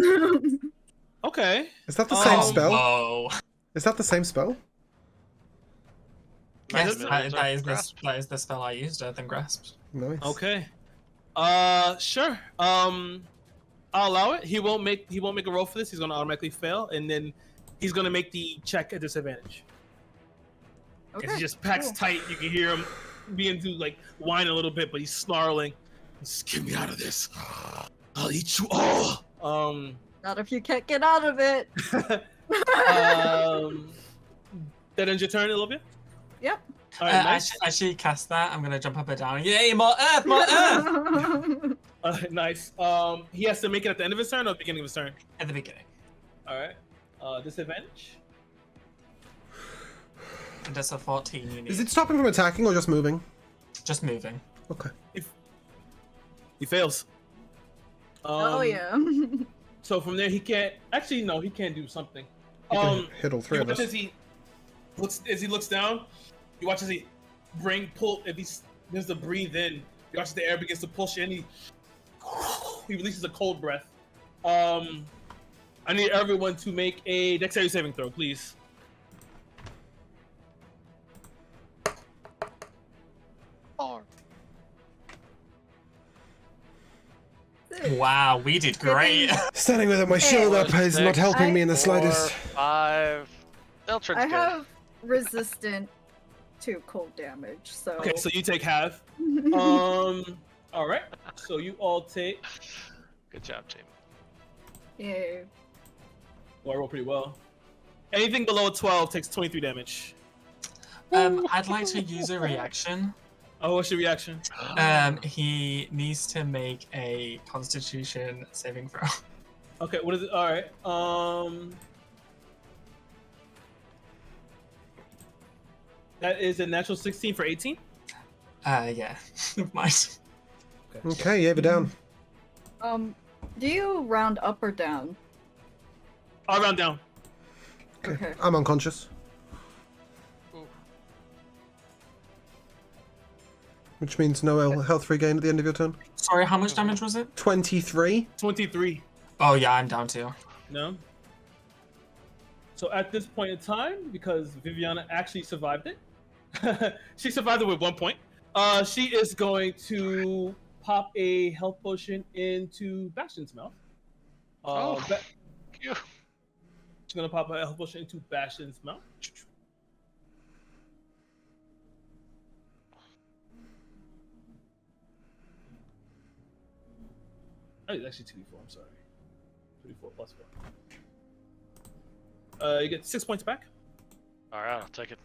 Speaker 4: Okay.
Speaker 3: Is that the same spell?
Speaker 1: Oh.
Speaker 3: Is that the same spell?
Speaker 1: Yes,
Speaker 5: Millions
Speaker 1: that
Speaker 5: of
Speaker 1: is the spell I used, Earthen Grasp.
Speaker 3: Nice.
Speaker 4: Okay. Sure. I'll allow it. He won't make a roll for this. He's gonna automatically fail, and then he's gonna make the check at disadvantage.
Speaker 2: Okay.
Speaker 4: As he just packs tight, you can hear him being to like whine a little bit, but he's snarling. Just get me out of this. I'll eat you all.
Speaker 2: Not if you can't get out of it.
Speaker 4: That ends your turn, Olivia?
Speaker 2: Yep.
Speaker 4: All right, nice.
Speaker 1: As she casts that, I'm gonna jump up and down. Yay, more earth, more earth!
Speaker 4: Nice. He has to make it at the end of his turn or the beginning of his turn?
Speaker 1: At the beginning.
Speaker 4: All right. Disadvantage?
Speaker 1: And that's a 14 you need.
Speaker 3: Is it stopping from attacking or just moving?
Speaker 1: Just moving.
Speaker 3: Okay.
Speaker 4: He fails.
Speaker 2: Oh yeah.
Speaker 4: So from there he can't. Actually, no, he can't do something.
Speaker 3: You can hit all three
Speaker 4: You
Speaker 3: of
Speaker 4: watch
Speaker 3: us.
Speaker 4: as he looks down. You watch as he pull. If he begins to breathe in, you watch as the air begins to push in. He releases a cold breath. I need everyone to make a dexterity saving throw, please.
Speaker 1: Wow, we did great.
Speaker 3: Standing with my shield up is not helping me in the slightest.
Speaker 5: 5. Zeltrin's
Speaker 2: I
Speaker 5: good.
Speaker 2: have resistant to cold damage, so.
Speaker 4: Okay, so you take half. All right. So you all take.
Speaker 5: Good job, team.
Speaker 2: Yay.
Speaker 4: Well, I roll pretty well. Anything below 12 takes 23 damage.
Speaker 1: I'd like to use a reaction.
Speaker 4: Oh, what's your reaction?
Speaker 1: He needs to make a Constitution saving throw.
Speaker 4: Okay, what is it? All right. That is a natural 16 for 18.
Speaker 1: Yeah. Never mind.
Speaker 3: Okay, Yeva down.
Speaker 2: Do you round up or down?
Speaker 4: I'll round down.
Speaker 2: Okay.
Speaker 3: I'm unconscious. Which means no health regain at the end of your turn.
Speaker 1: Sorry, how much damage was it?
Speaker 3: 23.
Speaker 4: 23.
Speaker 1: Oh yeah, I'm down too.
Speaker 4: No. So at this point in time, because Viviana actually survived it, she survived it with 1 point. She is going to pop a health potion into Bastion's mouth.
Speaker 5: Phew.
Speaker 4: She's gonna pop a health potion into Bastion's mouth. Oh, it's actually 2d4. I'm sorry. 2d4 plus 4. You get 6 points back.
Speaker 5: All right, I'll take it.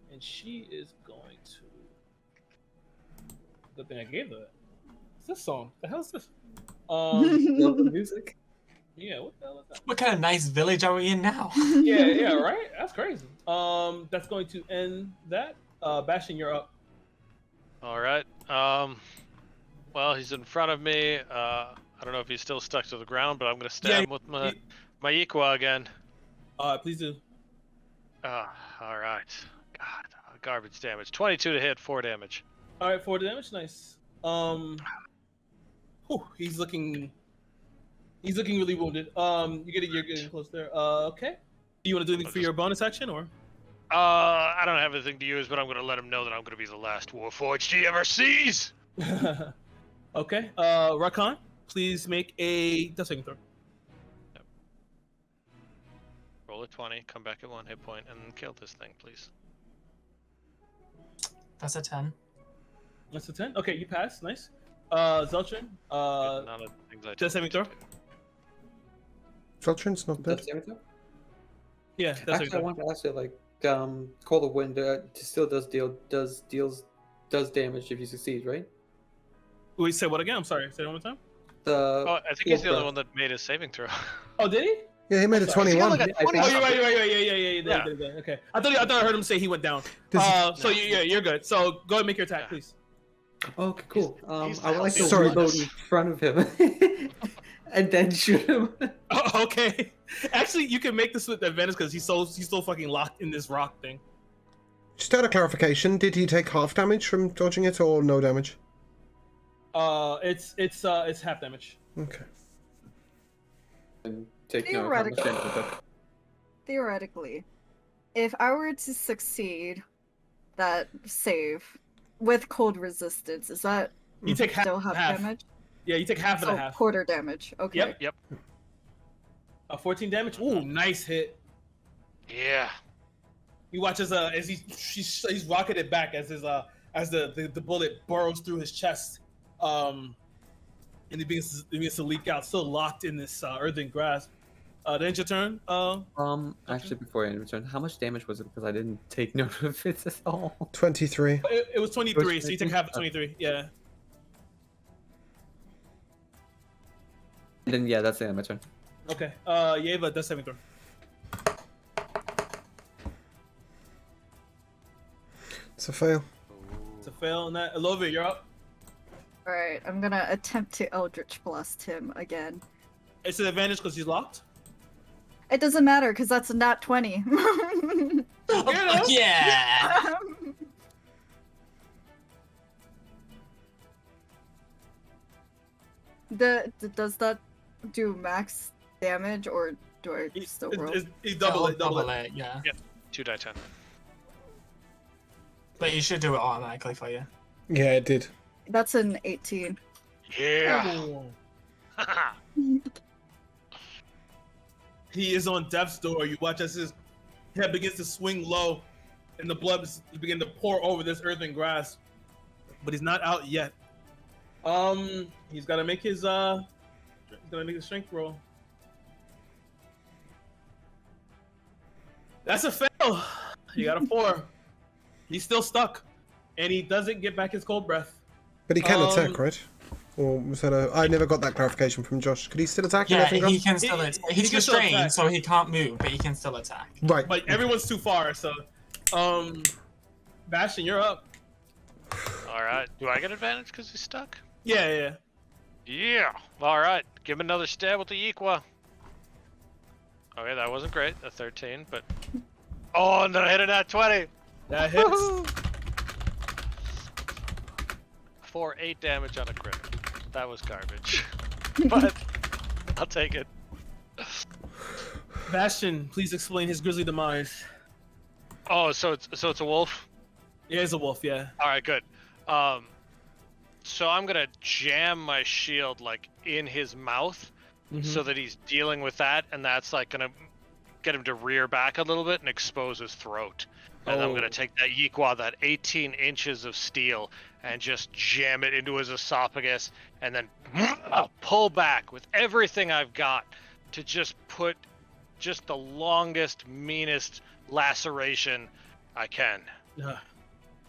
Speaker 4: And she is going to. Good thing I gave her that. What's this song? The hell is this?
Speaker 6: Love the music.
Speaker 4: Yeah, what the hell is that?
Speaker 1: What kind of nice village are we in now?
Speaker 4: Yeah, right? That's crazy. That's going to end that. Bastion, you're up.
Speaker 5: All right. Well, he's in front of me. I don't know if he's still stuck to the ground, but I'm gonna stab him with my Equa again.
Speaker 4: Please do.
Speaker 5: All right. God, garbage damage. 22 to hit, 4 damage.
Speaker 4: All right, 4 damage, nice. He's looking really wounded. You're getting close there. Okay. Do you want to do anything for your bonus action, or?
Speaker 5: I don't have anything to use, but I'm gonna let him know that I'm gonna be the last Warforged he ever sees.
Speaker 4: Okay. Rakan, please make a death saving throw.
Speaker 5: Yep. Roll a 20, come back at 1 hit point, and kill this thing, please.
Speaker 1: That's a 10.
Speaker 4: That's a 10. Okay, you pass. Nice. Zeltrin.
Speaker 5: None of the things I
Speaker 4: Death saving throw.
Speaker 3: Zeltrin's not dead.
Speaker 6: That's everything?
Speaker 4: Yeah. Death saving
Speaker 6: Actually, I
Speaker 4: throw.
Speaker 6: want to ask you, like, Cold of Wind still does damage if you succeed, right?
Speaker 4: Wait, say what again? I'm sorry. Say it one more time.
Speaker 5: I think he's the
Speaker 6: Cold
Speaker 5: only one that made a saving throw.
Speaker 4: Oh, did he?
Speaker 3: Yeah, he made a
Speaker 5: Sorry.
Speaker 3: 21.
Speaker 5: He got like a 20
Speaker 4: Oh, you're
Speaker 5: something.
Speaker 4: right. Yeah. Okay. I thought I heard him say he went down. So you're good. So go ahead and make your attack, please.
Speaker 6: Okay, cool.
Speaker 5: He's
Speaker 6: I would like to
Speaker 3: Sorry.
Speaker 6: reload in front of him and then shoot him.
Speaker 4: Oh, okay. Actually, you can make this with advantage because he's so fucking locked in this rock thing.
Speaker 3: Just out of clarification, did he take half damage from dodging it or no damage?
Speaker 4: It's half damage.
Speaker 3: Okay.
Speaker 6: And take no damage with that.
Speaker 2: Theoretically, if I were to succeed that save with cold resistance, is that
Speaker 4: You take
Speaker 2: still
Speaker 4: half.
Speaker 2: half damage?
Speaker 4: Yeah, you take half of
Speaker 2: So
Speaker 4: the half.
Speaker 2: quarter damage. Okay.
Speaker 4: Yep. 14 damage. Ooh, nice hit.
Speaker 5: Yeah.
Speaker 4: You watch as he's rocketed back as the bullet burrows through his chest, and he begins to leak out, still locked in this earthen grasp. Then it's your turn.
Speaker 6: Actually, before I return, how much damage was it? Because I didn't take note of it at all.
Speaker 3: 23.
Speaker 4: It was 23, so you take half of 23. Yeah.
Speaker 6: And then yeah, that's the end of my turn.
Speaker 4: Okay. Yeva, death saving throw.
Speaker 3: It's a fail.
Speaker 4: It's a fail on that. Elovia, you're up.
Speaker 2: Alright, I'm gonna attempt to Eldritch Blast him again.
Speaker 4: It's an advantage because he's locked.
Speaker 2: It doesn't matter because that's a nat 20.
Speaker 1: Oh, yeah!
Speaker 2: Does that do max damage or do I still roll?
Speaker 4: It's double it.
Speaker 1: Yeah.
Speaker 5: 2d10.
Speaker 1: But you should do it automatically for you.
Speaker 3: Yeah, it did.
Speaker 2: That's an 18.
Speaker 5: Yeah.
Speaker 4: He is on death's door. You watch as his head begins to swing low, and the blood is begin to pour over this earthen grass. But he's not out yet. He's got to make his strength roll. That's a fail. You got a 4. He's still stuck, and he doesn't get back his cold breath.
Speaker 3: But he can attack, right? Or was that a... I never got that clarification from Josh. Could he still attack?
Speaker 1: Yeah,
Speaker 3: and
Speaker 1: he can still attack. He's
Speaker 4: can still
Speaker 1: restrained,
Speaker 4: attack.
Speaker 1: so he can't move, but he can still attack.
Speaker 3: Right.
Speaker 4: But everyone's too far, so Bastion, you're up.
Speaker 5: All right. Do I get advantage because he's stuck?
Speaker 4: Yeah.
Speaker 5: Yeah. All right. Give him another stab with the Equa. Okay, that wasn't great. A 13, but... Oh, and then I hit it at 20.
Speaker 4: That hits.
Speaker 5: For 8 damage on a crit. That was garbage. But I'll take it.
Speaker 4: Bastion, please explain his grisly demise.
Speaker 5: Oh, so it's a wolf?
Speaker 4: Yeah, he's a wolf, yeah.
Speaker 5: Alright, good. So I'm gonna jam my shield like in his mouth so that he's dealing with that, and that's like gonna get him to rear back a little bit and expose his throat. And I'm gonna take that Yeequa, that 18 inches of steel, and just jam it into his esophagus, and then pull back with everything I've got to just put just the longest, meanest laceration I can.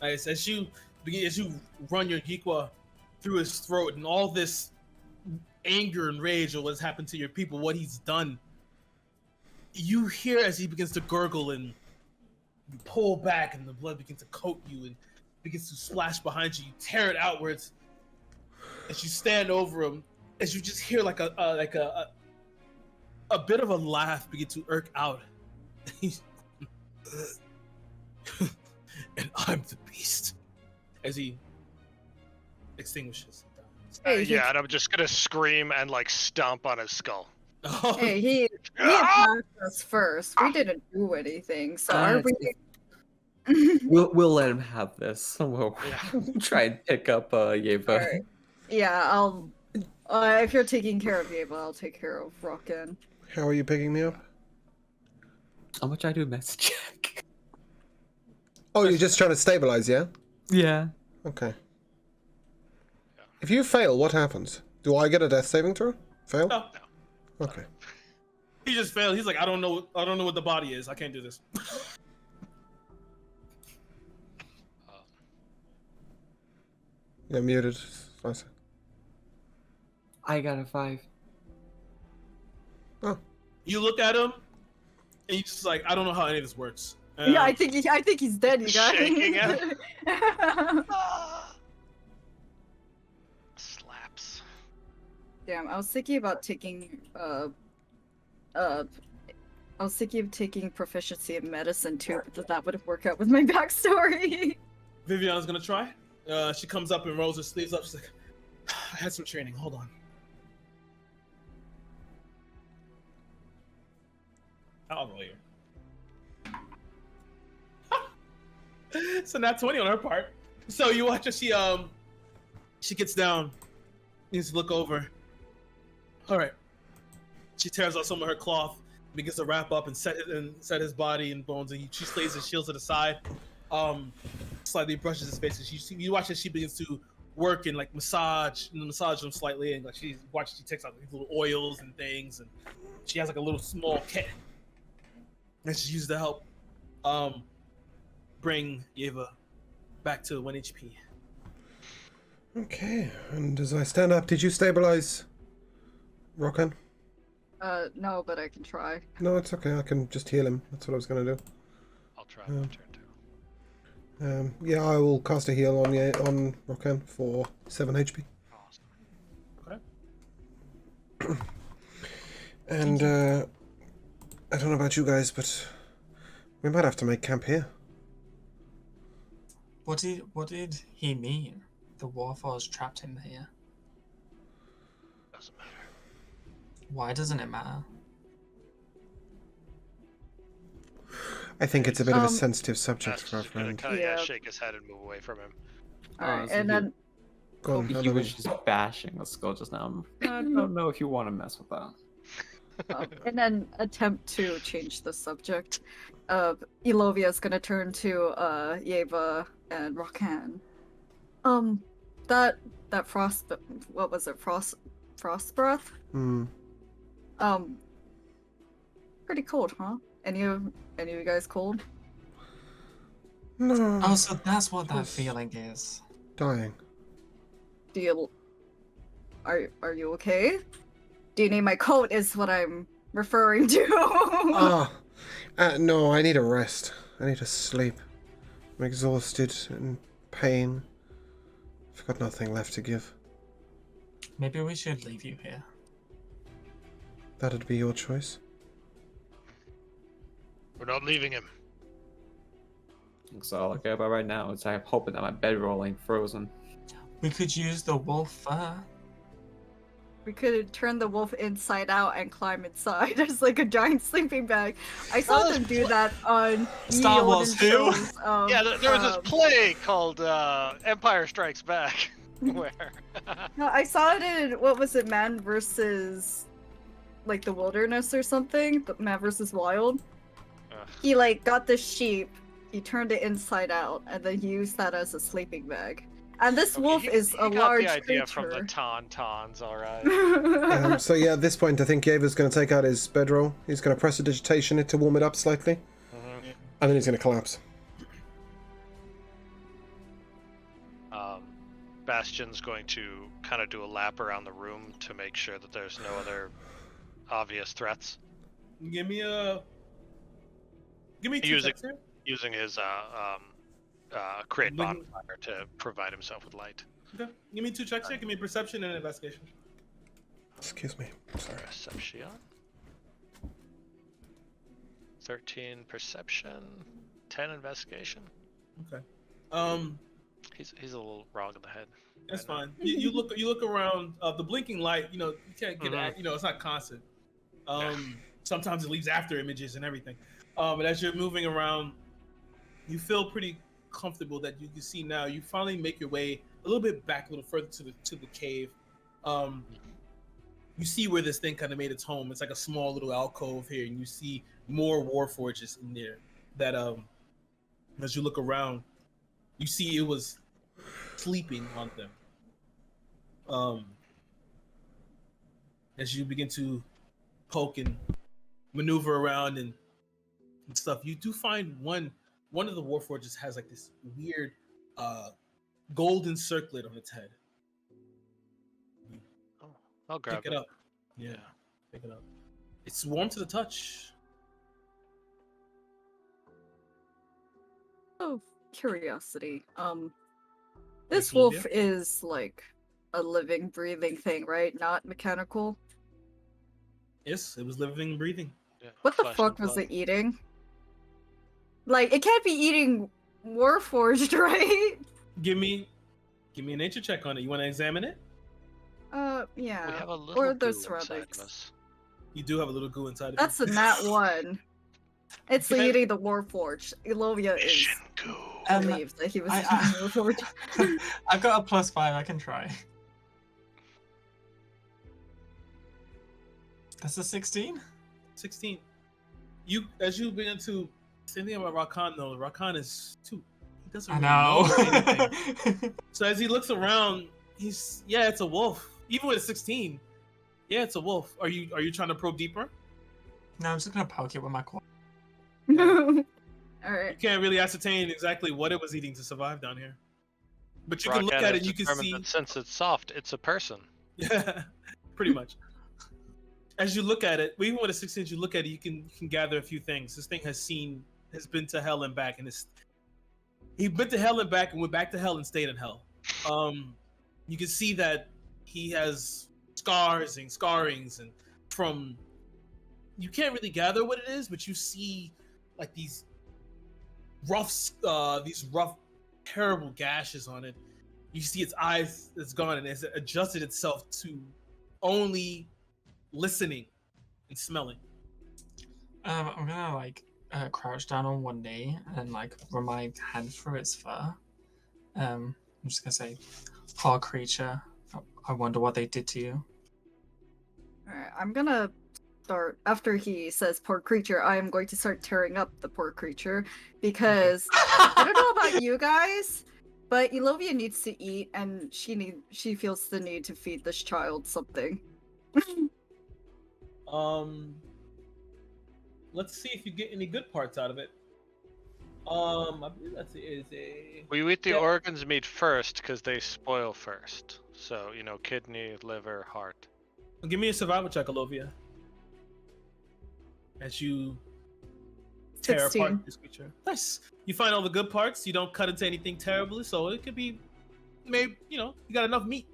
Speaker 4: As you run your Yeequa through his throat, and all this anger and rage of what's happened to your people, what he's done, you hear as he begins to gurgle, and you pull back, and the blood begins to coat you and begins to splash behind you. You tear it outwards as you stand over him, as you just hear like a bit of a laugh begin to irk out. And I'm the beast. As he extinguishes.
Speaker 5: Yeah, and I'm just gonna scream and like stomp on his skull.
Speaker 2: Hey, he attacked us first. We didn't do anything, so are we?
Speaker 6: We'll let him have this. We'll try and pick up Yeva.
Speaker 2: Right. Yeah, I'll. If you're taking care of Yeva, I'll take care of Rockin.
Speaker 3: How are you picking me up?
Speaker 6: How much I do a message check?
Speaker 3: Oh, you're just trying to stabilize, yeah?
Speaker 6: Yeah.
Speaker 3: Okay. If you fail, what happens? Do I get a death saving throw? Fail?
Speaker 4: No.
Speaker 3: Okay.
Speaker 4: He just failed. He's like, I don't know what the body is. I can't do this.
Speaker 3: You're muted. Nice.
Speaker 6: I got a 5.
Speaker 3: Oh.
Speaker 4: You look at him, and you're just like, I don't know how any of this works.
Speaker 2: Yeah, I think he's dead, you guys.
Speaker 5: Shaking him. Slaps.
Speaker 2: Damn, I was thinking about taking I was thinking of taking proficiency in medicine too, but that would have worked out with my backstory.
Speaker 4: Viviana's gonna try. She comes up and rolls her sleeves up. She's like, I had some training. Hold on. I'll roll you. So not 20 on her part. So you watch as she gets down, needs to look over. All right. She tears out some of her cloth, begins to wrap up and set his body and bones, and she lays his shield to the side. Slightly brushes his face, and you watch as she begins to work and like massage him slightly, and like she takes out these little oils and things, and she has like a little small kit that she uses to help bring Yeva back to 1 HP.
Speaker 3: Okay, and as I stand up, did you stabilize Rockin?
Speaker 2: No, but I can try.
Speaker 3: No, it's okay. I can just heal him. That's what I was going to do.
Speaker 5: I'll try my turn too.
Speaker 3: Yeah, I will cast a heal on Rockin for 7 HP.
Speaker 5: Awesome.
Speaker 4: Okay.
Speaker 3: And I don't know about you guys, but we might have to make camp here.
Speaker 1: What did he mean? The Warforged trapped him here.
Speaker 5: Doesn't matter.
Speaker 1: Why doesn't it matter?
Speaker 3: I think it's a bit of a sensitive subject for our
Speaker 5: Just gonna
Speaker 3: friend.
Speaker 5: kind of
Speaker 2: Yeah.
Speaker 5: shake his head and move away from him.
Speaker 2: Alright,
Speaker 6: so
Speaker 2: and then
Speaker 3: Go on,
Speaker 6: He was just bashing the skull just now. I don't know if you want to mess with that.
Speaker 2: and then attempt to change the subject. Elovia's gonna turn to Yeva and Rockin. That frost, what was it? Frost breath?
Speaker 3: Hmm.
Speaker 2: Pretty cold, huh? Any of you guys cold?
Speaker 3: No.
Speaker 1: Oh, so that's what that
Speaker 3: Just
Speaker 1: feeling is.
Speaker 3: dying.
Speaker 2: Do you are you okay? Do you need my coat? Is what I'm referring to.
Speaker 3: No, I need a rest. I need to sleep. I'm exhausted and pain. I've got nothing left to give.
Speaker 1: Maybe we should leave you here.
Speaker 3: That'd be your choice.
Speaker 5: We're not leaving him.
Speaker 6: That's all I care about right now. Is I'm hoping that my bedroll ain't frozen.
Speaker 1: We could use the wolf fur.
Speaker 2: We could turn the wolf inside out and climb inside. There's like a giant sleeping bag. I saw them do that on
Speaker 1: Star Wars who?
Speaker 2: shows.
Speaker 5: Yeah, there was this play called Empire Strikes Back, where
Speaker 2: No, I saw it in what was it, Man versus like the Wilderness or something, but Man versus Wild. He like got the sheep, he turned it inside out, and then used that as a sleeping bag. And this wolf is a large
Speaker 5: got the idea
Speaker 2: creature.
Speaker 5: from the Tauntauns, all right.
Speaker 3: So yeah, at this point, I think Yeva's going to take out his bedroll. He's going to press a digitation it to warm it up slightly, and then he's going to collapse.
Speaker 5: Bastion's going to kind of do a lap around the room to make sure that there's no other obvious threats.
Speaker 4: Give me two checks here.
Speaker 5: Using his create bonfire to provide himself with light.
Speaker 4: Okay. Give me 2 checks here. Give me perception and investigation.
Speaker 3: Excuse me. Sorry.
Speaker 5: Perception. 13 perception, 10 investigation.
Speaker 4: Okay.
Speaker 5: He's a little wrong in the head.
Speaker 4: That's fine. You look around. The blinking light. You can't get at. It's not constant. Sometimes it leaves after images and everything. But as you're moving around, you feel pretty comfortable that you can see now. You finally make your way a little bit back, a little further to the cave. You see where this thing kind of made its home. It's like a small little alcove here, and you see more warforges in there. That as you look around, you see it was sleeping on them. As you begin to poke and maneuver around and stuff, you do find one of the warforges has like this weird golden circlet on its head.
Speaker 5: Oh, I'll grab
Speaker 4: Pick it up. Yeah, pick it up. It's warm to the touch.
Speaker 2: Oh, curiosity. This
Speaker 4: Arcadia?
Speaker 2: wolf is like a living, breathing thing, right? Not mechanical.
Speaker 4: Yes, it was living and breathing.
Speaker 5: Yeah,
Speaker 2: What the
Speaker 5: flesh
Speaker 2: fuck
Speaker 5: and
Speaker 2: was
Speaker 5: blood.
Speaker 2: it eating? Like, it can't be eating Warforged, right?
Speaker 4: Give me a nature check on it. You want to examine it?
Speaker 2: Yeah.
Speaker 5: We have a little
Speaker 2: Or the
Speaker 5: goo inside
Speaker 2: ceramics.
Speaker 5: of us.
Speaker 4: You do have a little goo inside of
Speaker 2: That's
Speaker 4: you.
Speaker 2: a nat one. It's
Speaker 4: Okay.
Speaker 2: eating the Warforged. Elovia is
Speaker 5: Mission goo.
Speaker 2: believes that he was eating the Warforged.
Speaker 1: I've got a +5. I can try. That's a 16.
Speaker 4: 16. As you begin to same thing about Rakan though. Rakan is too. He doesn't
Speaker 1: I
Speaker 4: really know anything.
Speaker 1: know.
Speaker 4: So as he looks around, it's a wolf. Even with a 16, yeah, it's a wolf. Are you trying to probe deeper?
Speaker 1: No, I'm just gonna poke it with my claw.
Speaker 4: You
Speaker 2: Alright.
Speaker 4: can't really ascertain exactly what it was eating to survive down here, but you can look
Speaker 5: Rocket
Speaker 4: at
Speaker 5: has
Speaker 4: it. You can
Speaker 5: determined
Speaker 4: see.
Speaker 5: that since it's soft, it's a person.
Speaker 4: Yeah, pretty much. As you look at it, even with a 16, you look at it, you can gather a few things. This thing has been to hell and back, and he's been to hell and back, and went back to hell and stayed in hell. You can see that he has scars and scarrings, and you can't really gather what it is, but you see like these rough, terrible gashes on it. You see its eyes, it's gone, and it's adjusted itself to only listening and smelling.
Speaker 1: I'm gonna like crouch down on one knee and like run my hand through its fur. I'm just gonna say, "Poor creature. I wonder what they did to you."
Speaker 2: Alright, I'm gonna start after he says poor creature, I am going to start tearing up the poor creature because I don't know about you guys, but Elovia needs to eat and she feels the need to feed this child something.
Speaker 4: let's see if you get any good parts out of it. I believe that is a.
Speaker 5: We eat the
Speaker 4: Yeah.
Speaker 5: organs meat first because they spoil first. So, kidney, liver, heart.
Speaker 4: Give me a survival check, Alovia. As you tear
Speaker 2: 16.
Speaker 4: apart this creature. Nice. You find all the good parts. You don't cut into anything terribly, so it could be, maybe you got enough meat.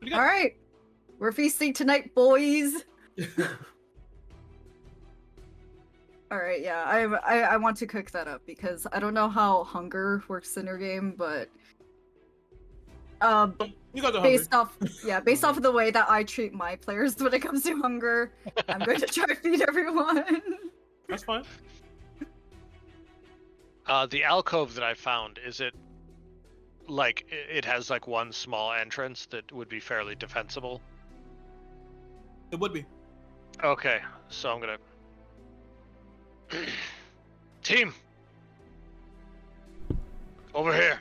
Speaker 4: Pretty good.
Speaker 2: All right, we're feasting tonight, boys. All right, yeah, I want to cook that up because I don't know how hunger works in your game, but
Speaker 4: You got the hunger.
Speaker 2: based off of the way that I treat my players when it comes to hunger, I'm going to try to feed everyone.
Speaker 4: That's fine.
Speaker 5: The alcove that I found, is it like it has like one small entrance that would be fairly defensible?
Speaker 4: It would be.
Speaker 5: Okay, so I'm gonna team over here.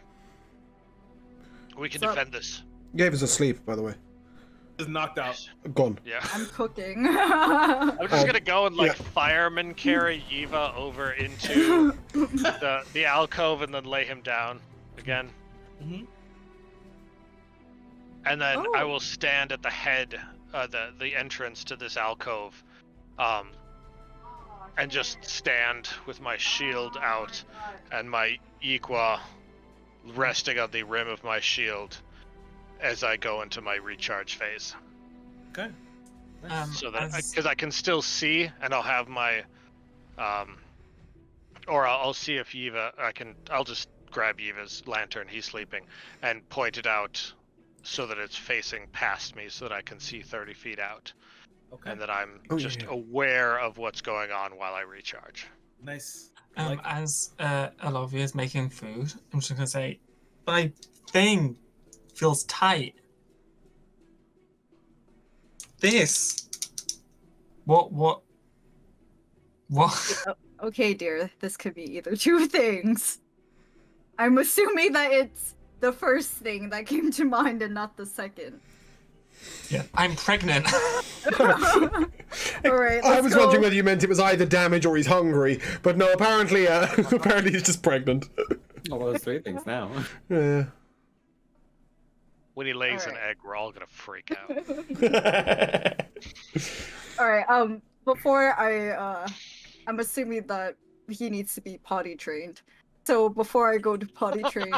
Speaker 5: We can
Speaker 2: What's up?
Speaker 5: defend this.
Speaker 3: Gave us asleep, by the way.
Speaker 4: Is knocked out.
Speaker 3: Gone.
Speaker 5: Yeah.
Speaker 2: I'm cooking.
Speaker 5: I'm just gonna go and
Speaker 3: yeah.
Speaker 5: fireman carry Eva over into the alcove and then lay him down again.
Speaker 4: Mhm.
Speaker 5: And then I
Speaker 2: Oh.
Speaker 5: will stand at the head, the entrance to this alcove, and just stand with my shield out and my Equa resting on the rim of my shield as I go into my recharge phase.
Speaker 4: Okay.
Speaker 5: So that
Speaker 1: as-
Speaker 5: because I can still see, and I'll have my, or I'll see if Eva. I'll just grab Eva's lantern. He's sleeping, and point it out so that it's facing past me, so that I can see 30 feet out,
Speaker 4: Okay.
Speaker 5: and that I'm
Speaker 3: Oh,
Speaker 5: just
Speaker 3: yeah.
Speaker 5: aware of what's going on while I recharge.
Speaker 4: Nice. I like it.
Speaker 1: As Alovia is making food, I'm just gonna say, my thing feels tight. This. What?
Speaker 2: Okay, dear, this could be either two things. I'm assuming that it's the first thing that came to mind and not the second.
Speaker 1: Yeah, I'm pregnant.
Speaker 2: Alright,
Speaker 3: I
Speaker 2: let's
Speaker 3: was
Speaker 2: go.
Speaker 3: wondering whether you meant it was either damage or he's hungry, but no, apparently, apparently he's just pregnant.
Speaker 6: Oh, well, there's 3 things now.
Speaker 3: Yeah.
Speaker 5: When he lays an
Speaker 2: Alright.
Speaker 5: egg, we're all gonna freak out.
Speaker 2: Alright, before I'm assuming that he needs to be potty trained. So before I go to potty train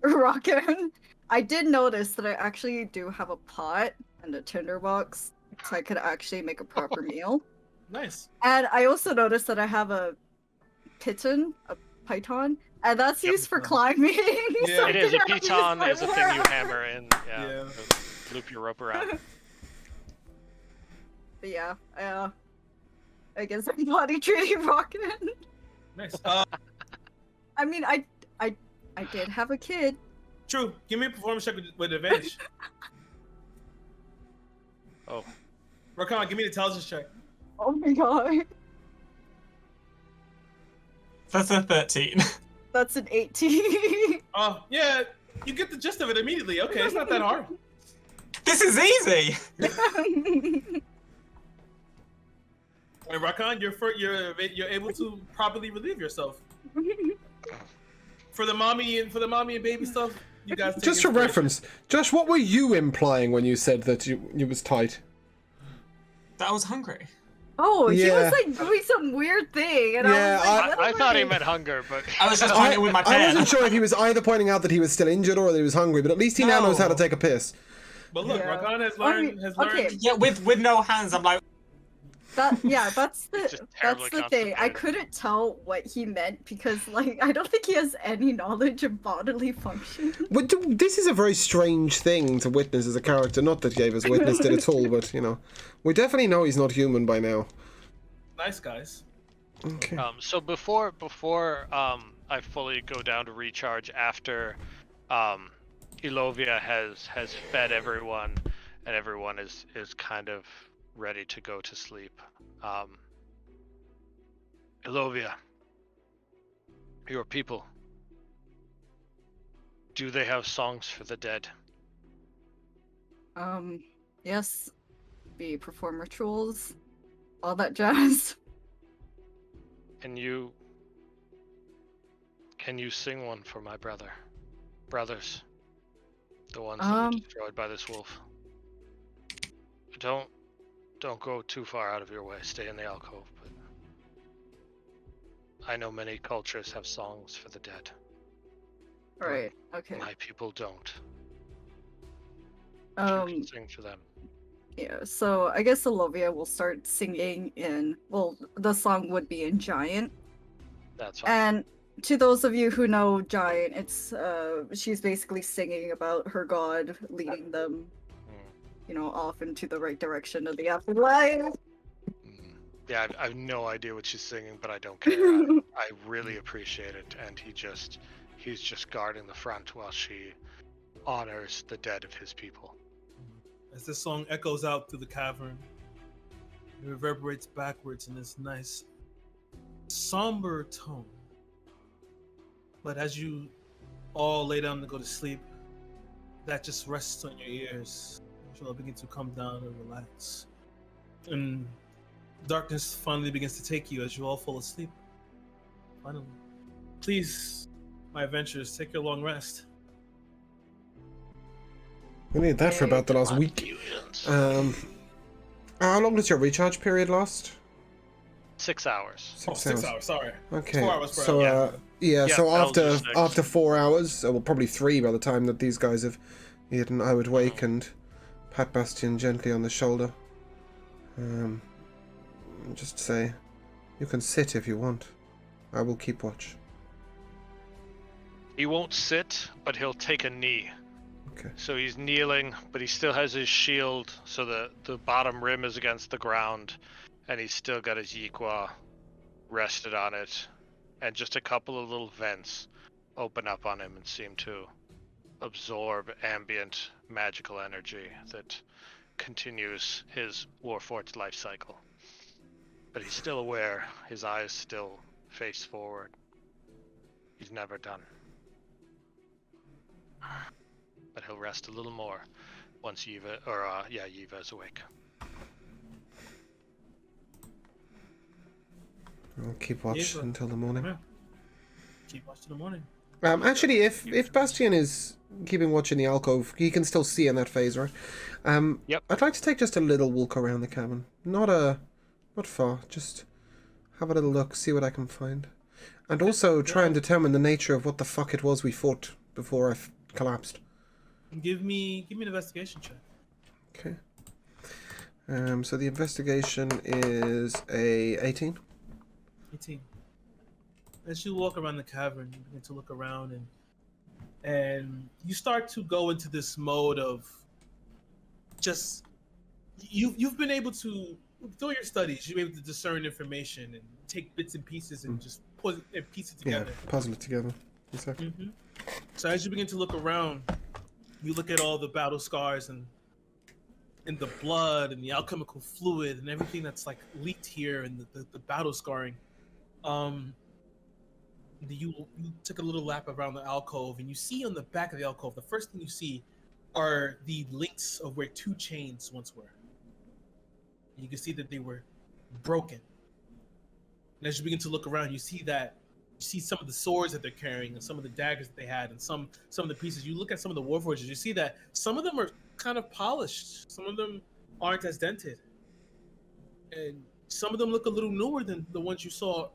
Speaker 2: Rockin, I did notice that I actually do have a pot and a tinderbox, so I could actually make a proper meal.
Speaker 4: Nice.
Speaker 2: And I also noticed that I have a python, and that's
Speaker 4: Yep.
Speaker 2: used for climbing.
Speaker 4: Yeah,
Speaker 2: so I
Speaker 5: It is. A
Speaker 2: can at least
Speaker 5: piton is a
Speaker 2: climb
Speaker 5: thing you
Speaker 2: around.
Speaker 5: hammer in.
Speaker 4: Yeah.
Speaker 5: Loop your rope around.
Speaker 2: But yeah, I guess I'm potty training Rockin.
Speaker 4: Nice.
Speaker 2: I mean, I did have a kid.
Speaker 4: True. Give me a performance check with advantage.
Speaker 5: Oh.
Speaker 4: Rakan, give me the intelligence check.
Speaker 2: Oh my god.
Speaker 1: That's a 13.
Speaker 2: That's an 18.
Speaker 4: Oh, yeah. You get the gist of it immediately. Okay, it's not that hard.
Speaker 1: This is easy.
Speaker 4: Hey, Rakan, you're able to properly relieve yourself. For the mommy and baby stuff, you guys take
Speaker 3: Just for
Speaker 4: inspiration.
Speaker 3: reference, Josh, what were you implying when you said that you was tight?
Speaker 1: That I was hungry.
Speaker 2: Oh, he
Speaker 3: Yeah.
Speaker 2: was like doing some weird thing, and
Speaker 3: Yeah,
Speaker 2: I was like, what
Speaker 5: I
Speaker 2: am
Speaker 5: thought he
Speaker 2: I-
Speaker 5: meant hunger, but
Speaker 1: I was just trying it with my
Speaker 3: I
Speaker 1: pen.
Speaker 3: wasn't sure if he was either pointing out that he was still injured or that he was hungry, but at least he now knows how to
Speaker 1: No.
Speaker 3: take a piss.
Speaker 4: But look,
Speaker 2: Yeah.
Speaker 4: Rakan has
Speaker 2: I
Speaker 4: learned.
Speaker 2: mean, okay.
Speaker 1: Yeah, with no hands, I'm like,
Speaker 2: that's
Speaker 5: Just
Speaker 2: the
Speaker 5: terribly
Speaker 2: thing. I
Speaker 5: constipated.
Speaker 2: couldn't tell what he meant because like I don't think he has any knowledge of bodily function.
Speaker 3: This is a very strange thing to witness as a character. Not that Gave us witnessed it at all, but we definitely know he's not human by now.
Speaker 4: Nice guys.
Speaker 3: Okay.
Speaker 5: so before I fully go down to recharge, after Ilovia has fed everyone and everyone is kind of ready to go to sleep. Ilovia, your people, do they have songs for the dead?
Speaker 2: Yes, we perform rituals, all that jazz.
Speaker 5: Can you sing one for my brothers? The ones that were destroyed by this wolf. Don't go too far out of your way. Stay in the alcove. But I know many cultures have songs for the dead.
Speaker 2: Right. Okay.
Speaker 5: My people don't. You can sing for them.
Speaker 2: Yeah. So I guess Olivia will start singing in. Well, the song would be in Giant.
Speaker 5: That's fine.
Speaker 2: And to those of you who know Giant, it's she's basically singing about her god leading them, off into the right direction of the afterlife.
Speaker 5: Yeah, I have no idea what she's singing, but I don't care. I really appreciate it, and he's just guarding the front while she honors the dead of his people.
Speaker 4: As this song echoes out through the cavern, it reverberates backwards in this nice, somber tone. But as you all lay down to go to sleep, that just rests on your ears. You all begin to come down and relax. And darkness finally begins to take you as you all fall asleep. Finally. Please, my adventurers, take your long rest.
Speaker 3: We need that for about the last week. How long does your recharge period last?
Speaker 5: 6 hours.
Speaker 4: 6 hours, sorry.
Speaker 3: Okay.
Speaker 4: 4 hours per
Speaker 3: so
Speaker 4: hour.
Speaker 3: So
Speaker 5: that'll do
Speaker 3: after 4 hours, well, probably 3 by the time that these guys have eaten, I would wake and pat Bastian gently on the shoulder. Just say, you can sit if you want. I will keep watch.
Speaker 5: He won't sit, but he'll take a knee.
Speaker 3: Okay.
Speaker 5: So he's kneeling, but he still has his shield, so the bottom rim is against the ground, and he's still got his Yiqua rested on it, and just a couple of little vents open up on him and seem to absorb ambient magical energy that continues his Warforged life cycle. But he's still aware, his eyes still face forward. He's never done. But he'll rest a little more once Yiva's awake.
Speaker 3: I'll keep watch until the morning.
Speaker 4: Yeah. Keep watch till the morning.
Speaker 3: Actually, if Bastian is keeping watch in the alcove, he can still see in that phase, right?
Speaker 5: Yep.
Speaker 3: I'd like to take just a little walk around the cabin. Not far. Just have a little look, see what I can find. And also try and determine the nature of what the fuck it was we fought before I collapsed.
Speaker 4: Give me an investigation check.
Speaker 3: Okay. So the investigation is a 18.
Speaker 4: 18. As you walk around the cavern, you begin to look around, and you start to go into this mode of just you've been able to, through your studies, you've been able to discern information and take bits and pieces and just put it and piece it together.
Speaker 3: Yeah, puzzle it together. Exactly.
Speaker 4: Mm-hmm. So as you begin to look around, you look at all the battle scars and the blood and the alchemical fluid and everything that's like leaked here and the battle scarring. You took a little lap around the alcove and you see on the back of the alcove, the first thing you see are the links of where 2 chains once were. And you can see that they were broken. And as you begin to look around, you see some of the swords that they're carrying and some of the daggers that they had and some of the pieces. You look at some of the warforges, you see that some of them are kind of polished. Some of them aren't as dented. And some of them look a little newer than the ones you saw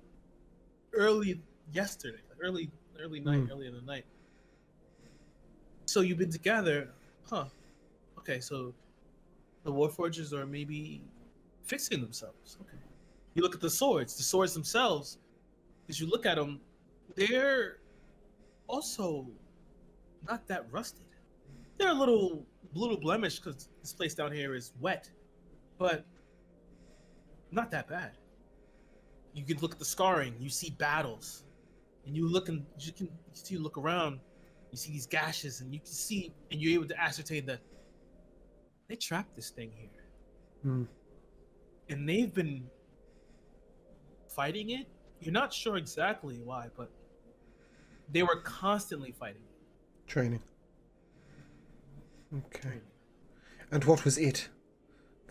Speaker 4: early yesterday, early night, early in the night. So you've been together, huh? Okay, so the warforgers are maybe fixing themselves. Okay. You look at the swords themselves. As you look at them, they're also not that rusted. They're a little blemished because this place down here is wet, but not that bad. You can look at the scarring. You see battles, and you look around. You see these gashes, and you can see, and you're able to ascertain that they trapped this thing here, and they've been fighting it. You're not sure exactly why, but they were constantly fighting it.
Speaker 3: Training. Okay. And what was it?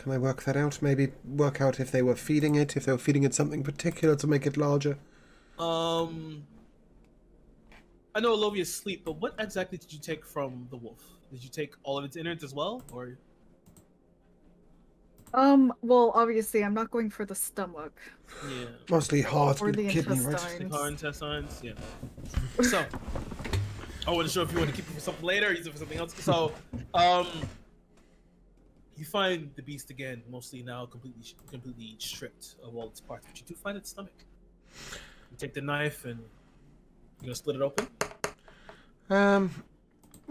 Speaker 3: Can I work that out? Maybe work out if they were feeding it something particular to make it larger.
Speaker 4: I know Alovia's asleep, but what exactly did you take from the wolf? Did you take all of its innards as well, or?
Speaker 2: Well, obviously, I'm not going for the stomach.
Speaker 4: Yeah.
Speaker 3: Mostly heart
Speaker 2: Or
Speaker 3: and
Speaker 2: the
Speaker 3: kidney, right?
Speaker 2: intestines.
Speaker 4: Heart, intestines, yeah. So, I wasn't sure if you want to keep it for something later or use it for something else. So, you find the beast again, mostly now completely stripped of all its parts, but you do find its stomach. You take the knife and you're gonna split it open.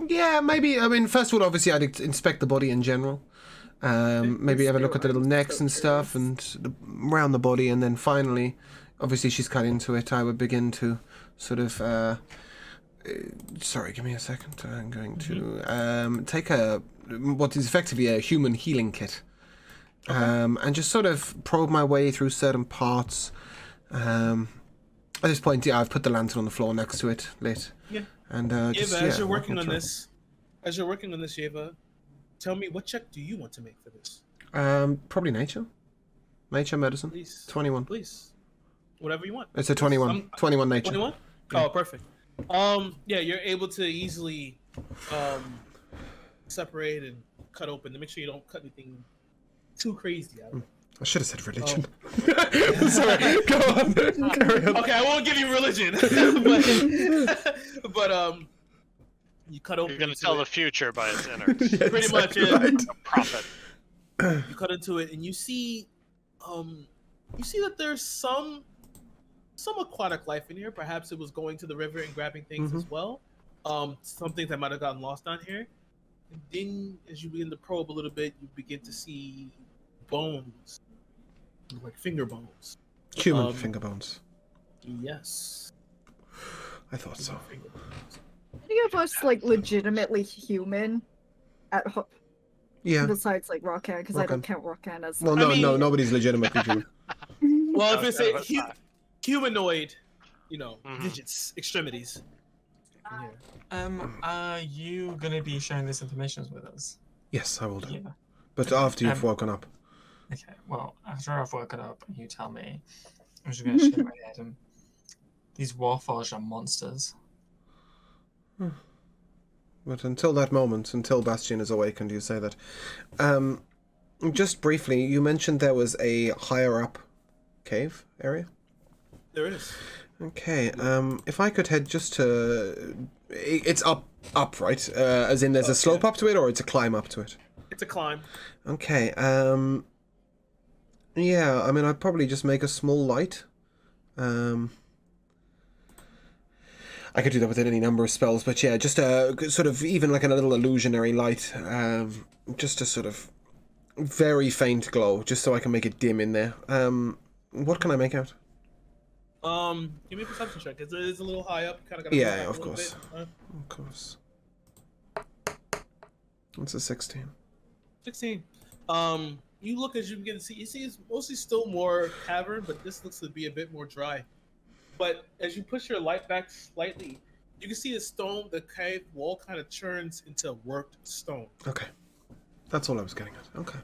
Speaker 3: Yeah, maybe. I mean, first of all, obviously, I'd inspect the body in general. Maybe have a look at the little necks and stuff and around the body, and then finally, obviously, she's cut into it. I would begin to sort of. Sorry, give me a second. I'm going to take what is effectively a human healing kit, and just sort of probe my way through certain parts. At this point, yeah, I've put the lantern on the floor next to it, lit.
Speaker 4: Yeah.
Speaker 3: And
Speaker 4: Yeva, as you're working on this, Yeva, tell me, what check do you want to make for this?
Speaker 3: Probably nature. Nature medicine.
Speaker 4: Please.
Speaker 3: 21.
Speaker 4: Please. Whatever you want.
Speaker 3: It's a 21. 21 nature.
Speaker 4: 21?
Speaker 3: Yeah.
Speaker 4: Oh, perfect. Yeah, you're able to easily separate and cut open to make sure you don't cut anything too crazy out of it.
Speaker 3: I should have said religion. Sorry, go on. Carry on.
Speaker 4: Okay, I won't give you religion. but you cut open.
Speaker 5: You're gonna tell the future by its innards.
Speaker 3: Yeah,
Speaker 4: Pretty much,
Speaker 3: exactly
Speaker 4: yeah.
Speaker 3: right.
Speaker 5: A prophet.
Speaker 4: You cut into it, and you see that there's some aquatic life in here. Perhaps it was going to the river and grabbing things as well. Some things that might have gotten lost down here. And then, as you begin to probe a little bit, you begin to see bones, like finger bones.
Speaker 3: Human finger bones.
Speaker 4: Yes.
Speaker 3: I thought so.
Speaker 4: Finger bones.
Speaker 2: Any of us like legitimately human at home?
Speaker 3: Yeah.
Speaker 2: Besides like Rockan, because I
Speaker 3: Rockan.
Speaker 2: don't count Rockan as.
Speaker 3: Well,
Speaker 2: like,
Speaker 3: no, nobody's legitimately human.
Speaker 4: Well, if
Speaker 5: I
Speaker 4: it's
Speaker 5: was
Speaker 4: a
Speaker 5: kind of
Speaker 4: humanoid, digits, extremities. Yeah.
Speaker 1: Are you gonna be sharing this information with us?
Speaker 3: Yes, I will do.
Speaker 1: Yeah.
Speaker 3: But after you've woken up.
Speaker 1: Okay. Well, after I've woken up, you tell me. I'm just gonna shake my head. And these Warforged are monsters.
Speaker 3: But until that moment, until Bastion is awakened, you say that. Just briefly, you mentioned there was a higher up cave area?
Speaker 4: There is.
Speaker 3: Okay, if I could head just to... It's up, right? As in there's a slope up to it, or it's a climb up to it?
Speaker 4: It's a climb.
Speaker 3: Okay, yeah, I mean, I'd probably just make a small light. I could do that with any number of spells, but yeah, just a sort of, even like a little illusionary light, just a sort of very faint glow, just so I can make it dim in there. What can I make out?
Speaker 4: Give me a perception check. It's a little high up. Kind of got.
Speaker 3: Yeah, of course. Of course. It's a 16.
Speaker 4: 16. You look as you begin to see. You see, it's mostly still more cavern, but this looks to be a bit more dry. But as you push your light back slightly, you can see the cave wall kind of churns into worked stone.
Speaker 3: Okay. That's all I was getting at. Okay.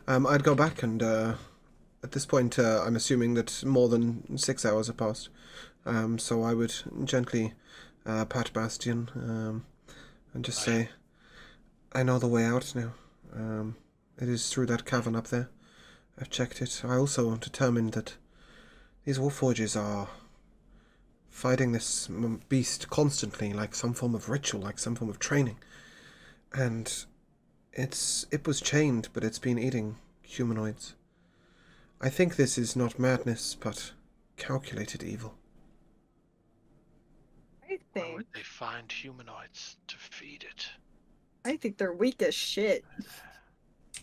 Speaker 3: I'd go back and, at this point, I'm assuming that more than 6 hours have passed. So I would gently pat Bastion and just say, I know the way out now. It is through that cavern up there. I've checked it. I also determined that these Warforges are fighting this beast constantly, like some form of ritual, like some form of training. And it was chained, but it's been eating humanoids. I think this is not madness, but calculated evil.
Speaker 2: I
Speaker 5: Where
Speaker 2: think
Speaker 5: would they find humanoids to feed it?
Speaker 2: they're weak as shit.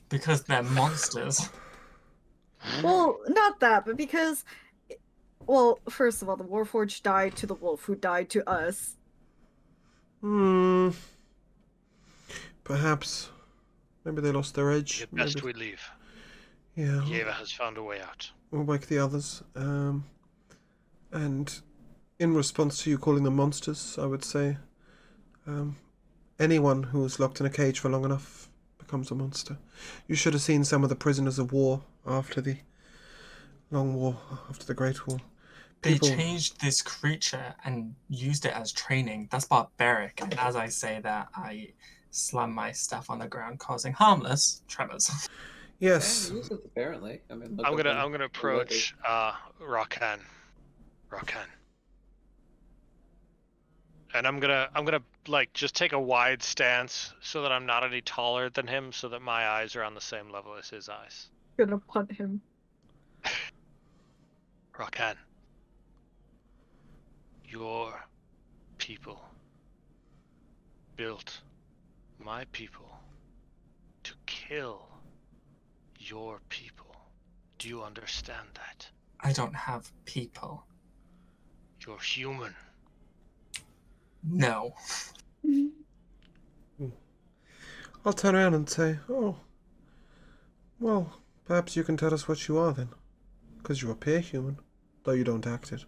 Speaker 1: Because they're monsters.
Speaker 2: Well, not that, but because, well, first of all, the Warforged died to the wolf, who died to us.
Speaker 3: Perhaps. Maybe they lost their edge.
Speaker 5: It's best
Speaker 3: Maybe...
Speaker 5: we leave.
Speaker 3: Yeah.
Speaker 5: Yeva has found a way out.
Speaker 3: We'll wake the others. And in response to you calling them monsters, I would say anyone who is locked in a cage for long enough becomes a monster. You should have seen some of the prisoners of war after the long war, after the Great War.
Speaker 1: They changed this creature and used it as training. That's barbaric. And as I say that, I slam my stuff on the ground, causing harmless tremors.
Speaker 3: Yes.
Speaker 6: Yeah, use it apparently. I mean,
Speaker 5: I'm gonna approach Rakan. And I'm gonna like just take a wide stance so that I'm not any taller than him, so that my eyes are on the same level as his eyes.
Speaker 2: Gonna punt him.
Speaker 5: Rakan, your people built my people to kill your people. Do you understand that?
Speaker 1: I don't have people.
Speaker 5: You're human.
Speaker 1: No.
Speaker 3: I'll turn around and say, oh, well, perhaps you can tell us what you are then. Because you appear human, though you don't act it.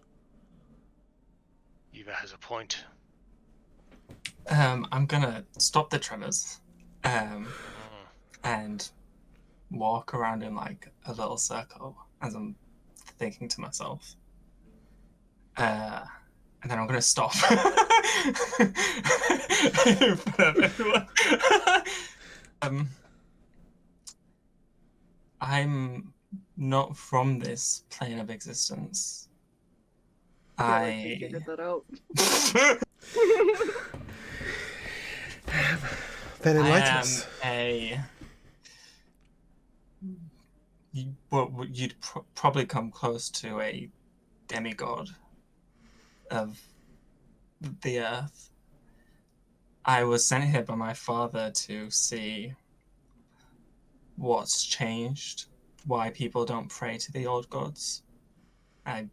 Speaker 5: Eva has a point.
Speaker 1: I'm gonna stop the tremors. And walk around in like a little circle as I'm thinking to myself. And then I'm gonna stop. In front of everyone. I'm not from this plane of existence.
Speaker 2: I figured that out.
Speaker 3: Then enlighten us.
Speaker 1: You'd probably come close to a demigod of the earth. I was sent here by my father to see what's changed, why people don't pray to the old gods. And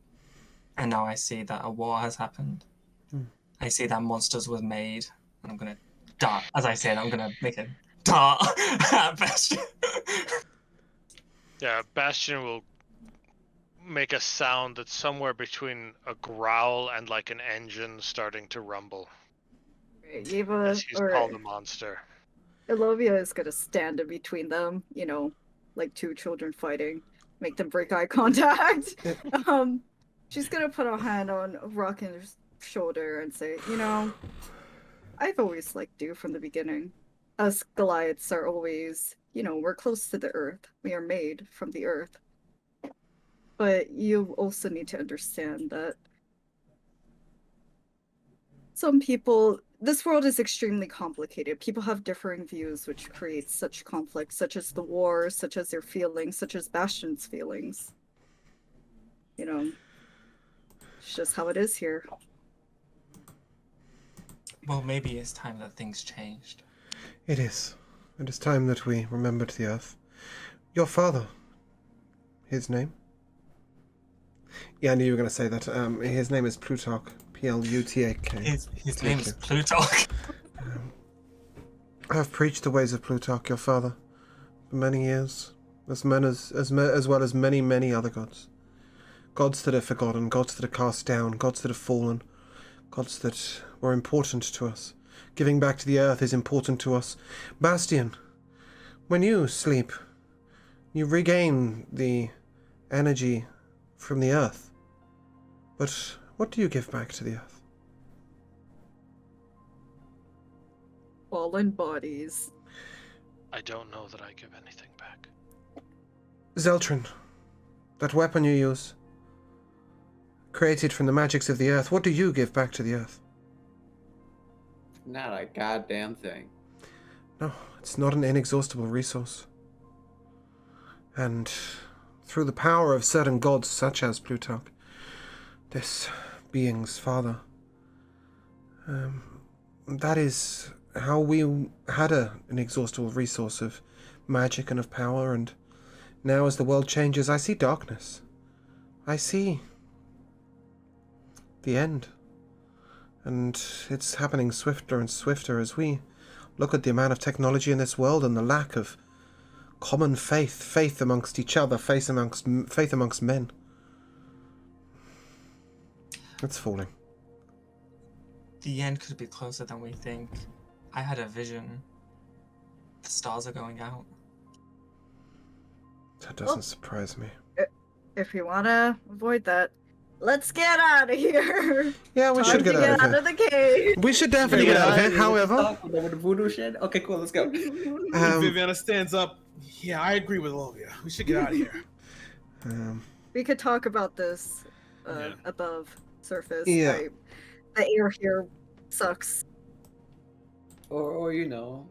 Speaker 1: now I see that a war has happened. I see that monsters were made, and I'm gonna dart. As I said, I'm gonna make a dart at Bastion.
Speaker 5: Yeah, Bastion will make a sound that's somewhere between a growl and like an engine starting to rumble.
Speaker 2: Eva
Speaker 5: As he's called a monster.
Speaker 2: Elovia is gonna stand in between them, like two children fighting, make them break eye contact. She's gonna put a hand on Rockin's shoulder and say, I've always liked you from the beginning. Us Goliaths are always, we're close to the earth. We are made from the earth. But you also need to understand that some people, this world is extremely complicated. People have differing views, which creates such conflict, such as the war, such as their feelings, such as Bastion's feelings. It's just how it is here.
Speaker 1: Well, maybe it's time that things changed.
Speaker 3: It is. It is time that we remembered the earth. Your father. His name? Yeah, I knew you were going to say that. His name is Plutarch. Plutak.
Speaker 1: His name is Plutarch.
Speaker 3: I have preached the ways of Plutarch, your father, for many years, as well as many, many other gods. Gods that are forgotten, gods that are cast down, gods that have fallen, gods that were important to us. Giving back to the earth is important to us. Bastion, when you sleep, you regain the energy from the earth. But what do you give back to the earth?
Speaker 2: Fallen bodies.
Speaker 5: I don't know that I give anything back.
Speaker 3: Zeltrin, that weapon you use, created from the magics of the earth, what do you give back to the earth?
Speaker 6: Not a goddamn thing.
Speaker 3: No, it's not an inexhaustible resource. And through the power of certain gods such as Plutarch, this being's father, that is how we had an inexhaustible resource of magic and of power, and now as the world changes, I see darkness. I see the end. And it's happening swifter and swifter as we look at the amount of technology in this world and the lack of common faith amongst each other, faith amongst men. It's falling.
Speaker 1: The end could be closer than we think. I had a vision The stars are going out.
Speaker 3: That doesn't surprise me.
Speaker 2: If you wanna avoid that, let's get out of here.
Speaker 3: Yeah, we should
Speaker 2: Time to
Speaker 3: get out of
Speaker 2: the
Speaker 3: here.
Speaker 2: cave.
Speaker 3: We should definitely get out of here. However,
Speaker 6: With the voodoo shit. Okay, cool. Let's go.
Speaker 4: Viviana stands up. Yeah, I agree with all of you. We should get out of here.
Speaker 2: We could talk about this
Speaker 4: Yeah.
Speaker 2: above surface.
Speaker 3: Yeah.
Speaker 2: The air here sucks.
Speaker 6: Or you know,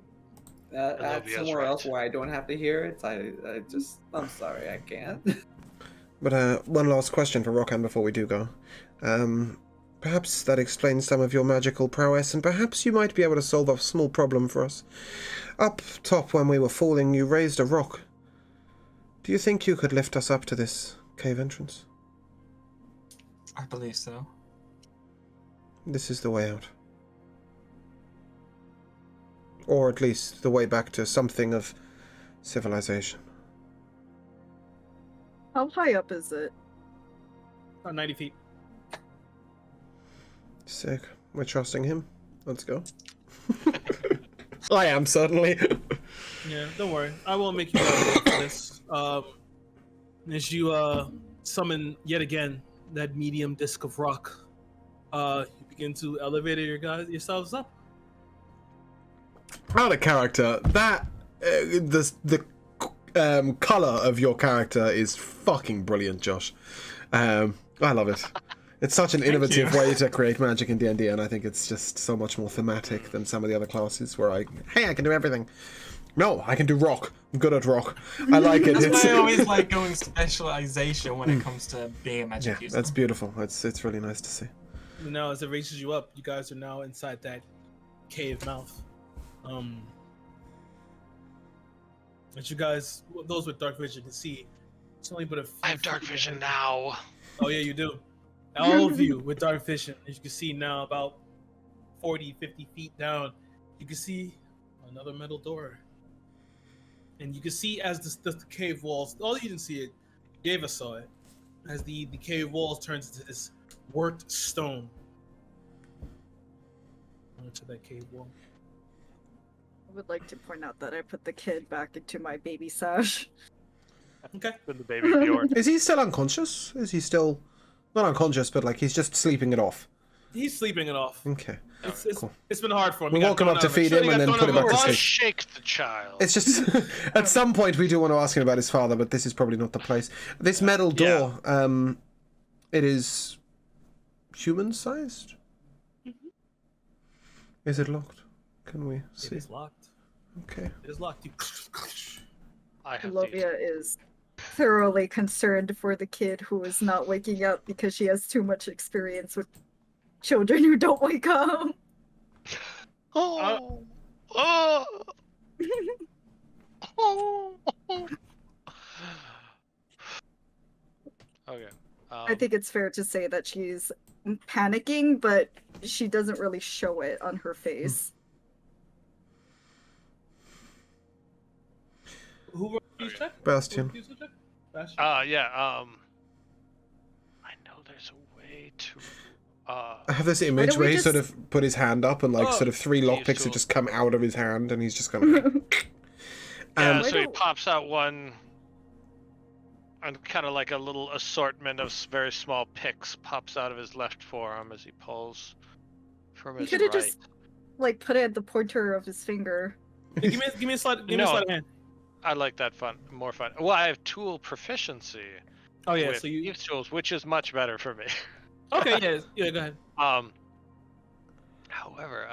Speaker 6: at
Speaker 5: Olivia's
Speaker 6: somewhere
Speaker 5: right.
Speaker 6: else where I don't have to hear it. I'm sorry, I can't.
Speaker 3: But one last question for Rockham before we do go. Perhaps that explains some of your magical prowess, and perhaps you might be able to solve a small problem for us. Up top, when we were falling, you raised a rock. Do you think you could lift us up to this cave entrance?
Speaker 1: I believe so.
Speaker 3: This is the way out. Or at least the way back to something of civilization.
Speaker 2: How high up is it?
Speaker 4: About 90 feet.
Speaker 3: Sick. We're trusting him. Let's go. I am, certainly.
Speaker 4: Yeah, don't worry. I won't make you guys wait for this. As you summon yet again that medium disc of rock, you begin to elevate yourselves up.
Speaker 3: Out of character, that the color of your character is fucking brilliant, Josh. I love it. It's such an innovative way to create magic in D&D, and I think it's just so much more thematic than some of the other classes where I can do everything. No, I can do rock. I'm good at rock. I like it.
Speaker 1: That's why I always like going specialization when it comes to being a magic user.
Speaker 3: That's beautiful. It's really nice to see.
Speaker 4: Now, as it raises you up, you guys are now inside that cave mouth. As you guys, those with dark vision can see, it's only but a few
Speaker 5: I have dark
Speaker 4: feet
Speaker 5: vision
Speaker 4: ahead.
Speaker 5: now.
Speaker 4: Oh yeah, you do. All of you with dark vision, as you can see now, about 40, 50 feet down, you can see another metal door. And you can see as the cave walls, you didn't see it, Ava saw it, as the cave walls turns into this worked stone. Onto that cave wall.
Speaker 2: I would like to point out that I put the kid back into my baby sash.
Speaker 4: Okay.
Speaker 5: With the baby Bjorn.
Speaker 3: Is he still unconscious? Is he still... Not unconscious, but like he's just sleeping it off?
Speaker 4: He's sleeping it off.
Speaker 3: Okay.
Speaker 4: It's,
Speaker 3: Cool.
Speaker 4: it's been hard for him.
Speaker 3: We
Speaker 4: He got
Speaker 3: woke him
Speaker 4: thrown
Speaker 3: up to
Speaker 4: out of it.
Speaker 3: feed
Speaker 4: Sure,
Speaker 3: him
Speaker 4: he
Speaker 3: and
Speaker 4: got
Speaker 3: then
Speaker 4: thrown
Speaker 3: put him
Speaker 4: out
Speaker 3: back
Speaker 4: of
Speaker 3: to
Speaker 4: it.
Speaker 3: sleep.
Speaker 5: Shake the child.
Speaker 3: It's just... At some point we do want to ask him about his father, but this is probably not the place. This metal door, it is... human-sized? Is it locked? Can we
Speaker 4: It
Speaker 3: see?
Speaker 4: is locked.
Speaker 3: Okay.
Speaker 4: It is locked.
Speaker 5: I have these.
Speaker 2: Lovia is thoroughly concerned for the kid who is not waking up because she has too much experience with children who don't wake up.
Speaker 5: Oh. Oh. Oh. Okay.
Speaker 2: I think it's fair to say that she's panicking, but she doesn't really show it on her face.
Speaker 4: Who wrote these check?
Speaker 3: Bastion.
Speaker 4: Who wrote these check? Bastion?
Speaker 5: Yeah. I know there's a way to.
Speaker 3: I have this image
Speaker 2: don't
Speaker 3: where
Speaker 2: we
Speaker 3: he
Speaker 2: just-
Speaker 3: sort of put his hand up and like
Speaker 4: Oh.
Speaker 3: sort of 3 lockpicks
Speaker 5: Used
Speaker 3: have
Speaker 5: to-
Speaker 3: just come out of his hand and he's just kind of...
Speaker 5: Yeah,
Speaker 3: Um,
Speaker 5: so he
Speaker 2: don't-
Speaker 5: pops out one, and kind of like a little assortment of very small picks pops out of his left forearm as he pulls from
Speaker 2: He
Speaker 5: his
Speaker 2: could
Speaker 5: right.
Speaker 2: have just like put it at the pointer of his finger.
Speaker 4: Hey, give me a slide. Give me a
Speaker 5: No.
Speaker 4: slide of hand.
Speaker 5: I like that more fun. Well, I have tool proficiency
Speaker 4: Oh yeah.
Speaker 5: with
Speaker 4: So you.
Speaker 5: thieves' tools, which is much better for me.
Speaker 4: Okay. Yeah. Go ahead.
Speaker 5: However,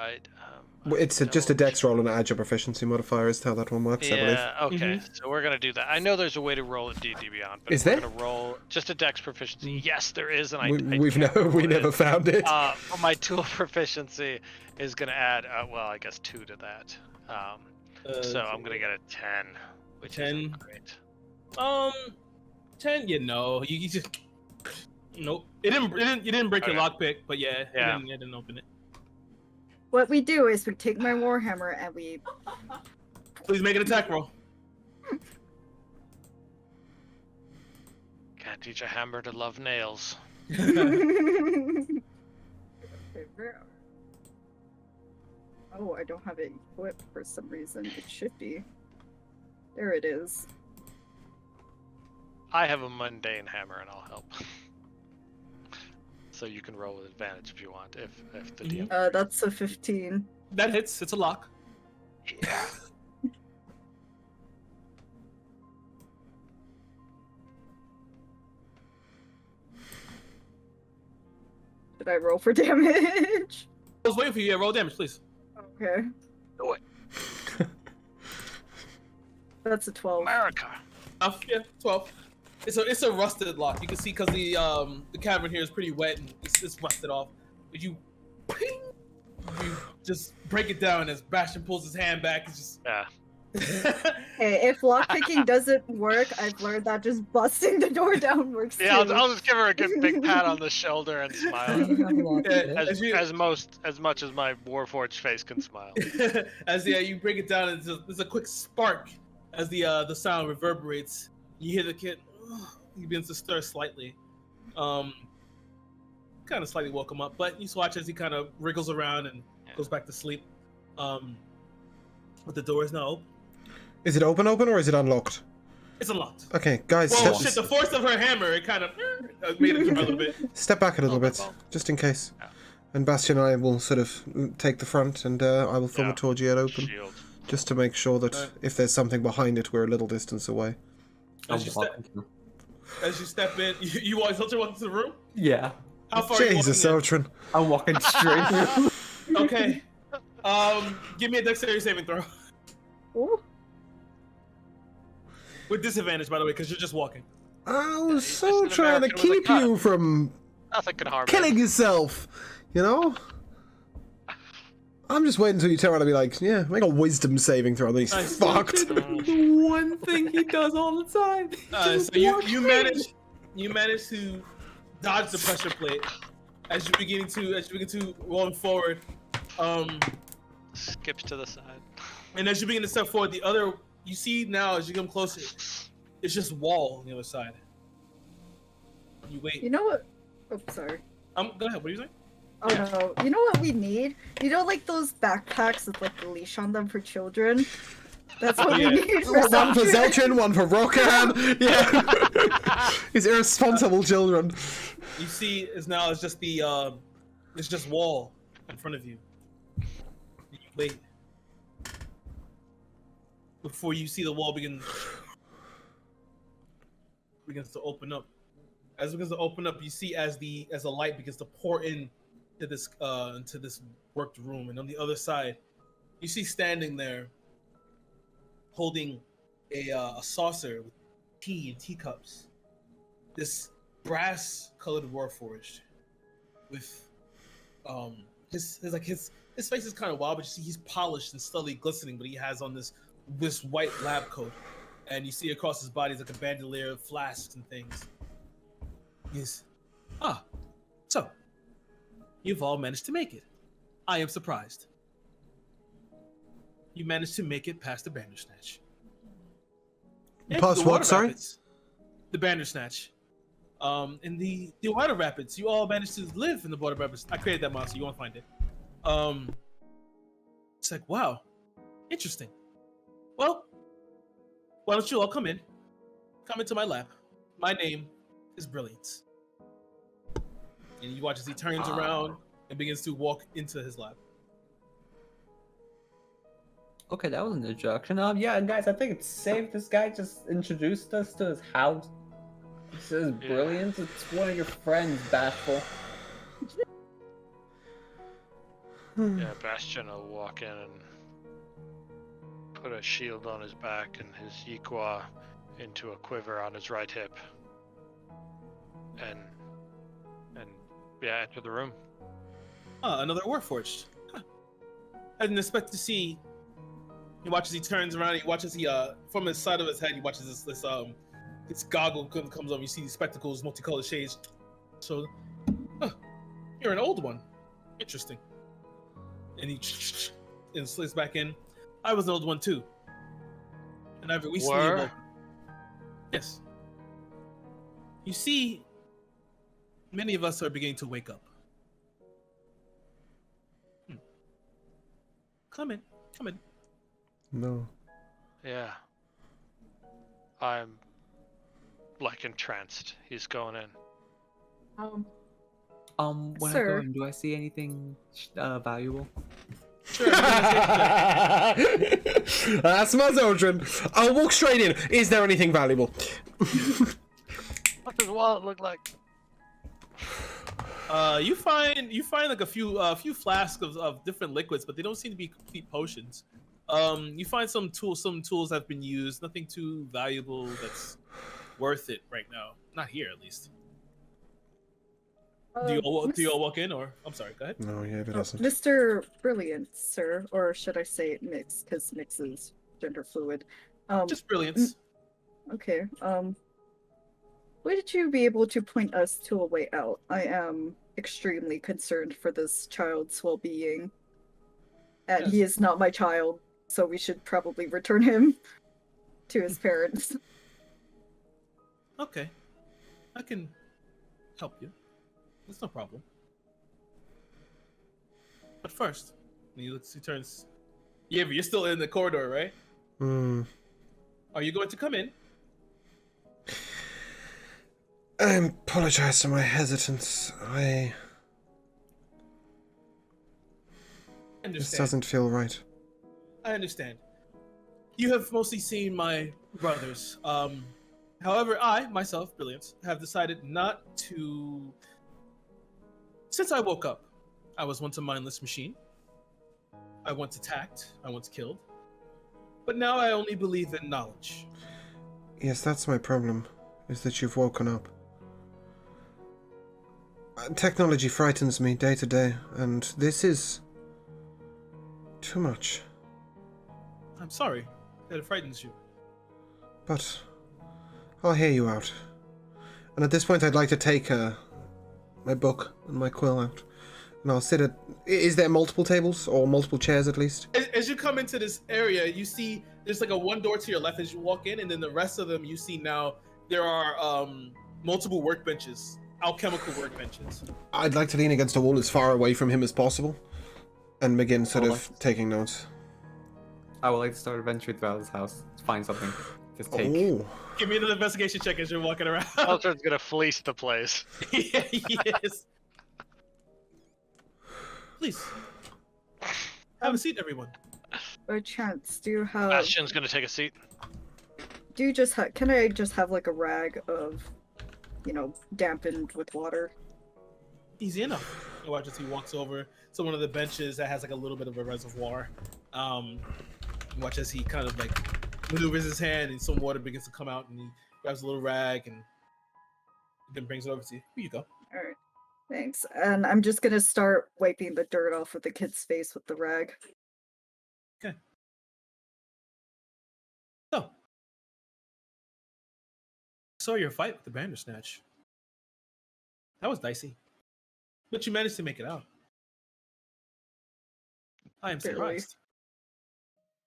Speaker 3: It's just a dex roll and add your proficiency modifier is how that one works, I believe.
Speaker 5: Yeah, okay. So we're gonna do that. I know there's a way to roll at D&D Beyond, but
Speaker 3: Is
Speaker 5: we're
Speaker 3: there?
Speaker 5: gonna roll just a dex proficiency. Yes, there is, and I
Speaker 3: We
Speaker 5: can't roll
Speaker 3: we
Speaker 5: it.
Speaker 3: never found it.
Speaker 5: Well, my tool proficiency is gonna add, well, I guess 2 to that. So I'm gonna get a 10, which
Speaker 4: 10.
Speaker 5: isn't great.
Speaker 4: 10. You just. Nope. It didn't. You didn't break your
Speaker 5: Okay.
Speaker 4: lockpick, but yeah.
Speaker 5: Yeah.
Speaker 4: It didn't open it.
Speaker 2: What we do is we take my warhammer and we
Speaker 4: Please make an attack roll.
Speaker 5: Can't teach a hammer to love nails.
Speaker 2: Oh, I don't have it equipped for some reason. It should be. There it is.
Speaker 5: I have a mundane hammer, and I'll help. So you can roll with advantage if you want. If the DM.
Speaker 2: That's a 15.
Speaker 4: That hits. It's a lock.
Speaker 5: Yeah.
Speaker 2: Did I roll for damage?
Speaker 4: I was waiting for you. Yeah, roll damage, please.
Speaker 2: Okay.
Speaker 5: Do it.
Speaker 2: That's a 12.
Speaker 5: America.
Speaker 4: Yeah, 12. It's a rusted lock. You can see because the cavern here is pretty wet and it's rusted off. But you just break it down as Bastion pulls his hand back. It's just
Speaker 5: Yeah.
Speaker 2: Hey, if lockpicking doesn't work, I've learned that just busting the door down works
Speaker 5: Yeah,
Speaker 2: too.
Speaker 5: I'll just give her a good big pat on the shoulder and smile. As much as my Warforged face can smile.
Speaker 4: As you break it down, there's a quick spark as the sound reverberates. You hear the kid. He begins to stir slightly. Kind of slightly woke him up, but you just watch as he kind of wriggles around and goes back to sleep. But the door is now open.
Speaker 3: Is it open, or is it unlocked?
Speaker 4: It's unlocked.
Speaker 3: Okay, guys,
Speaker 4: Well, shit, the force of her hammer, it kind of made it a little bit.
Speaker 3: step back a little bit, just in case.
Speaker 5: Yeah.
Speaker 3: And Bastion and I will sort of take the front, and I will film it towards you at open,
Speaker 5: Shield.
Speaker 3: just to make sure that if there's something behind it, we're a little distance away.
Speaker 4: As you step in, you walk into the room?
Speaker 8: Yeah.
Speaker 4: How far are you
Speaker 3: Jesus,
Speaker 4: walking in?
Speaker 3: Eltrin.
Speaker 8: I'm walking straight through.
Speaker 4: Okay. Give me a dexterity saving throw.
Speaker 2: Ooh.
Speaker 4: With disadvantage, by the way, because you're just walking.
Speaker 3: I was
Speaker 5: he's
Speaker 3: so
Speaker 5: just an
Speaker 3: trying to
Speaker 5: American with a
Speaker 3: keep
Speaker 5: gun.
Speaker 3: you from
Speaker 5: Nothing can harm
Speaker 3: killing
Speaker 5: him.
Speaker 3: yourself, you know? I'm just waiting until you turn around and be like, yeah, make a wisdom saving throw, and then he's
Speaker 4: Nice.
Speaker 3: fucked.
Speaker 8: One thing he does all the time.
Speaker 4: So you manage to dodge the pressure plate as you begin to rolling forward.
Speaker 5: Skips to the side.
Speaker 4: And as you begin to step forward, you see now as you come closer, it's just wall on the other side. You wait.
Speaker 2: You know what? Oh, sorry.
Speaker 4: Go ahead. What are you saying?
Speaker 2: Oh no. You know what we need? You know, like those backpacks with like the leash on them for children? That's what we need for
Speaker 3: One for
Speaker 2: Zeltrin.
Speaker 3: Zeltrin, one for Rokan. Yeah. These irresponsible children.
Speaker 4: You see, it's just it's just wall in front of you. You wait before you see the wall begins to open up. As it begins to open up, you see as the light begins to pour into this worked room, and on the other side, you see standing there, holding a saucer with tea and teacups. This brass-colored warforged with his face is kind of wild, but you see he's polished and slightly glistening, but he has on this white lab coat, and you see across his body is like a bandolier of flasks and things. Yes. So you've all managed to make it. I am surprised. You managed to make it past the Bandersnatch. And
Speaker 3: Past
Speaker 4: the
Speaker 3: what,
Speaker 4: Water
Speaker 3: sorry?
Speaker 4: Rapids. The Bandersnatch. In the Water Rapids, you all managed to live in the Water Rapids. I created that monster. You won't find it. It's like, wow, interesting. Well, why don't you all come in? Come into my lab. My name is Brilliance. And you watch as he turns around and begins to walk into his lab.
Speaker 8: Okay, that was an introduction. Yeah, guys, I think it's safe. This guy just introduced us to his house. He says Brilliance. It's one of your friends, Bashful.
Speaker 5: Yeah, Bastion will walk in and put a shield on his back and his Yiqua into a quiver on his right hip. And enter the room.
Speaker 4: Another Warforged. Huh. I didn't expect to see. He watches. He turns around. He watches. From the side of his head, he watches this goggle comes up. You see these spectacles, multicolored shades. So, you're an old one. Interesting. And he slips back in. I was an old one too. And I've recently awoken. Yes. You see, many of us are beginning to wake up. Come in. Come in.
Speaker 3: No.
Speaker 5: Yeah. I'm like entranced. He's going in.
Speaker 8: When I
Speaker 2: Sir.
Speaker 8: go in, do I see anything valuable?
Speaker 4: Sure.
Speaker 3: That's my children. I'll walk straight in. Is there anything valuable?
Speaker 5: What does wallet look like?
Speaker 4: You find like a few flasks of different liquids, but they don't seem to be complete potions. You find some tools have been used. Nothing too valuable that's worth it right now. Not here, at least. Do you all walk in, or I'm sorry, go ahead.
Speaker 3: No, yeah, it doesn't.
Speaker 2: Mr. Brilliant, sir, or should I say Mix, because Mix is gender fluid.
Speaker 4: Just brilliance.
Speaker 2: Okay. Would you be able to point us to a way out? I am extremely concerned for this child's well-being, and he is not my child, so we should probably return him to his parents.
Speaker 4: Okay, I can help you. That's no problem. But first, he turns. Yeah, but you're still in the corridor, right? Are you going to come in?
Speaker 3: I apologize for my hesitance.
Speaker 4: I understand.
Speaker 3: This doesn't feel right.
Speaker 4: I understand. You have mostly seen my brothers. However, I, myself, Brilliance, have decided not to... Since I woke up, I was once a mindless machine. I once attacked. I once killed. But now I only believe in knowledge.
Speaker 3: Yes, that's my problem, is that you've woken up. Technology frightens me day to day, and this is... too much.
Speaker 4: I'm sorry that it frightens you.
Speaker 3: But I'll hear you out. And at this point I'd like to take my book and my quill out. And I'll sit at... Is there multiple tables? Or multiple chairs at least?
Speaker 4: As you come into this area, you see there's like a one door to your left as you walk in, and then the rest of them you see now there are multiple workbenches, alchemical workbenches.
Speaker 3: I'd like to lean against a wall as far away from him as possible. And begin sort of taking notes.
Speaker 8: I would like to start adventuring throughout this house. Find something to take.
Speaker 3: Oh.
Speaker 4: Give me another investigation check as you're walking around.
Speaker 5: Alton's gonna fleece the place.
Speaker 4: Yeah, yes. Please. Have a seat, everyone.
Speaker 2: By chance, do you have...
Speaker 5: Bastion's gonna take a seat.
Speaker 2: Do you just have... Can I just have like a rag of, you know, dampened with water?
Speaker 4: Easy enough. You watch as he walks over to one of the benches that has like a little bit of a reservoir. Watch as he kind of like maneuvers his hand and some water begins to come out, and he grabs a little rag and then brings it over to you. Here you go.
Speaker 2: Alright. Thanks. And I'm just gonna start wiping the dirt off of the kid's face with the rag.
Speaker 4: Okay. So, saw your fight with the Bandersnatch. That was dicey. But you managed to make it out. I am
Speaker 2: Barely.
Speaker 4: surprised.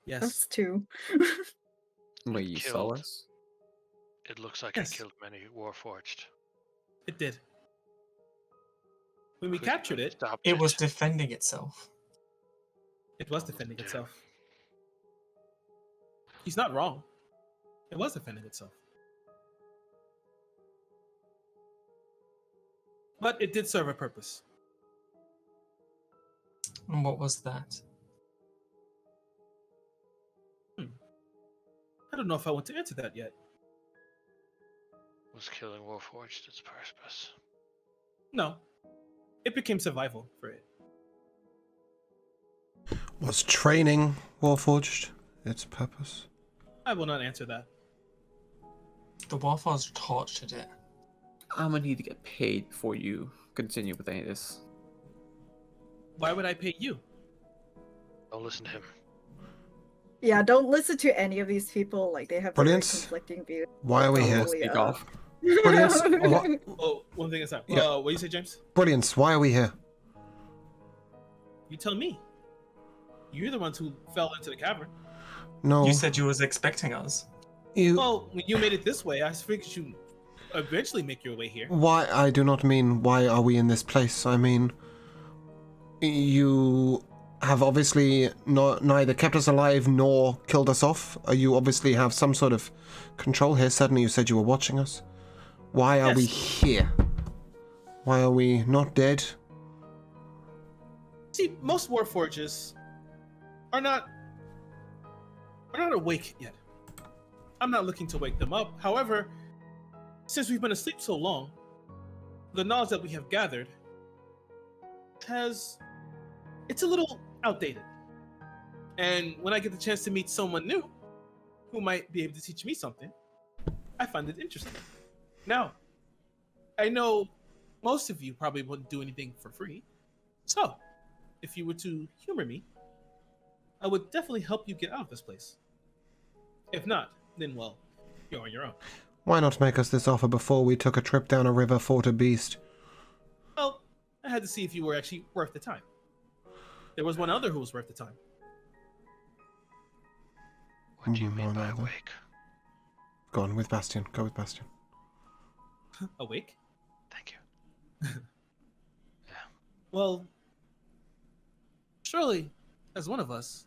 Speaker 4: Yes.
Speaker 2: Us too.
Speaker 8: Wait, you saw
Speaker 5: Killed.
Speaker 8: us?
Speaker 5: It looks like
Speaker 4: Yes.
Speaker 5: I killed many Warforged.
Speaker 4: It did. When we captured it,
Speaker 5: Stopped
Speaker 1: It was defending itself.
Speaker 4: it was defending
Speaker 5: Yeah.
Speaker 4: itself. He's not wrong. It was defending itself. But it did serve a purpose.
Speaker 1: And what was that?
Speaker 4: I don't know if I want to answer that yet.
Speaker 5: Was killing Warforged its purpose?
Speaker 4: No. It became survival for it.
Speaker 3: Was training Warforged its purpose?
Speaker 4: I will not answer that.
Speaker 1: The Warforged tortured it.
Speaker 8: I'm gonna need to get paid before you continue with any of this.
Speaker 4: Why would I pay you?
Speaker 5: Don't listen to him.
Speaker 2: Yeah, don't listen to any of these people. Like, they have very
Speaker 3: Brilliance.
Speaker 2: conflicting views.
Speaker 3: Why are we here?
Speaker 2: Totally,
Speaker 8: Speak off.
Speaker 3: Brilliance.
Speaker 4: Oh, one thing aside.
Speaker 3: Yeah.
Speaker 4: What do you say, James?
Speaker 3: Brilliance. Why are we here?
Speaker 4: You tell me. You're the ones who fell into the cavern.
Speaker 3: No.
Speaker 1: You said you was expecting us.
Speaker 3: You.
Speaker 4: Well, when you made it this way, I figured you eventually make your way here.
Speaker 3: Why? I do not mean why are we in this place. I mean, you have obviously neither kept us alive nor killed us off. You obviously have some sort of control here. Suddenly you said you were watching us. Why are we here? Why are we not dead?
Speaker 4: See, most Warforges are not awake yet. I'm not looking to wake them up. However, since we've been asleep so long, the knowledge that we have gathered it's a little outdated. And when I get the chance to meet someone new who might be able to teach me something, I find it interesting. Now, I know most of you probably wouldn't do anything for free. So, if you were to humor me, I would definitely help you get out of this place. If not, then well, you're on your own.
Speaker 3: Why not make us this offer before we took a trip down a river, fought a beast?
Speaker 4: Well, I had to see if you were actually worth the time. There was one other who was worth the time.
Speaker 5: What do you mean by awake?
Speaker 3: Go on, with Bastion. Go with Bastion.
Speaker 4: Awake?
Speaker 5: Thank you. Yeah.
Speaker 4: Well, surely, as one of us,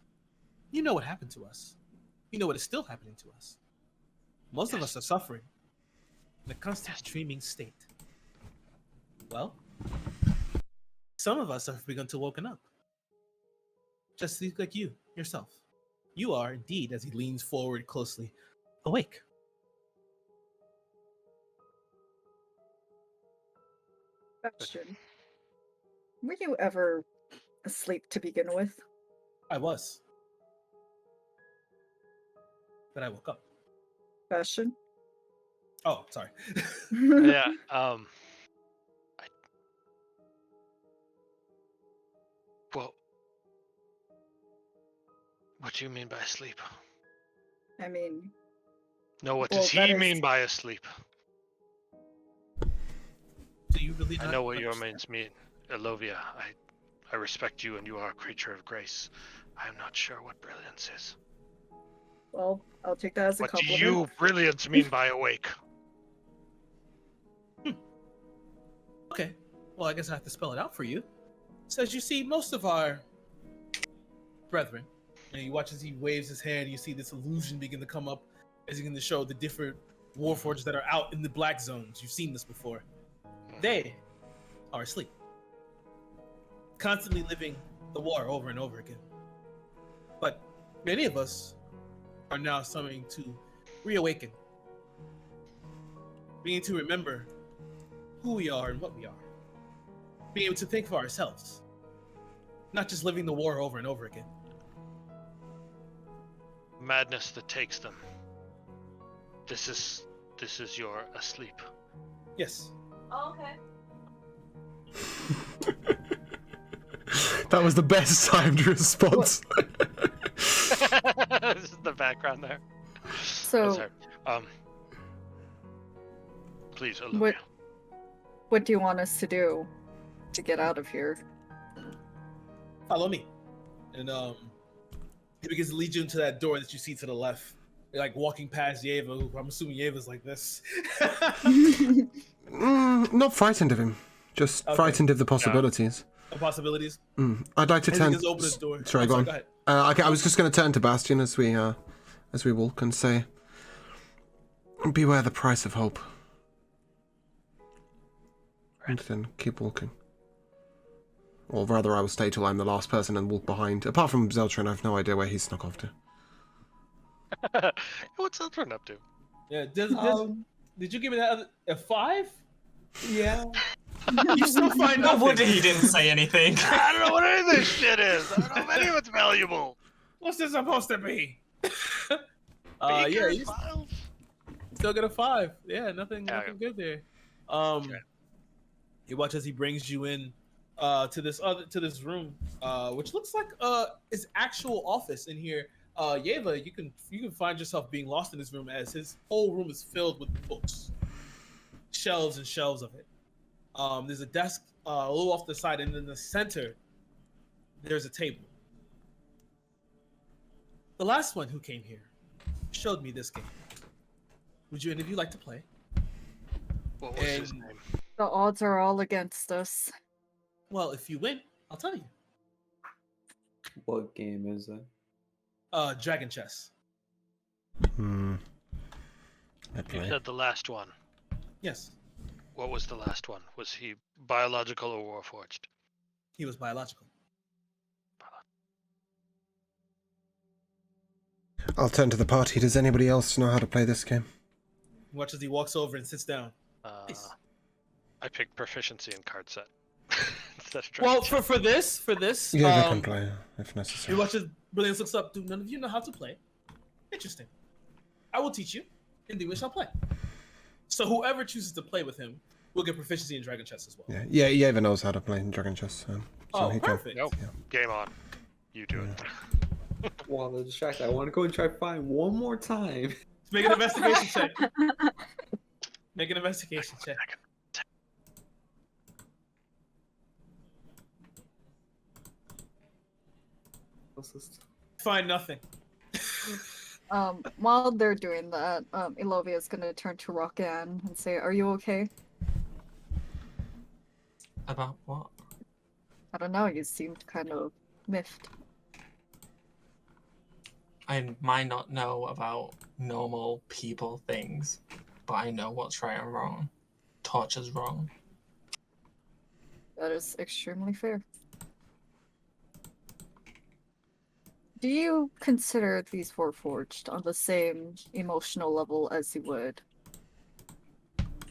Speaker 4: you know what happened to us. You know what is still happening to us. Most of us are suffering in a constant dreaming state. Well, some of us have begun to woken up. Just like you, yourself. You are indeed, as he leans forward closely, awake.
Speaker 2: Question. Were you ever asleep to begin with?
Speaker 4: I was. But I woke up.
Speaker 2: Bastion?
Speaker 4: Oh, sorry.
Speaker 5: Yeah. Well, what do you mean by asleep?
Speaker 2: I mean...
Speaker 5: No, what
Speaker 2: Well,
Speaker 5: does he
Speaker 2: that is-
Speaker 5: mean by asleep?
Speaker 4: Do you really
Speaker 5: I
Speaker 4: not
Speaker 5: know what your
Speaker 4: understand?
Speaker 5: means mean, Elovia. I respect you and you are a creature of grace. I am not sure what brilliance is.
Speaker 2: Well, I'll take that as a
Speaker 5: What do
Speaker 2: compliment.
Speaker 5: you, brilliance, mean by awake?
Speaker 4: Okay. Well, I guess I have to spell it out for you. So as you see, most of our brethren, and you watch as he waves his hand, you see this illusion begin to come up as he begin to show the different warforges that are out in the black zones. You've seen this before. They are asleep. Constantly living the war over and over again. But many of us are now starting to reawaken. Beginning to remember who we are and what we are. Being able to think for ourselves. Not just living the war over and over again.
Speaker 5: Madness that takes them. This is your asleep.
Speaker 4: Yes.
Speaker 7: Oh, okay.
Speaker 3: That was the best timed response.
Speaker 5: This is the background there.
Speaker 2: So,
Speaker 5: Sorry. Please, Olivia.
Speaker 2: what do you want us to do to get out of here?
Speaker 4: Follow me. And he begins to lead you into that door that you see to the left. You're like walking past Yeva, who I'm assuming Yeva's like this.
Speaker 3: Not frightened of him. Just
Speaker 4: Okay.
Speaker 3: frightened of the possibilities.
Speaker 4: No possibilities.
Speaker 3: I'd like to
Speaker 4: And he
Speaker 3: turn.
Speaker 4: begins to open the door.
Speaker 3: Sorry,
Speaker 4: I'm
Speaker 3: go on.
Speaker 4: Go ahead.
Speaker 3: Okay, I was just going to turn to Bastion as we walk and say, "Beware the price of hope." And then keep walking. Or rather, I will stay till I'm the last person and walk behind. Apart from Zeltrin, I have no idea where he snuck off to.
Speaker 5: What's Zeltrin up to?
Speaker 4: Yeah. Did you give me that a 5?
Speaker 8: Yeah.
Speaker 4: You still find
Speaker 1: No
Speaker 4: nothing.
Speaker 1: wonder he didn't say anything.
Speaker 5: I don't know what any of this shit is. I don't know if any of it's valuable.
Speaker 4: What's this supposed to be?
Speaker 5: Bakers,
Speaker 4: you
Speaker 5: files?
Speaker 4: still get a 5. Yeah, nothing
Speaker 5: Okay.
Speaker 4: good there.
Speaker 5: Okay.
Speaker 4: You watch as he brings you in to this room, which looks like his actual office in here. Yeva, you can find yourself being lost in this room as his whole room is filled with books, shelves and shelves of it. There's a desk a little off the side, and in the center, there's a table. The last one who came here showed me this game. Would you any of you like to play?
Speaker 5: What was his
Speaker 4: And-
Speaker 5: name?
Speaker 2: The odds are all against us.
Speaker 4: Well, if you win, I'll tell you.
Speaker 6: What game is it?
Speaker 4: Dragon Chess.
Speaker 3: I
Speaker 5: You
Speaker 3: play.
Speaker 5: said the last one.
Speaker 4: Yes,
Speaker 5: What was the last one? Was he biological or warforged?
Speaker 4: he was biological.
Speaker 3: I'll turn to the party. Does anybody else know how to play this game?
Speaker 4: Watch as he walks over and sits down. Nice.
Speaker 5: I picked proficiency in card set. Instead of
Speaker 4: Well,
Speaker 5: Dragon
Speaker 4: for this,
Speaker 3: Yeah, they can play if necessary.
Speaker 4: you watch as Brilliance looks up. Do none of you know how to play? Interesting. I will teach you, and we shall play. So whoever chooses to play with him will get proficiency in Dragon Chess as well.
Speaker 3: Yeah, Yeva knows how to play Dragon Chess. So he
Speaker 4: perfect.
Speaker 5: Nope. Game on. You do it.
Speaker 6: While they're distracted, I want to go and try to find one more time.
Speaker 4: Make an investigation check. Make an investigation check.
Speaker 6: What's this?
Speaker 4: Find nothing.
Speaker 2: While they're doing that, Elovia is gonna turn to Roxanne and say, "Are you okay?"
Speaker 1: About what?
Speaker 2: I don't know. You seemed kind of miffed.
Speaker 1: I might not know about normal people things, but I know what's right and wrong. Torture's wrong.
Speaker 2: That is extremely fair. Do you consider these Warforged on the same emotional level as you would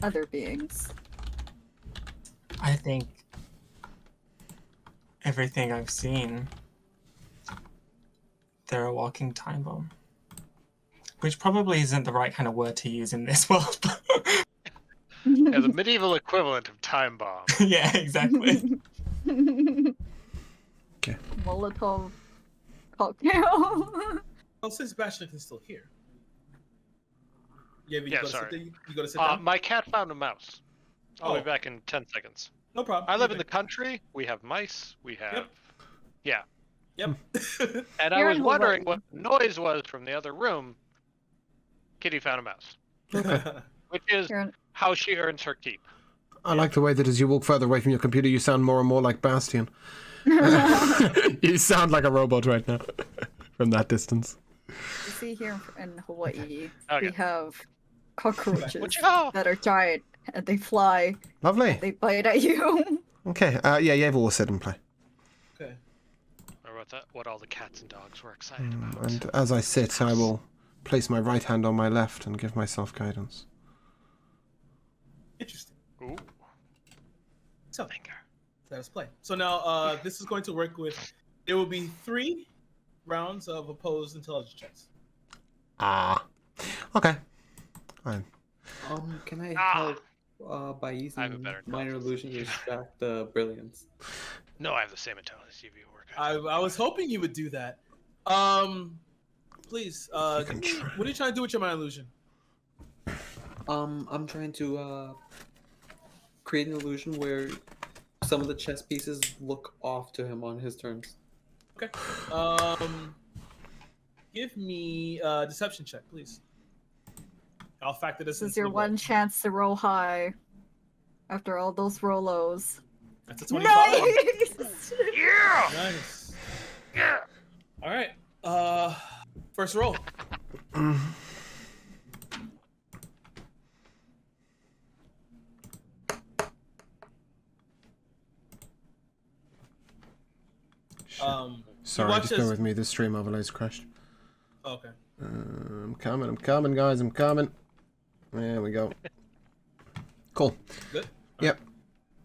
Speaker 2: other beings?
Speaker 1: I think everything I've seen, they're a walking time bomb. Which probably isn't the right kind of word to use in this world.
Speaker 5: Yeah, the medieval equivalent of time bomb.
Speaker 1: Yeah, exactly.
Speaker 3: Okay.
Speaker 2: Molotov cocktail.
Speaker 4: Well, since Bastion is still here. Yeah,
Speaker 5: Yeah,
Speaker 4: gotta
Speaker 5: sorry.
Speaker 4: Sit there, you gotta sit down.
Speaker 5: My cat found a mouse. I'll be
Speaker 4: Oh.
Speaker 5: back in 10 seconds.
Speaker 4: No problem.
Speaker 5: I live in the country. We have mice. We have...
Speaker 4: Yep.
Speaker 5: And
Speaker 2: You're
Speaker 5: I was
Speaker 2: in
Speaker 5: wondering
Speaker 2: Hawaii.
Speaker 5: what the noise was from the other room. Kitty found a mouse. Which is
Speaker 2: You're in-
Speaker 5: how she earns her keep.
Speaker 3: I like the way that as you walk further away from your computer, you sound more and more like Bastion. You sound like a robot right now from that distance.
Speaker 2: You see here in Hawaii,
Speaker 5: Okay.
Speaker 2: we have cockroaches
Speaker 5: Oh!
Speaker 2: that are giant and they fly.
Speaker 3: Lovely.
Speaker 2: They bite at you.
Speaker 3: Okay, yeah, Yeva will sit and play.
Speaker 4: Okay.
Speaker 5: Or what all the cats and dogs were excited about.
Speaker 3: And as I sit, I will place my right hand on my left and give myself guidance.
Speaker 4: Interesting.
Speaker 5: Ooh,
Speaker 4: So
Speaker 5: finger.
Speaker 4: let us play. So now this is going to work with. There will be 3 rounds of opposed intelligence checks.
Speaker 3: Ah. Okay. Fine.
Speaker 6: Can I
Speaker 5: Ah.
Speaker 6: help by
Speaker 5: I have a
Speaker 6: using
Speaker 5: better
Speaker 6: minor
Speaker 5: intelligence.
Speaker 6: illusion to distract the brilliance?
Speaker 5: No, I have the same intelligence. You work.
Speaker 4: I was hoping you would do that. Please.
Speaker 3: can
Speaker 4: Give me-
Speaker 3: try.
Speaker 4: what are you trying to do with your mind illusion?
Speaker 6: I'm trying to create an illusion where some of the chess pieces look off to him on his turns.
Speaker 4: Okay. Give me a deception check, please. I'll factor this
Speaker 2: This is
Speaker 4: into
Speaker 2: your
Speaker 4: the roll.
Speaker 2: one chance to roll high after all those Rolos.
Speaker 4: That's a 25.
Speaker 2: Nice!
Speaker 5: Yeah.
Speaker 4: Nice.
Speaker 5: Yeah.
Speaker 4: All right. First roll.
Speaker 3: Sorry,
Speaker 4: watch
Speaker 3: just
Speaker 4: this-
Speaker 3: bear with me. The stream overlay's crashed.
Speaker 4: Okay.
Speaker 3: I'm coming, guys. I'm coming. There we go. Cool.
Speaker 4: Good.
Speaker 3: Yep.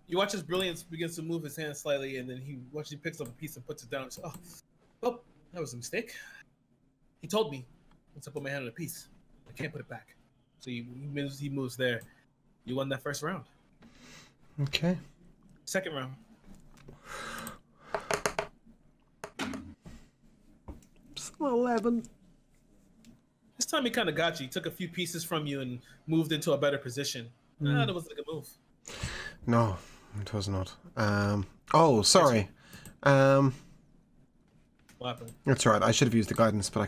Speaker 4: You watch as Brilliance begins to move his hand slightly, and then he picks up a piece and puts it down. And says, oh, that was a mistake. He told me once I put my hand on a piece, I can't put it back. So he moves there. You won that first round.
Speaker 3: Okay.
Speaker 4: Second round.
Speaker 3: Still 11.
Speaker 4: This time he kind of got you. He took a few pieces from you and moved into a better position. That wasn't a good move.
Speaker 3: No, it was not. Oh, sorry.
Speaker 4: What happened?
Speaker 3: It's alright. I should have used the guidance, but I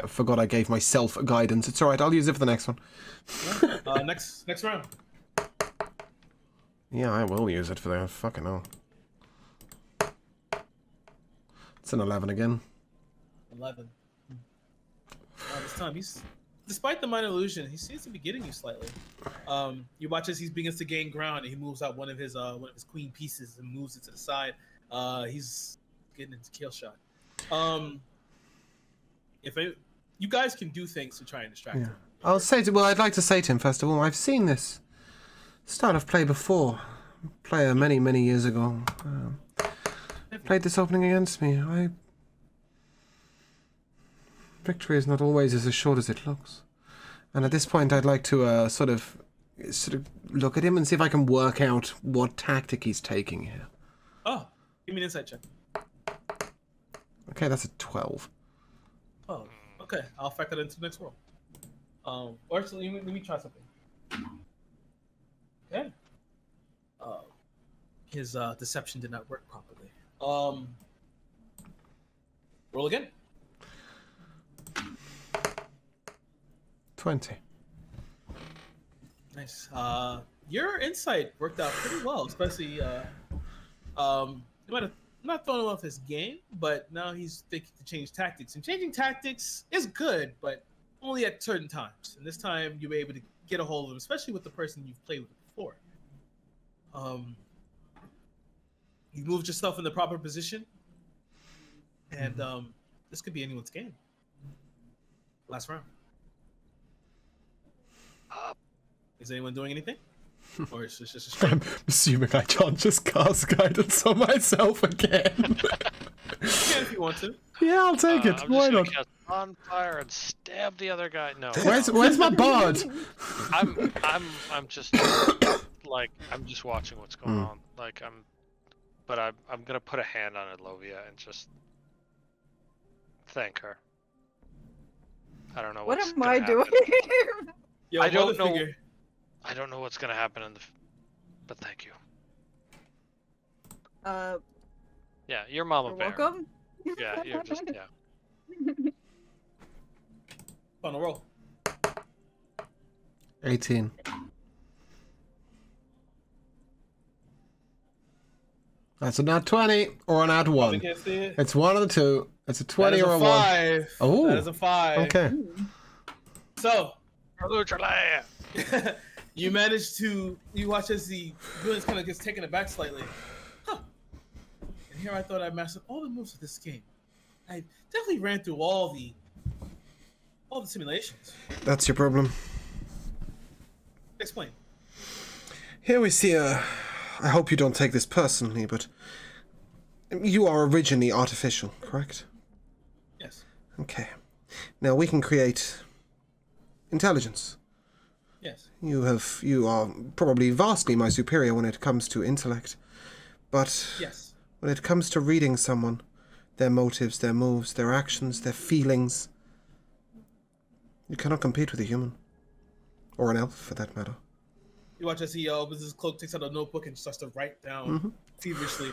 Speaker 3: forgot I gave myself a guidance. It's alright. I'll use it for the next one.
Speaker 4: Next round.
Speaker 3: Yeah, I will use it for the fucking hell. It's an 11 again.
Speaker 4: 11. This time despite the minor illusion, he seems to be getting you slightly. You watch as he begins to gain ground, and he moves out one of his queen pieces and moves it to the side. He's getting into kill shot. You guys can do things to try and distract him.
Speaker 3: I'd like to say to him first of all, I've seen this style of play before. Player many, many years ago played this opening against me. Victory is not always as assured as it looks. And at this point, I'd like to sort of look at him and see if I can work out what tactic he's taking here.
Speaker 4: Oh, give me an insight check.
Speaker 3: Okay, that's a 12.
Speaker 4: Oh, okay. I'll factor that into the next roll. Or actually, let me try something. Okay. His deception did not work properly. Roll again.
Speaker 3: 20.
Speaker 4: Nice. Your insight worked out pretty well, especially you might have not thrown him off his game, but now he's thinking to change tactics. And changing tactics is good, but only at certain times. And this time you were able to get a hold of him, especially with the person you've played with before. You moved yourself in the proper position, and this could be anyone's game. Last round. Is anyone doing anything? Or is this just a straight?
Speaker 3: I'm assuming I can't just cast guidance on myself again.
Speaker 4: You can if you want to.
Speaker 3: Yeah, I'll take it.
Speaker 5: I'm
Speaker 3: Why
Speaker 5: just
Speaker 3: not?
Speaker 5: gonna cast on fire and stab the other guy. No.
Speaker 3: Where's my bard?
Speaker 5: I'm just like I'm just watching what's going on. Like I'm gonna put a hand on Adlovia and just thank her. I don't know
Speaker 2: What
Speaker 5: what's
Speaker 2: am
Speaker 5: gonna
Speaker 2: I
Speaker 5: happen.
Speaker 2: doing?
Speaker 4: Yo,
Speaker 5: I don't know.
Speaker 4: figure.
Speaker 5: I don't know what's gonna happen but thank you. Yeah, your mama
Speaker 2: You're
Speaker 5: bear.
Speaker 2: welcome.
Speaker 5: Yeah, you're just
Speaker 4: On a roll.
Speaker 3: 18. That's an odd 20 or an odd 1.
Speaker 4: Can't see it.
Speaker 3: It's one of the two. It's a 20
Speaker 4: That is
Speaker 3: or a 1.
Speaker 4: 5.
Speaker 3: Oh.
Speaker 4: That is a 5.
Speaker 3: Okay.
Speaker 4: So, you manage to. You watch as the villain kind of gets taken aback slightly. Huh. And here I thought I mastered all the moves of this game. I definitely ran through all the simulations.
Speaker 3: That's your problem.
Speaker 4: Explain.
Speaker 3: Here we see I hope you don't take this personally, but you are originally artificial, correct?
Speaker 4: Yes.
Speaker 3: Okay. Now we can create intelligence.
Speaker 4: Yes.
Speaker 3: You are probably vastly my superior when it comes to intellect, but
Speaker 4: Yes.
Speaker 3: when it comes to reading someone, their motives, their moves, their actions, their feelings, you cannot compete with a human. Or an elf, for that matter.
Speaker 4: You watch as he opens his cloak, takes out a notebook, and starts to write down feverishly.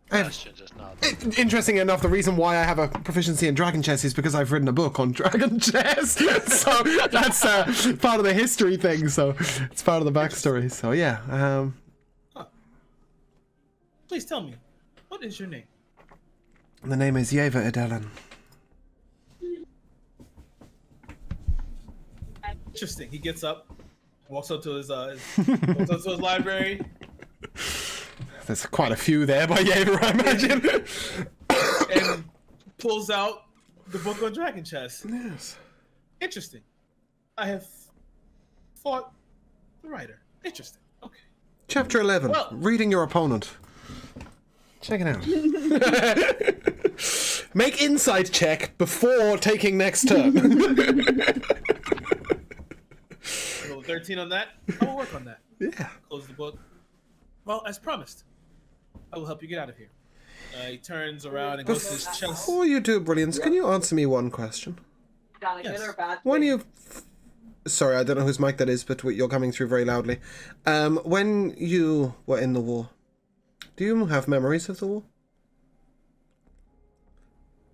Speaker 5: Bastion just nods.
Speaker 3: Interesting enough, the reason why I have a proficiency in dragon chess is because I've written a book on dragon chess. So that's part of the history thing. So it's part of the backstory. So yeah.
Speaker 4: Please tell me, what is your name?
Speaker 3: The name is Yeva Edelin.
Speaker 4: Interesting. He gets up, walks up to his library.
Speaker 3: There's quite a few there by Yeva, I imagine.
Speaker 4: And pulls out the book on dragon chess.
Speaker 3: Yes.
Speaker 4: Interesting. I have fought the writer. Interesting. Okay.
Speaker 3: Chapter 11.
Speaker 4: Well-
Speaker 3: Reading your opponent. Check it out. Make insight check before taking next turn.
Speaker 4: Roll 13 on that. I will work on that.
Speaker 3: Yeah.
Speaker 4: Close the book. Well, as promised, I will help you get out of here. He turns around and goes to his chest.
Speaker 3: Before you do Brilliance, can you answer me one question?
Speaker 7: Got a
Speaker 4: Yes.
Speaker 7: good or bad
Speaker 3: When
Speaker 7: thing?
Speaker 3: you... Sorry, I don't know whose mic that is, but you're coming through very loudly. When you were in the war, do you have memories of the war?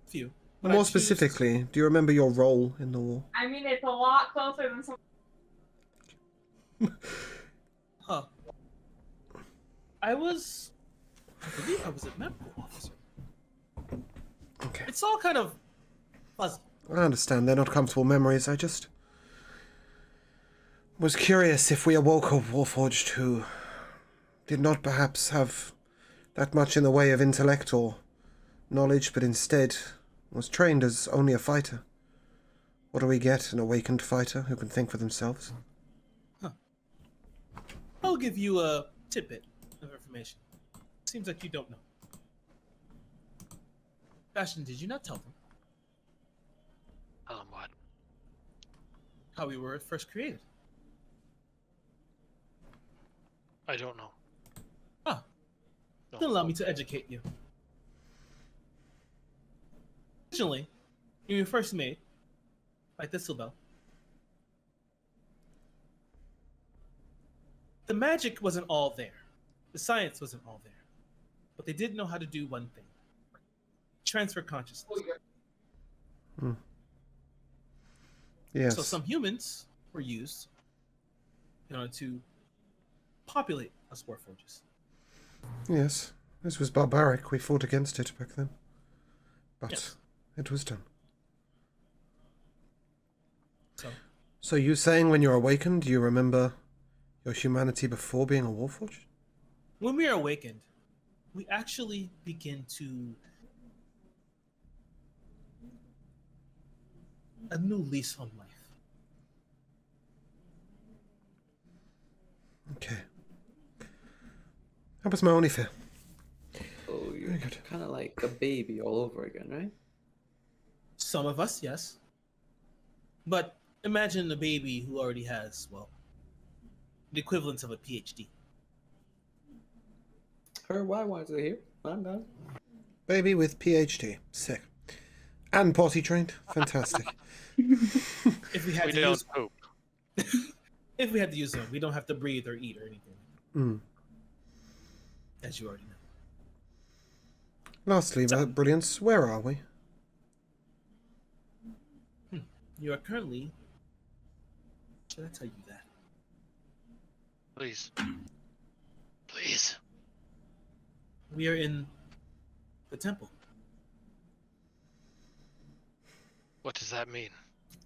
Speaker 4: Few. But I
Speaker 3: More
Speaker 4: choose-
Speaker 3: specifically, do you remember your role in the war?
Speaker 7: I mean, it's a lot closer than some.
Speaker 4: Huh. I was I believe I was a medical officer.
Speaker 3: Okay.
Speaker 4: It's all kind of fuzzy.
Speaker 3: I understand they're not comfortable memories. I just was curious if we awoke a Warforged who did not perhaps have that much in the way of intellect or knowledge, but instead was trained as only a fighter. What do we get? An awakened fighter who can think for themselves?
Speaker 4: I'll give you a tidbit of information. Seems like you don't know. Bastion, did you not tell them
Speaker 5: What?
Speaker 4: how we were first created?
Speaker 5: I don't know.
Speaker 4: Ah,
Speaker 5: No.
Speaker 4: then allow me to educate you. Originally, when we were first made by Thistlebell, the magic wasn't all there. The science wasn't all there. But they did know how to do one thing. Transfer consciousness.
Speaker 3: Yes.
Speaker 4: So some humans were used in order to populate us Warforges.
Speaker 3: Yes. This was barbaric. We fought against it back then. But
Speaker 4: Yes.
Speaker 3: it was done.
Speaker 4: So
Speaker 3: So you saying when you're awakened, you remember your humanity before being a Warforged?
Speaker 4: when we are awakened, we actually begin to a new lease on life.
Speaker 3: Okay. That was my only fear.
Speaker 6: Oh, you're
Speaker 3: Very good.
Speaker 6: kind of like a baby all over again, right?
Speaker 4: Some of us, yes. But imagine a baby who already has, well, the equivalent of a PhD.
Speaker 6: Her, why was it here? I'm done.
Speaker 3: Baby with PhD. Sick. And potty trained. Fantastic.
Speaker 4: If we had
Speaker 5: We
Speaker 4: to
Speaker 5: don't
Speaker 4: use,
Speaker 5: poop.
Speaker 4: if we had to use them, we don't have to breathe or eat or anything,
Speaker 3: Mm.
Speaker 4: as you already know.
Speaker 3: Lastly, Brilliance, where are we?
Speaker 4: You are currently. Should I tell you that?
Speaker 5: Please. Please.
Speaker 4: We are in the temple.
Speaker 5: What does that mean?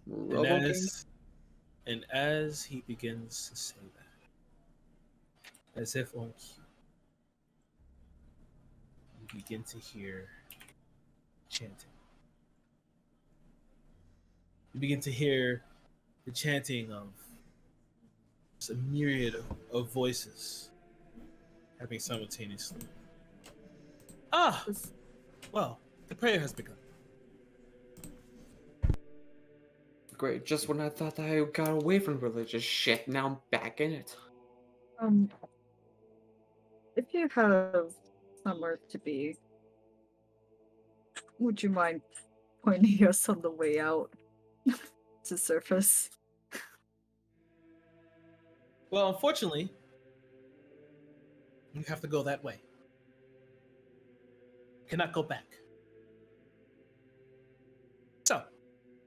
Speaker 4: And
Speaker 6: Robo
Speaker 4: as he begins to say that, as if on cue, you begin to hear chanting. You begin to hear the chanting of a myriad of voices happening simultaneously. Ah! Well, the prayer has begun.
Speaker 6: Great, just when I thought I got away from religious shit, now I'm back in it.
Speaker 2: If you have somewhere to be, would you mind pointing us on the way out to surface?
Speaker 4: Well, unfortunately, you have to go that way. You cannot go back. So,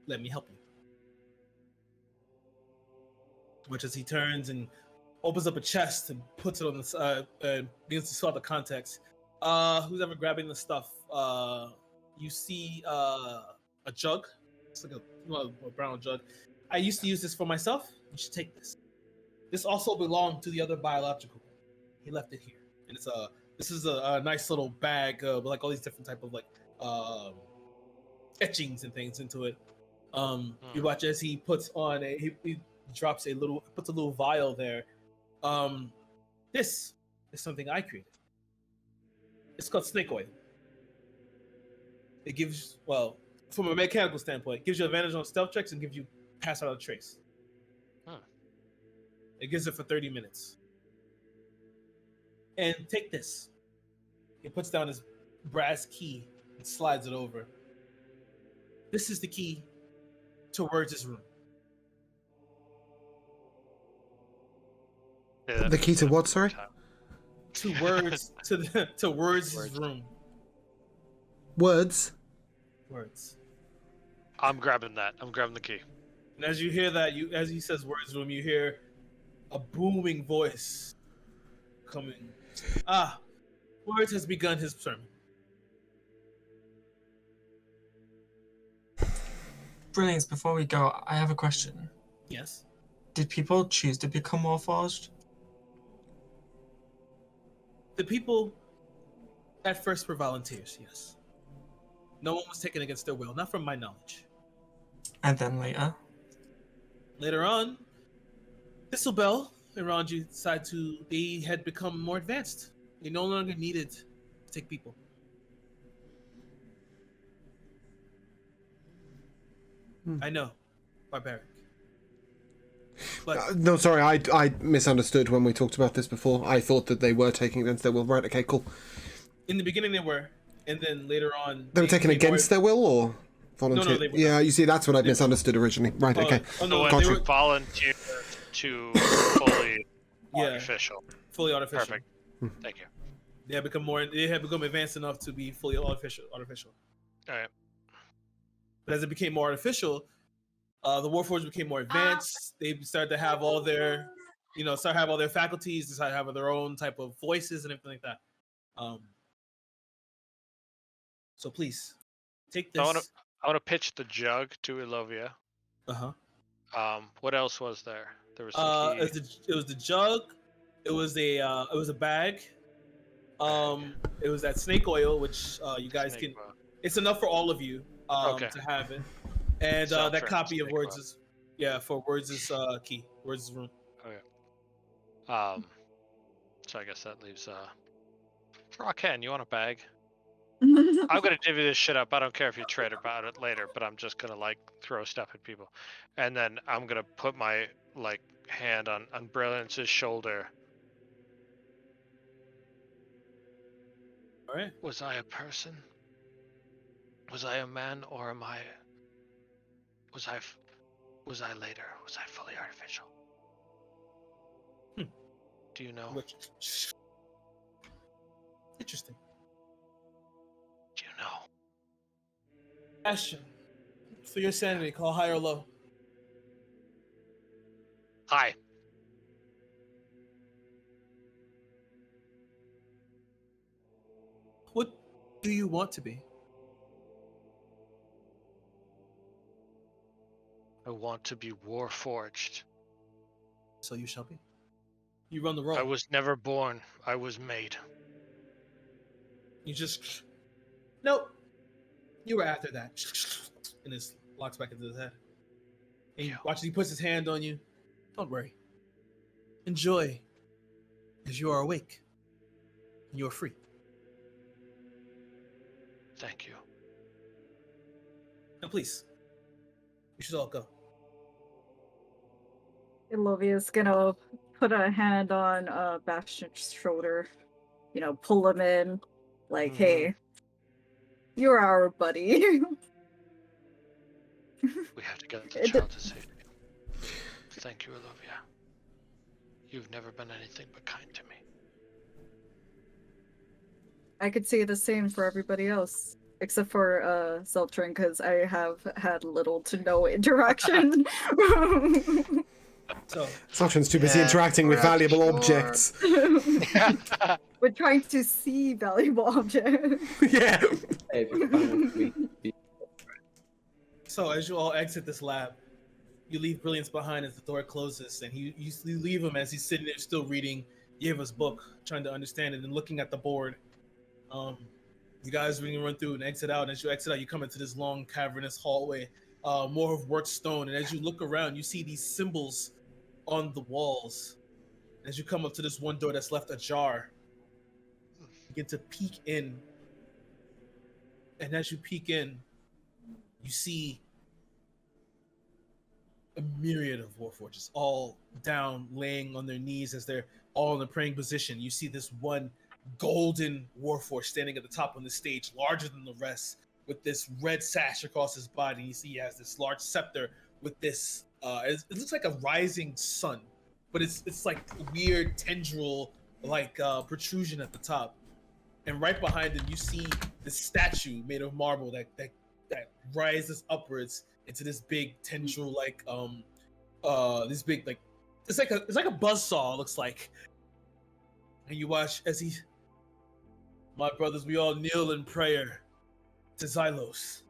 Speaker 4: let me help you. Which as he turns and opens up a chest and puts it on the side, begins to sort the context. Who's ever grabbing the stuff? You see a jug. It's like a brown jug. I used to use this for myself. You should take this. This also belonged to the other biological. He left it here, and this is a nice little bag with like all these different type of like etchings and things into it. You watch as he puts on he drops puts a little vial there. This is something I created. It's called snake oil. It gives, well, from a mechanical standpoint, it gives you advantage on stealth checks and gives you pass out a trace. It gives it for 30 minutes. And take this. He puts down his brass key and slides it over. This is the key to Words' room.
Speaker 5: Yeah,
Speaker 3: The key to what, sorry?
Speaker 4: To Words to Words' room.
Speaker 3: Words?
Speaker 4: Words.
Speaker 5: I'm grabbing that. I'm grabbing the key.
Speaker 4: And as you hear that, as he says Words' room, you hear a booming voice coming. Words has begun his sermon.
Speaker 1: Brilliance, before we go, I have a question.
Speaker 4: Yes.
Speaker 1: Did people choose to become Warforged?
Speaker 4: The people at first were volunteers, yes. No one was taken against their will, not from my knowledge.
Speaker 1: And then later?
Speaker 4: Later on, Thistlebell and Ranji decided they had become more advanced. They no longer needed to take people. I know, barbaric. But
Speaker 3: No, sorry, I misunderstood when we talked about this before. I thought that they were taking against their will. Right, okay, cool.
Speaker 4: in the beginning they were, and then later on...
Speaker 3: They were taken against their will, or volunteer?
Speaker 4: No, they were
Speaker 3: yeah,
Speaker 4: not.
Speaker 3: you see, that's what I misunderstood originally. Right, okay.
Speaker 4: Oh, no,
Speaker 3: Gotcha.
Speaker 4: they were
Speaker 5: Volunteer to fully artificial.
Speaker 4: fully artificial.
Speaker 5: Perfect. Thank you.
Speaker 4: They had become advanced enough to be fully artificial.
Speaker 5: All right.
Speaker 4: But as it became more artificial, the Warforged became more advanced. They started to have all their, faculties, decided to have their own type of voices and everything like that. So please, take this.
Speaker 5: I want to pitch the jug to Ilovia.
Speaker 4: Uh-huh.
Speaker 5: What else was there? There was some key.
Speaker 4: It was the jug. It was a bag. It was that snake oil, which you guys
Speaker 5: Snake
Speaker 4: can.
Speaker 5: oil.
Speaker 4: It's enough for all of you
Speaker 5: Okay.
Speaker 4: to have it. And
Speaker 5: Sound
Speaker 4: that
Speaker 5: fair.
Speaker 4: copy of
Speaker 5: Snake
Speaker 4: Words
Speaker 5: oil.
Speaker 4: is for Words is key. Words is room.
Speaker 5: So I guess that leaves Rakan, you want a bag? I'm gonna divvy this shit up. I don't care if you trade about it later, but I'm just gonna throw stuff at people. And then I'm gonna put my hand on Brilliance's shoulder.
Speaker 4: All right.
Speaker 5: Was I a person? Was I a man, or am I? Was I later? Was I fully artificial? Do you know?
Speaker 4: Interesting.
Speaker 5: Do you know?
Speaker 4: Ashton, for your sanity, call high or low.
Speaker 5: Hi.
Speaker 4: What do you want to be?
Speaker 5: I want to be Warforged.
Speaker 4: So you shall be. You run the role.
Speaker 5: I was never born. I was made.
Speaker 4: You just... Nope. You were after that. And this locks back into his head. And you watch as he puts his hand on you. Don't worry. Enjoy. As you are awake. And you are free.
Speaker 5: Thank you.
Speaker 4: Now please. You should all go.
Speaker 2: Ilovia's gonna put a hand on Bastion's shoulder, pull him in, hey, you're our buddy.
Speaker 5: We have to get the child to safety. Thank you, Olivia. You've never been anything but kind to me.
Speaker 2: I could say the same for everybody else, except for Zeltrin, because I have had little to no interaction.
Speaker 3: So Zeltrin's too busy interacting with valuable objects.
Speaker 2: We're trying to see valuable objects.
Speaker 3: Yeah.
Speaker 4: So as you all exit this lab, you leave Brilliance behind as the door closes, and you leave him as he's sitting there still reading Yeva's book, trying to understand it and looking at the board. You guys when you run through and exit out, and as you exit out, you come into this long cavernous hallway, more of worked stone, and as you look around, you see these symbols on the walls. As you come up to this one door that's left ajar, you begin to peek in, and as you peek in, you see a myriad of Warforges all down, laying on their knees as they're all in a praying position. You see this one golden Warforged standing at the top on the stage, larger than the rest, with this red sash across his body. You see he has this large scepter with this, it looks like a rising sun, but it's like a weird tendril, protrusion at the top. And right behind him, you see this statue made of marble that rises upwards into this big tendril, this big, it's like a buzzsaw, it looks like. And you watch as he My brothers, we all kneel in prayer to Xylos.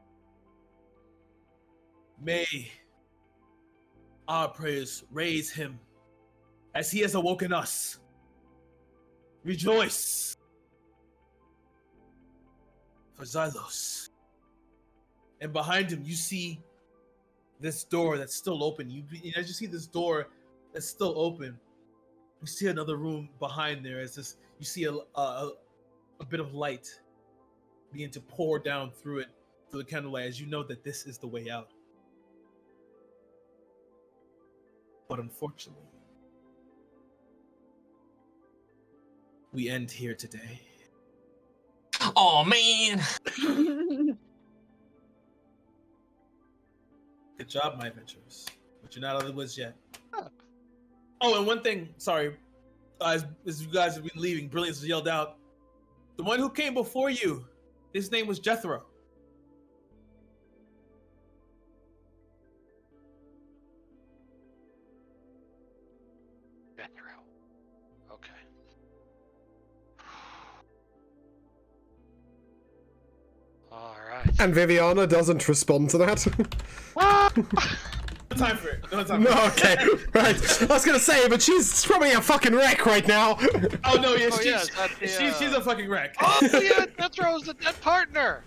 Speaker 4: May our prayers raise him as he has awoken us. Rejoice for Xylos. And behind him, you see this door that's still open. As you see this door that's still open, you see another room behind there. You see a bit of light begin to pour down through the candlelight, as you know that this is the way out. But unfortunately, we end here today.
Speaker 1: Oh man!
Speaker 4: Good job, my adventurers. But you're not out of the woods yet. Oh, and one thing, sorry. As you guys have been leaving, Brilliance was yelled out. The one who came before you, his name was Jethro.
Speaker 5: Jethro. Okay. All right.
Speaker 3: And Viviana doesn't respond to that.
Speaker 4: No time for it. No time for
Speaker 3: No,
Speaker 4: it.
Speaker 3: okay, right. I was gonna say, but she's probably a fucking wreck right now.
Speaker 4: Oh no, yeah,
Speaker 5: Oh, yeah, is that the,
Speaker 4: she's a fucking wreck.
Speaker 5: Oh yeah, Jethro's a dead partner.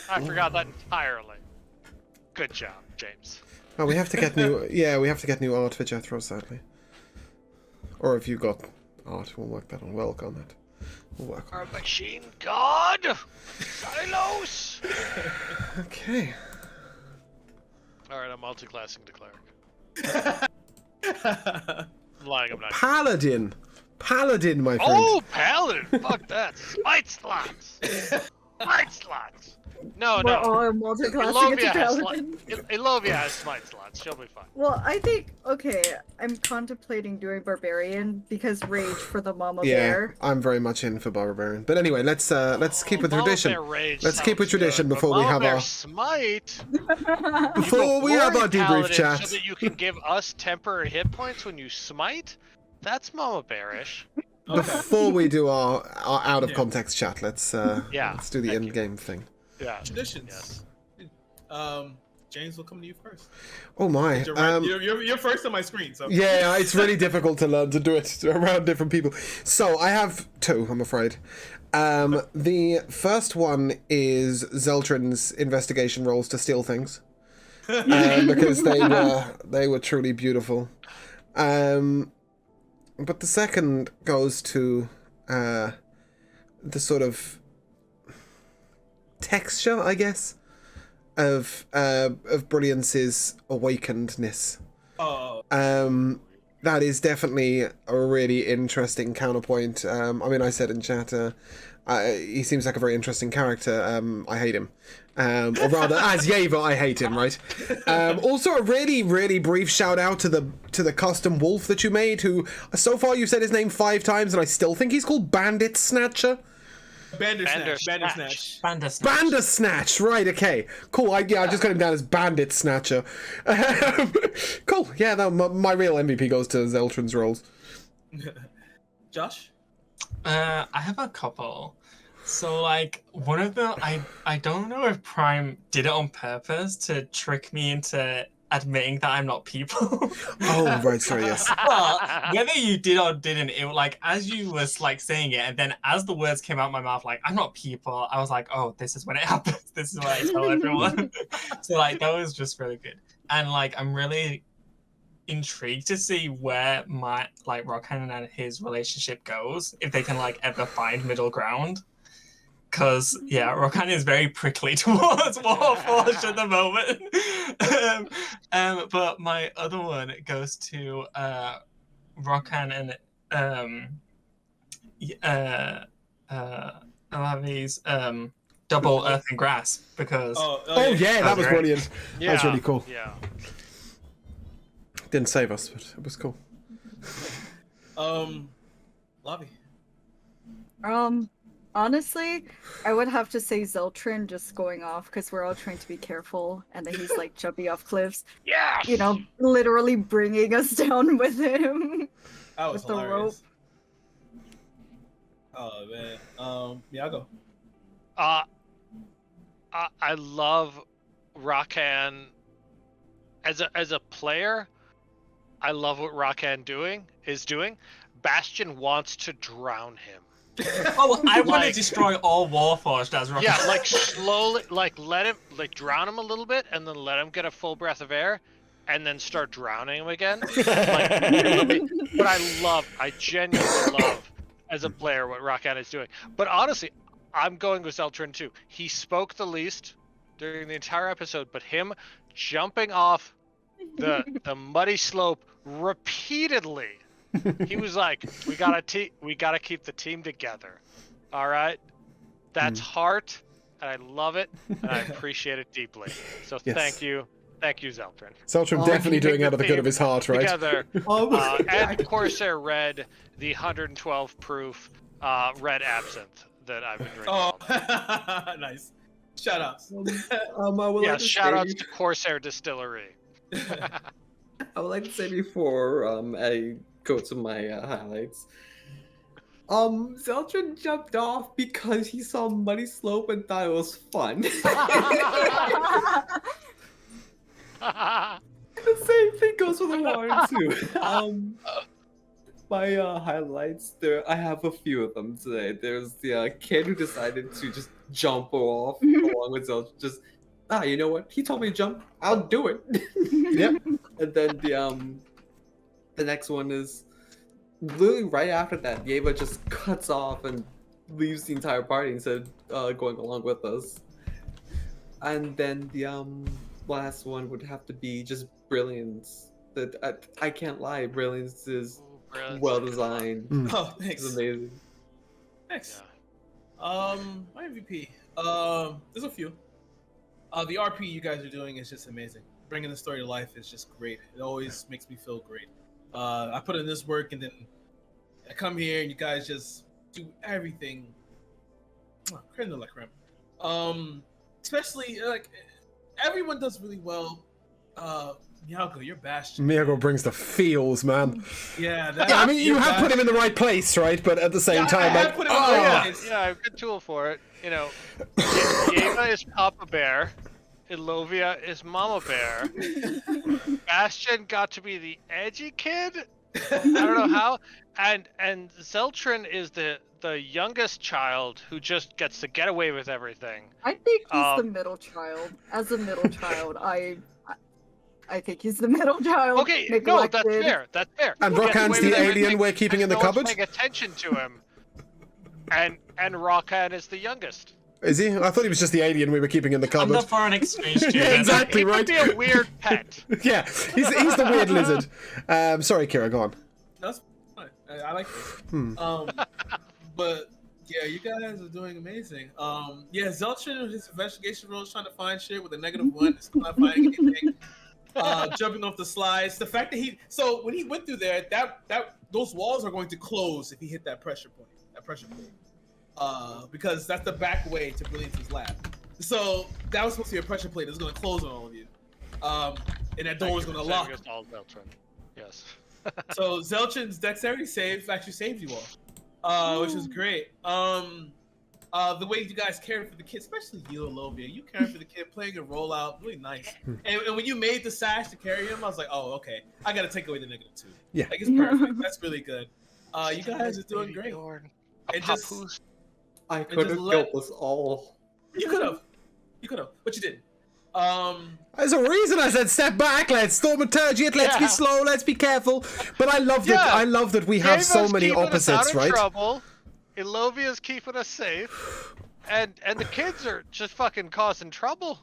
Speaker 5: I forgot that entirely. Good job, James.
Speaker 3: Oh, we have to get new. Yeah, we have to get new art for Jethro, sadly. Or if you got art, we'll work that on. We'll work on that. We'll work on
Speaker 5: Our machine god, Silos.
Speaker 3: Okay.
Speaker 5: All right, I'm multi-classing to cleric. I'm lying, I'm not.
Speaker 3: Paladin, my friend.
Speaker 5: Oh, paladin! Fuck that. Smite slots. Smite slots. No,
Speaker 2: We're
Speaker 5: no.
Speaker 2: all multi-classing into paladin.
Speaker 5: Ilovia has smite slots. She'll be fine.
Speaker 2: Well, I think, okay, I'm contemplating doing barbarian because rage for the mama
Speaker 3: Yeah,
Speaker 2: bear.
Speaker 3: I'm very much in for barbarian. But anyway, let's keep with
Speaker 5: Mama
Speaker 3: tradition.
Speaker 5: Bear Rage
Speaker 3: Let's keep with
Speaker 5: sounds
Speaker 3: tradition
Speaker 5: good,
Speaker 3: before
Speaker 5: but
Speaker 3: we
Speaker 5: Mama
Speaker 3: have
Speaker 5: Bear
Speaker 3: our
Speaker 5: smite.
Speaker 3: before we have our debrief
Speaker 5: Paladin
Speaker 3: chat.
Speaker 5: so that you can give us temporary hit points when you smite. That's Mama Bearish.
Speaker 3: Before we do our out of context chat, let's
Speaker 5: Yeah,
Speaker 3: let's do the
Speaker 5: thank
Speaker 3: end
Speaker 5: you.
Speaker 3: game thing.
Speaker 5: Yeah.
Speaker 4: Traditions.
Speaker 5: Yes.
Speaker 4: James, we'll come to you first.
Speaker 3: Oh my.
Speaker 4: You're first on my screen, so.
Speaker 3: Yeah, it's really difficult to learn to do it around different people. So I have two, I'm afraid. The first one is Zeltrin's investigation rolls to steal things, because they were truly beautiful. But the second goes to the sort of texture, I guess, of Brilliance's awakenedness.
Speaker 4: Oh.
Speaker 3: That is definitely a really interesting counterpoint. I mean, I said in chat, he seems like a very interesting character. I hate him. Or rather, as Yeva, I hate him, right? Also, a really, really brief shout out to the custom wolf that you made, who, so far you've said his name 5 times, and I still think he's called Bandit Snatcher.
Speaker 4: Bandersnatch.
Speaker 3: Bandersnatch, right, okay. Cool, I just got him down as Bandit Snatcher. Cool, yeah, my real MVP goes to Zeltrin's rolls.
Speaker 4: Josh?
Speaker 1: I have a couple. So, like, one of them, I don't know if Prime did it on purpose to trick me into admitting that I'm not people.
Speaker 3: Oh, right, sorry, yes.
Speaker 1: But whether you did or didn't, it like as you was like saying it, and then as the words came out my mouth, like I'm not people, I was like, oh, this is when it happens. This is what I tell everyone. So like that was just really good, and like I'm really intrigued to see where my like Rockhan and his relationship goes, if they can like ever find middle ground. Because, yeah, Rokan is very prickly towards Warforged at the moment. But my other one goes to Rokan and Alavi's double Earth and Grass. Because...
Speaker 3: Oh yeah, that was brilliant.
Speaker 5: Yeah.
Speaker 3: That was really cool.
Speaker 5: Yeah.
Speaker 3: Didn't save us, but it was cool.
Speaker 4: Lobby.
Speaker 2: Honestly, I would have to say Zeltrin just going off because we're all trying to be careful, and then he's like jumping off cliffs.
Speaker 5: Yeah.
Speaker 2: You know, literally bringing us down with him.
Speaker 4: That was
Speaker 2: with the rope.
Speaker 4: Oh man. Yeah, I'll go.
Speaker 5: I love Rakan as a player. I love what Rakan is doing. Bastion wants to drown him.
Speaker 1: Oh, I want to
Speaker 5: Like-
Speaker 1: destroy all Warforged as Rocket.
Speaker 5: Yeah, like slowly, like let him, like drown him a little bit, and then let him get a full breath of air, and then start drowning him again. But I genuinely love, as a player, what Rakan is doing. But honestly, I'm going with Zeltrin too. He spoke the least during the entire episode, but him jumping off the muddy slope repeatedly. He was like, we gotta keep the team together. All right, that's heart, and I love it, and I appreciate it deeply. So
Speaker 3: Yes.
Speaker 5: thank you, Zeltrin.
Speaker 3: Zeltrin definitely doing out of the good of his heart, right?
Speaker 5: Together, and Corsair Read the 112 proof red absinthe that I've been drinking.
Speaker 4: Oh,
Speaker 5: all day.
Speaker 4: nice. Shout outs.
Speaker 8: I would
Speaker 5: Yeah,
Speaker 8: like to
Speaker 5: shout
Speaker 8: say,
Speaker 5: outs to Corsair Distillery.
Speaker 8: I would like to say before I go to my highlights. Zeltrin jumped off because he saw Muddy Slope and thought it was fun. The same thing goes for the water too. My highlights there. I have a few of them today. There's the kid who decided to just jump off along with Zeltrin. Just you know what? He told me to jump. I'll do it.
Speaker 3: Yep.
Speaker 8: And then the next one is literally right after that. Yeva just cuts off and leaves the entire party instead of going along with us. And then the last one would have to be just Brilliance. That I can't lie, Brilliance is well designed.
Speaker 4: Oh, thanks.
Speaker 8: It's amazing.
Speaker 4: Thanks. My MVP. There's a few. The RP you guys are doing is just amazing. Bringing the story to life is just great. It always makes me feel great. I put in this work, and then I come here, and you guys just do everything. Creme de la creme. Especially like everyone does really well. Miyago, you're Bastion.
Speaker 3: Miyago brings the feels, man.
Speaker 4: Yeah,
Speaker 3: Yeah, I mean, you have put him in the right place, right? But at the same time,
Speaker 4: I
Speaker 3: like,
Speaker 4: put him in the right place.
Speaker 5: Yeah, a good tool for it. You know, Yeva is Papa Bear, Ilovia is Mama Bear. Bastion got to be the edgy kid. I don't know how. And Zeltrin is the youngest child who just gets to get away with everything.
Speaker 2: I think he's the middle child. As a middle child, I think he's the middle child.
Speaker 5: Okay, no, that's fair. That's fair.
Speaker 3: And
Speaker 5: He gets
Speaker 3: Rakan's
Speaker 5: away
Speaker 3: the
Speaker 5: with
Speaker 3: alien
Speaker 5: everything,
Speaker 3: we're keeping in
Speaker 5: and
Speaker 3: the
Speaker 5: no one's
Speaker 3: cupboard?
Speaker 5: paying attention to him. And Rakan is the youngest.
Speaker 3: Is he? I thought he was just the alien we were keeping in the
Speaker 1: I'm
Speaker 3: cupboard.
Speaker 1: the foreign exchange student.
Speaker 3: Yeah, exactly,
Speaker 5: He
Speaker 3: right?
Speaker 5: would be a weird pet.
Speaker 3: Yeah, he's the weird lizard. Sorry, Kira, go on.
Speaker 4: That's fine. I like this. But yeah, you guys are doing amazing. Yeah, Zeltrin, his investigation role is trying to find shit with a -1, still not finding anything. Jumping off the slides. The fact that when he went through there, that those walls are going to close if he hit that pressure point. Because that's the back way to Brilliance's lab. So that was supposed to be a pressure plate that's going to close on all of you. And that door was going to lock.
Speaker 5: All Zeltrin. Yes.
Speaker 4: So Zeltrin's dexterity save actually saved you all, which is great. The way you guys cared for the kid, especially you, Ilovia, you caring for the kid, playing a rollout, really nice. And when you made the sash to carry him, I was like, oh, okay, I got to take away the -2.
Speaker 3: Yeah.
Speaker 4: Like, it's perfect. That's really good. You guys are doing great. And just,
Speaker 8: I could have killed us all.
Speaker 4: you could have, but you didn't.
Speaker 3: There's a reason I said step back. Let's thaumaturgy it. Let's be slow. Let's be careful. But I love that. I love that we have so
Speaker 5: Yeva's
Speaker 3: many
Speaker 5: keeping us
Speaker 3: opposites,
Speaker 5: out of
Speaker 3: right?
Speaker 5: Trouble. Ilovia's keeping us safe, and the kids are just fucking causing trouble.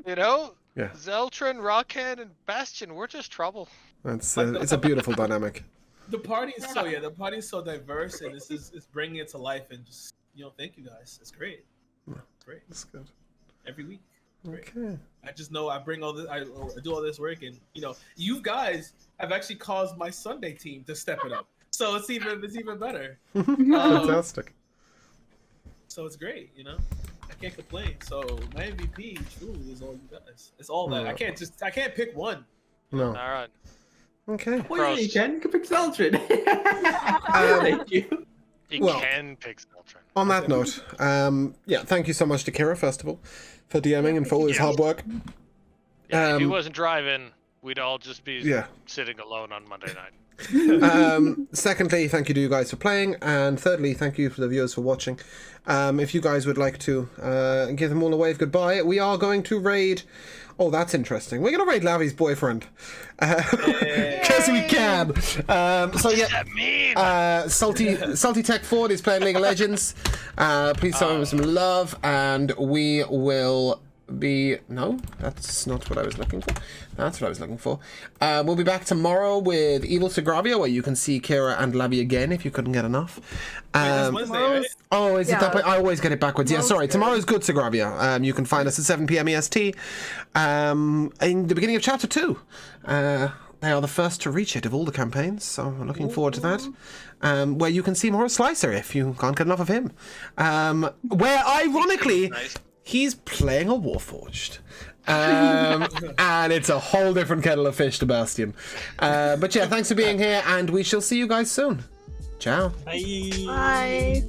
Speaker 5: You know,
Speaker 3: Yeah.
Speaker 5: Zeltrin, Rakan, and Bastion, we're just trouble.
Speaker 3: That's it's a beautiful dynamic.
Speaker 4: The party is so diverse, and this is bringing it to life. And just thank you guys. It's great. Great.
Speaker 3: That's good.
Speaker 4: Every week. Great.
Speaker 3: Okay.
Speaker 4: I just know I bring all this. I do all this work, and you guys have actually caused my Sunday team to step it up. So it's even better.
Speaker 3: Fantastic.
Speaker 4: So it's great. I can't complain. So my MVP truly is all you guys. It's all that. I can't pick one.
Speaker 3: No.
Speaker 5: All right.
Speaker 3: Okay.
Speaker 8: Well, yeah, you can pick Zeltrin. Thank you.
Speaker 5: He
Speaker 3: Well,
Speaker 5: can pick Zeltron.
Speaker 3: On that note, yeah, thank you so much to Kira, first of all, for DMing and for all his hard work.
Speaker 5: Yeah, if he wasn't driving, we'd all just be
Speaker 3: Yeah.
Speaker 5: sitting alone on Monday night.
Speaker 3: Secondly, thank you to you guys for playing, and thirdly, thank you for the viewers for watching. If you guys would like to give them all a wave goodbye, we are going to raid. Oh, that's interesting. We're going to raid Lavi's boyfriend. Because we can. So yeah, Salty Tech Ford is playing League of Legends. Please show him some love, and we will be... No, that's not what I was looking for. That's what I was looking for. We'll be back tomorrow with Evil Sagravia, where you can see Kira and Lavi again if you couldn't get enough.
Speaker 4: Wednesday, right?
Speaker 3: Oh, is it that?
Speaker 2: Yeah.
Speaker 3: I always get it backwards. Yeah, sorry.
Speaker 2: Good.
Speaker 3: Tomorrow's Good Sagravia. You can find us at 7 p.m. EST. In the beginning of Chapter 2. They are the first to reach it of all the campaigns, so I'm looking forward to that. Where you can see more of Slicer if you can't get enough of him. Where, ironically...
Speaker 5: Nice.
Speaker 3: He's playing a Warforged. And it's a whole different kettle of fish to Bastion. But yeah, thanks for being here, and we shall see you guys soon. Ciao.
Speaker 1: Bye.
Speaker 2: Bye.